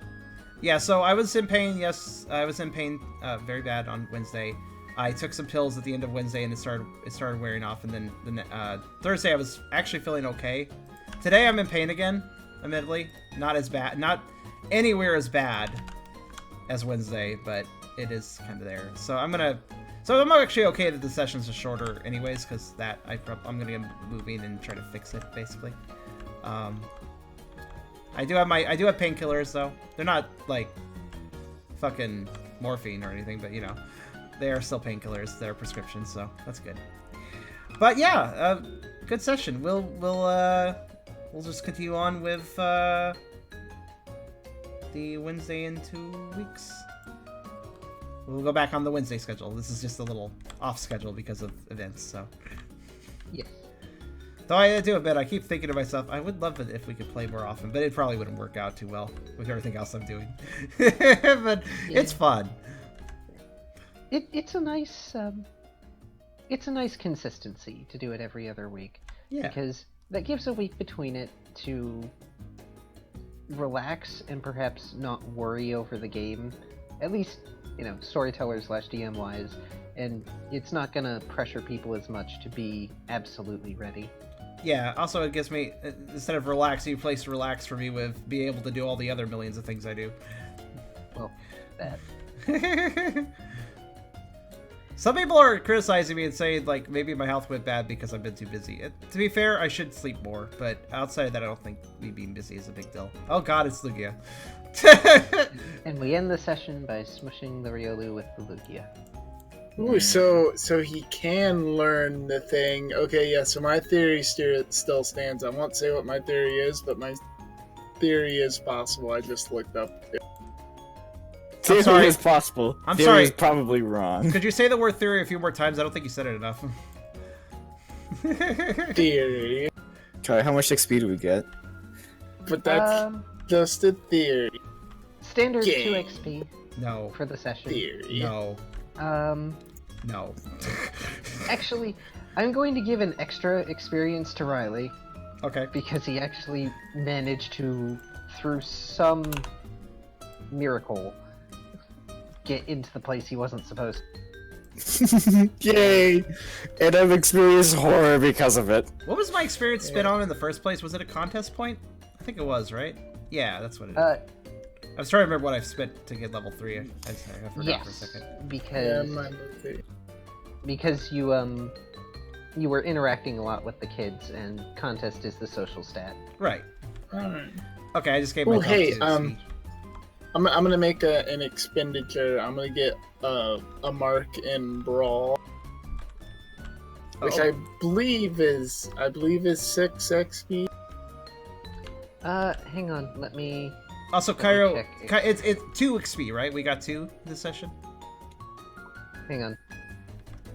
yeah, so I was in pain, yes. I was in pain very bad on Wednesday. I took some pills at the end of Wednesday, and it started wearing off, and then Thursday I was actually feeling okay. Today I'm in pain again, admittedly. Not as bad, not anywhere as bad as Wednesday, but it is kind of there. So I'm gonna So I'm actually okay that the sessions are shorter, anyways, because I'm gonna get moving and try to fix it basically. I do have painkillers though. They're not like fucking morphine or anything, but you know, they are still painkillers. They're prescriptions, so that's good. But yeah, good session. We'll just continue on with the Wednesday in 2 weeks. We'll go back on the Wednesday schedule. This is just a little off schedule because of events, so. Yes. Though I do admit, I keep thinking to myself, I would love it if we could play more often, but it probably wouldn't work out too well with everything else I'm doing. But yeah. It's fun. It's a nice consistency to do it every other week. Yeah. Because that gives a week between it to relax and perhaps not worry over the game. At least, you know, storyteller/DM wise, and it's not gonna pressure people as much to be absolutely ready. Yeah, also it gives me, instead of relax, you place relax for me with being able to do all the other millions of things I do. Well, that. Some people are criticizing me and saying, like, maybe my health went bad because I've been too busy. To be fair, I should sleep more, but outside of that, I don't think me being busy is a big deal. Oh god, it's Lugia. And we end the session by smushing the Riolu with the Lugia. Ooh, so he can learn the thing. Okay, yeah, so my theory still stands. I won't say what my theory is, but my theory is possible. I just looked up. Theory is possible. I'm theory sorry. is probably wrong. Could you say the word theory a few more times? I don't think you said it enough. Theory. Okay, how much XP do we get? But that's just a theory. Standard Game. 2 XP No. for the session. Theory. No. No. Actually, I'm going to give an extra experience to Riley. Okay. Because he actually managed to, through some miracle, get into the place he wasn't supposed to. Yay! And I've experienced horror because of it. What was my experience spent on in the first place? Was it a contest point? I think it was, right? Yeah, that's what it is. I was trying to remember what I've spent to get level 3. I forgot for a second. Because you were interacting a lot with the kids, and contest is the social stat. Right. Alright. Okay, I just gave myself hey, to speech. I'm gonna make an expenditure. I'm gonna get a mark in Brawl, which I believe is 6 XP. Hang on, let me. Also, Kyrio, it's 2 XP, right? We got 2 this session. Hang on.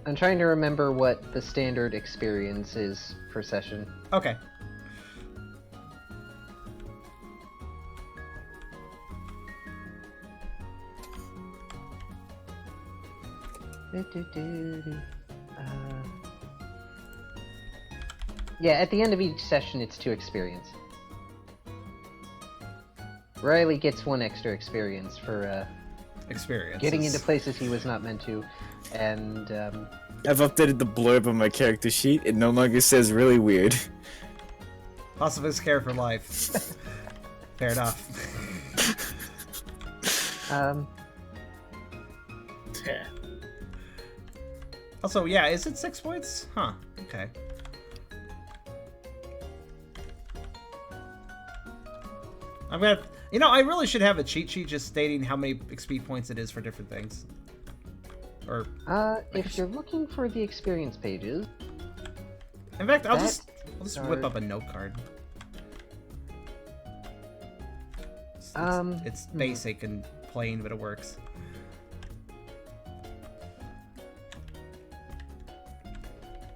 I'm trying to remember what the standard experience is for session. Okay. Yeah, at the end of each session, it's 2 experience. Riley gets 1 extra experience for getting into places he was not meant to, and I've updated the blurb on my character sheet. It no longer says really weird. Pacifist care for life. Fair enough. Yeah. Also, yeah, is it 6 points? Huh. Okay. I'm gonna... You know, I really should have a cheat sheet just stating how many XP points it is for different things. Or... if you're looking for the experience pages... In fact, I'll just whip up a note card. It's basic and plain, but it works.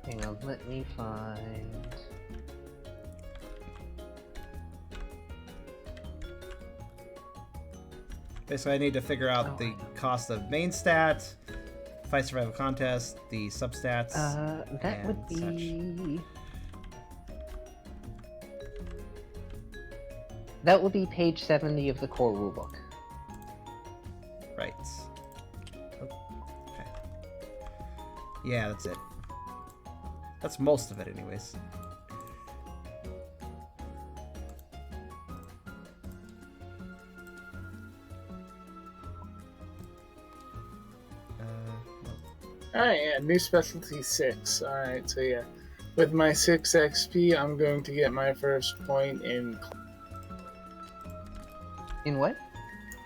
Hang on, let me find... Basically, I need to figure out the cost of main stat, fight survival contest, the substats. That would be... That will be page 70 of the core rulebook. Right. Okay. Yeah, that's it. That's most of it, anyways. Alright, yeah, new specialty 6. Alright, so yeah. With my 6 XP, I'm going to get my first point in In what?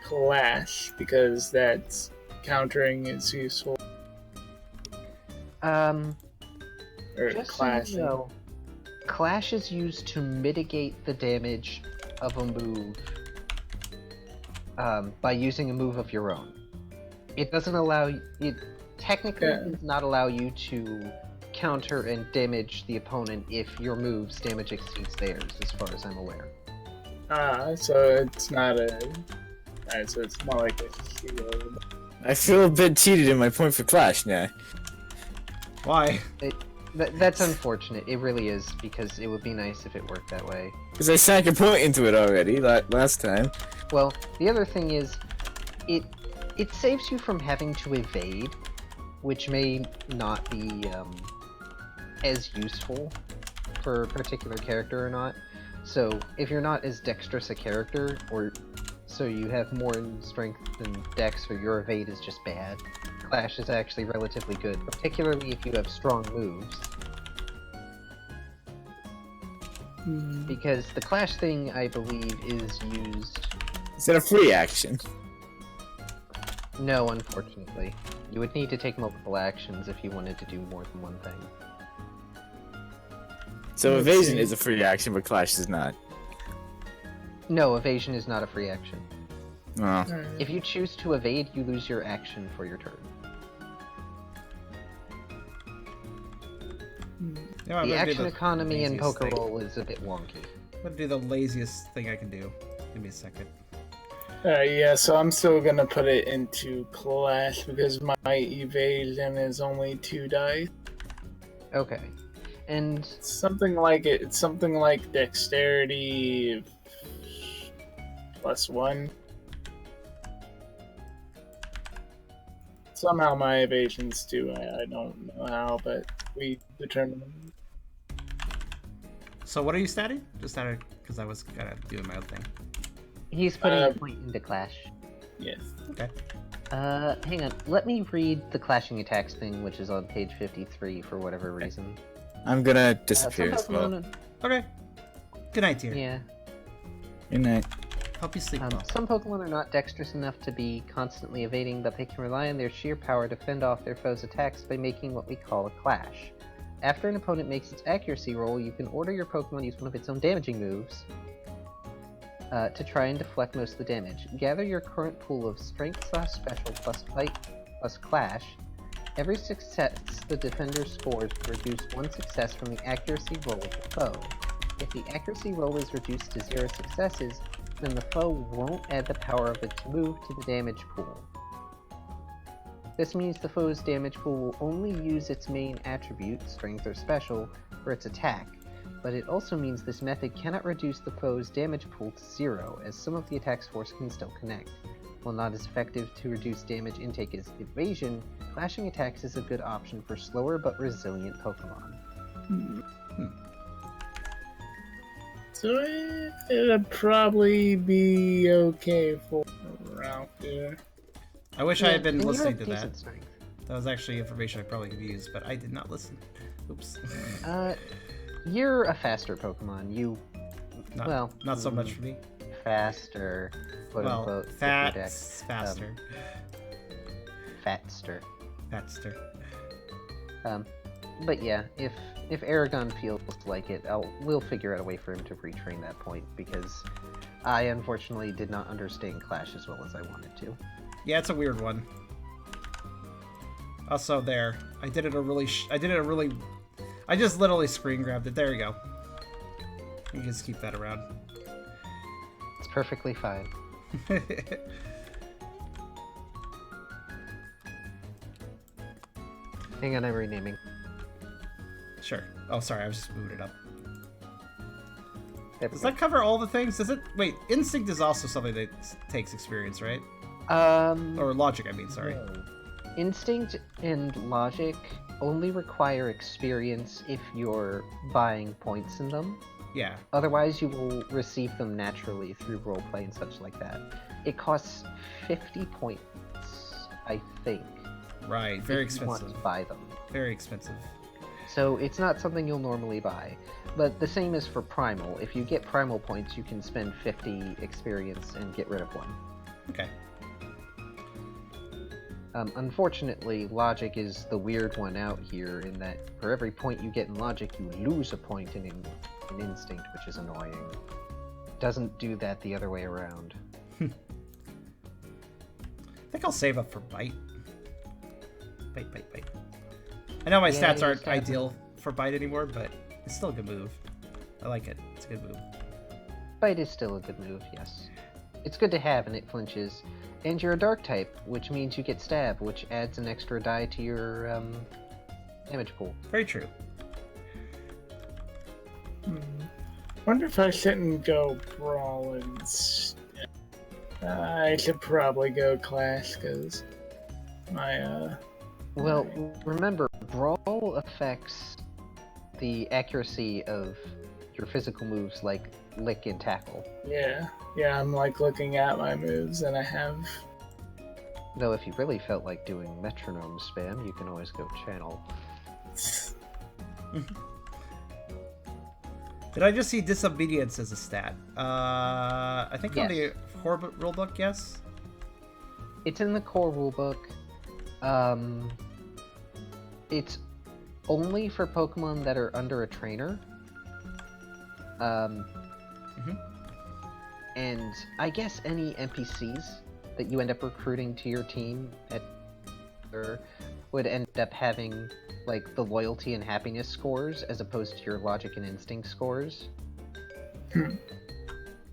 Clash, because that's countering is useful. Or Just so clashing. you know, Clash is used to mitigate the damage of a move by using a move of your own. It doesn't allow it technically does not allow you to counter and damage the opponent if your move's damage exceeds theirs, as far as I'm aware. So it's not a. Alright, so it's more like a shield. I feel a bit cheated in my point for Clash now. Why? That's unfortunate. It really is, because it would be nice if it worked that way. Because I sank a point into it already last time. Well, the other thing is, it saves you from having to evade, which may not be as useful for a particular character or not. So if you're not as dexterous a character, or so you have more in strength than dex, or your evade is just bad, Clash is actually relatively good, particularly if you have strong moves. Because the Clash thing, I believe, is used... Is that a free action? No, unfortunately. You would need to take multiple actions if you wanted to do more than one thing. So evasion is a free action, but Clash is not. No, evasion is not a free action. Oh. If you choose to evade, you lose your action for your turn. You know, I'm The gonna do action economy in laziest thing. Pokerole is a bit wonky. I'm gonna do the laziest thing I can do. Give me a second. Alright, yeah, so I'm still gonna put it into Clash because my evasion is only 2 dice. Okay. And It's something like dexterity +1. Somehow my evasion's 2. I don't know how, but we determined. So what are you statting? Just statted because I was kind of doing my own thing. he's putting a point into Clash. Yes. Okay. Hang on. Let me read the clashing attacks thing, which is on page 53 for whatever reason. I'm gonna disappear as well. Okay. Good night, dear. Yeah. Good night. Hope you sleep well. Some Pokemon are not dexterous enough to be constantly evading, but they can rely on their sheer power to fend off their foes' attacks by making what we call a clash. After an opponent makes its accuracy roll, you can order your Pokemon use one of its own damaging moves to try and deflect most of the damage. Gather your current pool of Strength/Special plus Fight plus Clash. Every success the defender scores will reduce 1 success from the accuracy roll of the foe. If the accuracy roll is reduced to 0 successes, then the foe won't add the power of its move to the damage pool. This means the foe's damage pool will only use its main attribute, Strength or Special, for its attack, but it also means this method cannot reduce the foe's damage pool to 0, as some of the attack's force can still connect. While not as effective to reduce damage intake as evasion, clashing attacks is a good option for slower but resilient Pokemon. So it'll probably be okay for around here. I wish I had been and you listening have to that. decent strength. That was actually information I probably could use, but I did not listen. Oops. You're a faster Pokemon. You, not so much for me. faster, quote Well, unquote. with your faster. dex. Fatster. Fatster. But yeah, if Eragon feels like it, we'll figure out a way for him to retrain that point, because I unfortunately did not understand Clash as well as I wanted to. Yeah, it's a weird one. Also, there. I just literally screen grabbed it. There you go. You just keep that around. It's perfectly fine. Hang on, I'm renaming. Sure. Oh, sorry, I was just moving it up. There we Does go. that cover all the things? Does it? Wait, instinct is also something that takes experience, right? Or logic, I mean, sorry. No. Instinct and logic only require experience if you're buying points in them. Yeah. Otherwise, you will receive them naturally through roleplay and such like that. It costs 50 points, I think, Right, very if you want expensive. to buy them. Very expensive. So it's not something you'll normally buy. But the same is for Primal. If you get Primal points, you can spend 50 experience and get rid of one. Okay. Unfortunately, Logic is the weird one out here in that for every point you get in Logic, you lose a point in Instinct, which is annoying. Doesn't do that the other way around. I think I'll save up for Bite. Bite. I know my stats aren't ideal for Bite anymore, but it's still a good move. I like it. It's a good move. Bite is still a good move, yes. It's good to have, and it flinches. And you're a Dark type, which means you get Stab, which adds an extra die to your damage pool. Very true. Wonder if I shouldn't go Brawl instead. I should probably go Clash, because my, Well, remember, Brawl affects the accuracy of your physical moves like Lick and Tackle. Yeah, I'm like looking at my moves, and I have... Though if you really felt like doing metronome spam, you can always go Channel. Did I just see Disobedience as a stat? I think on the Yes. core rulebook, yes? It's in the core rulebook. It's only for Pokemon that are under a trainer. And I guess any NPCs that you end up recruiting to your team would end up having like the loyalty and happiness scores as opposed to your logic and instinct scores.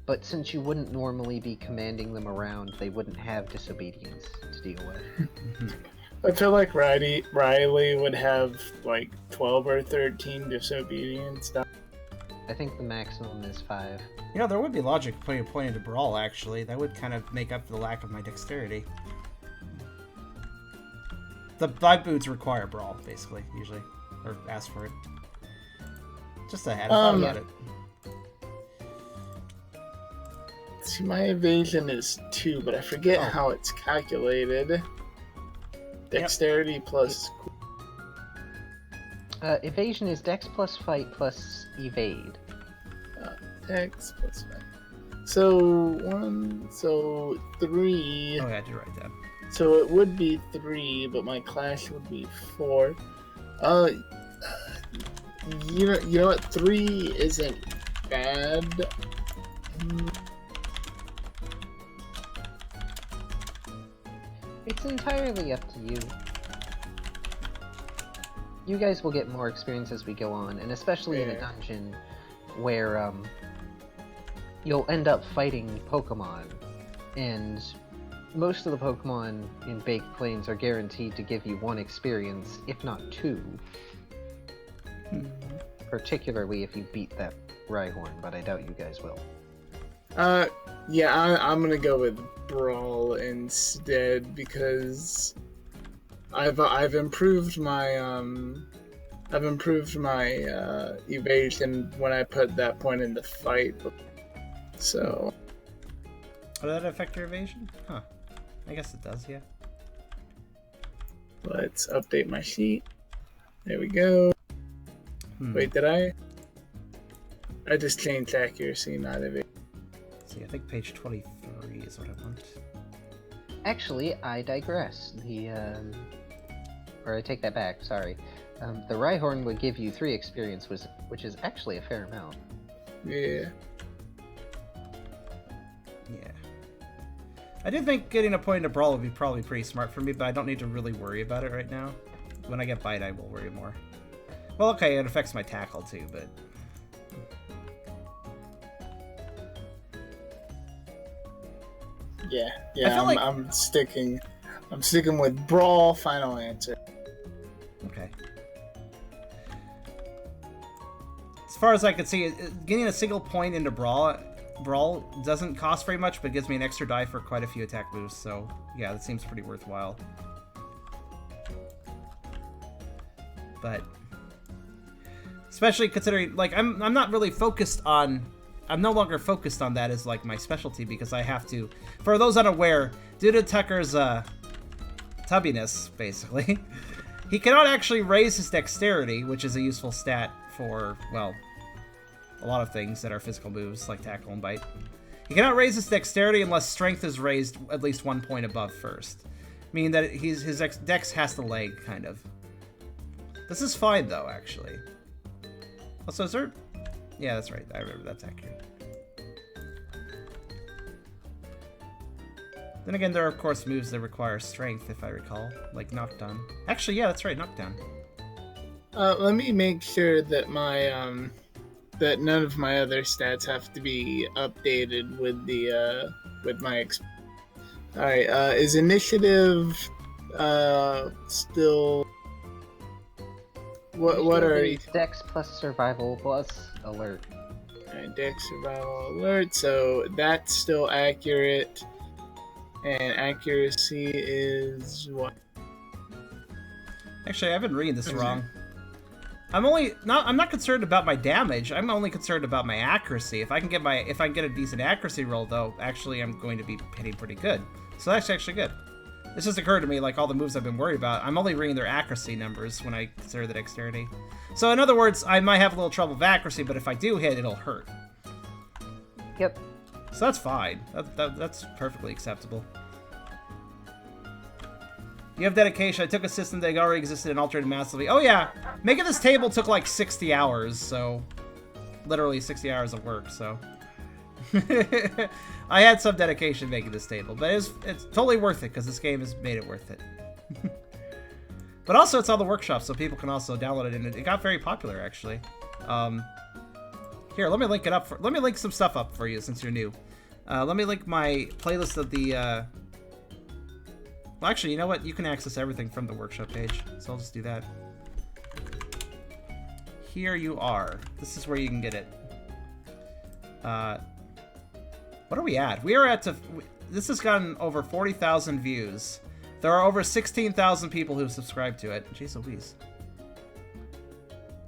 But since you wouldn't normally be commanding them around, they wouldn't have disobedience to deal with. I feel like Riley would have like 12 or 13 disobedience. I think the maximum is 5. You know, there would be logic putting a point into Brawl, actually. That would kind of make up for the lack of my dexterity. The Vibe Boots require Brawl, basically, usually. Or ask for it. Just a head. I thought about it. See, my evasion is 2, but I forget how it's calculated. Dexterity plus... Evasion is Dex plus Fight plus Evade. Dex plus Fight. So 3... Oh, yeah, I did write that. So it would be 3, but my Clash would be 4. You know what? 3 isn't bad. It's entirely up to you. You guys will get more experience as we go on, and especially in a dungeon where you'll end up fighting Pokemon, and most of the Pokemon in Baked Plains are guaranteed to give you 1 experience, if not 2. Particularly if you beat that Rhyhorn, but I doubt you guys will. Yeah, I'm gonna go with Brawl instead because I've improved my evasion when I put that point into fight. So. Does that affect your evasion? Huh. I guess it does, yeah. Let's update my sheet. There we go. Wait, did I? I just changed accuracy, not evasion. See, I think page 23 is what I want. Actually, I digress. Or I take that back, sorry. The Rhyhorn would give you 3 experience, which is actually a fair amount. Yeah. Yeah. I do think getting a point into Brawl would be probably pretty smart for me, but I don't need to really worry about it right now. When I get Bite, I will worry more. Well, okay, it affects my tackle too, but... Yeah, I'm sticking with Brawl. Final answer. Okay. As far as I could see, getting a single point into Brawl doesn't cost very much, but gives me an extra die for quite a few attack moves. So yeah, that seems pretty worthwhile. But especially considering, like, I'm not really focused on. I'm no longer focused on that as like my specialty because I have to. For those unaware, due to Tucker's tubbiness, basically. He cannot actually raise his dexterity, which is a useful stat for, well, a lot of things that are physical moves, like tackle and bite. He cannot raise his dexterity unless strength is raised at least 1 point above first. Meaning that his dex has to lag, kind of. This is fine, though, actually. Also, is there... Yeah, that's right. I remember that's accurate. Then again, there are, of course, moves that require strength, if I recall. Like Knockdown. Actually, yeah, that's right, Knockdown. Let me make sure that my, that none of my other stats have to be updated with the, with my... Alright, is initiative, still... What are you... Dex plus survival plus alert. Alright, Dex, survival, alert, so that's still accurate. And accuracy is what? Actually, I've been reading this wrong. I'm not concerned about my damage. I'm only concerned about my accuracy. If I can get a decent accuracy roll, though, actually I'm going to be hitting pretty good. So that's actually good. This just occurred to me, like all the moves I've been worried about, I'm only reading their accuracy numbers when I consider the dexterity. So in other words, I might have a little trouble with accuracy, but if I do hit, it'll hurt. Yep. So that's fine. That's perfectly acceptable. You have dedication. I took a system that already existed and altered it massively. Oh yeah, making this table took like 60 hours, so literally 60 hours of work. So I had some dedication making this table, but it's totally worth it because this game has made it worth it. But also, it's on the workshop, so people can also download it, and it got very popular actually. Here, let me link it up. Let me link some stuff up for you since you're new. Let me link my playlist of the. Well, actually, you know what? You can access everything from the workshop page, so I'll just do that. Here you are. This is where you can get it. What are we at? We are at. This has gotten over 40,000 views. There are over 16,000 people who've subscribed to it. Jeez Louise.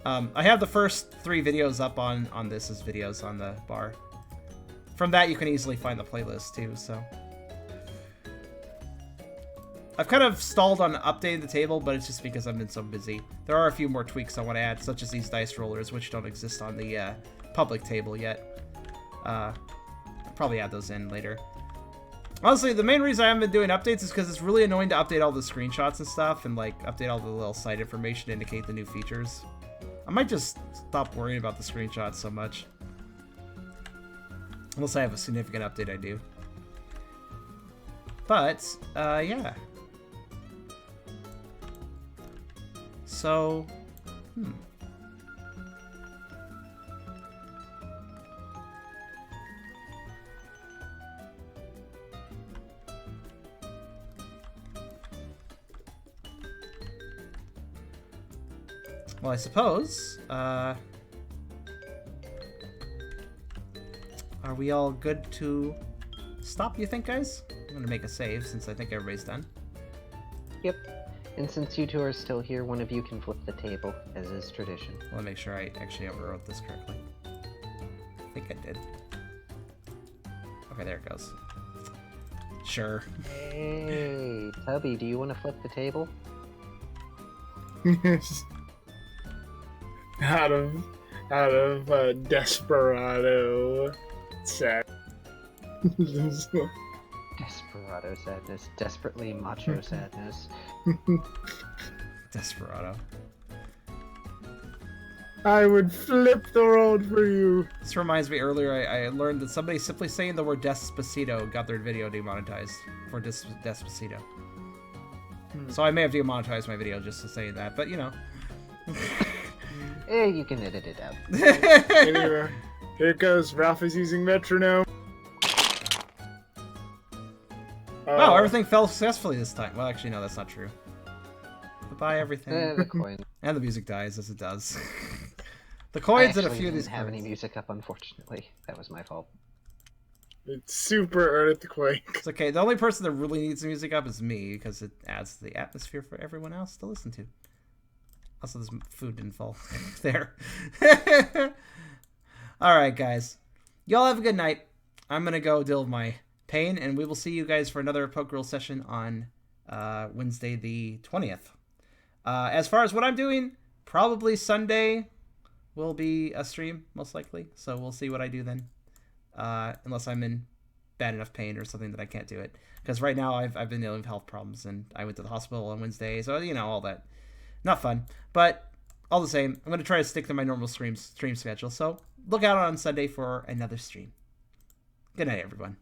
I have the first 3 videos up on this as videos on the bar. From that, you can easily find the playlist too. So. I've kind of stalled on updating the table, but it's just because I've been so busy. There are a few more tweaks I want to add, such as these dice rollers, which don't exist on the public table yet. I'll probably add those in later. Honestly, the main reason I haven't been doing updates is because it's really annoying to update all the screenshots and stuff, and like update all the little site information to indicate the new features. I might just stop worrying about the screenshots so much. Unless I have a significant update, I do. But, yeah. So, well, I suppose, are we all good to stop, you think, guys? I'm gonna make a save since I think everybody's done. Yep. And since you two are still here, one of you can flip the table, as is tradition. Let me make sure I actually overwrote this correctly. I think I did. Okay, there it goes. Sure. Hey, Tubby, do you want to flip the table? out of desperado sad. Desperado sadness. Desperately macho sadness. Desperado. I would flip the road for you. This reminds me, earlier I learned that somebody simply saying the word Despacito got their video demonetized for Despacito. So I may have demonetized my video just to say that, but you know. You can edit it out. Anyway, here it goes. Ralph is using metronome. Wow, everything fell successfully this time. Well, actually, no, that's not true. Goodbye, everything. The coin. And the music dies, as it does. The coins and a few of these didn't have any cards. music up, unfortunately. That was my fault. It's super earthquake. It's okay. The only person that really needs the music up is me, because it adds to the atmosphere for everyone else to listen to. Also, this food didn't fall there. Alright, guys. Y'all have a good night. I'm going to go deal with my pain, and we will see you guys for another Pokerole session on Wednesday the 20th. As far as what I'm doing, probably Sunday will be a stream, most likely. So we'll see what I do then. Unless I'm in bad enough pain or something that I can't do it. Because right now I've been dealing with health problems, and I went to the hospital on Wednesday, so all that. Not fun. But all the same, I'm going to try to stick to my normal stream schedule. So look out on Sunday for another stream. Good night, everyone.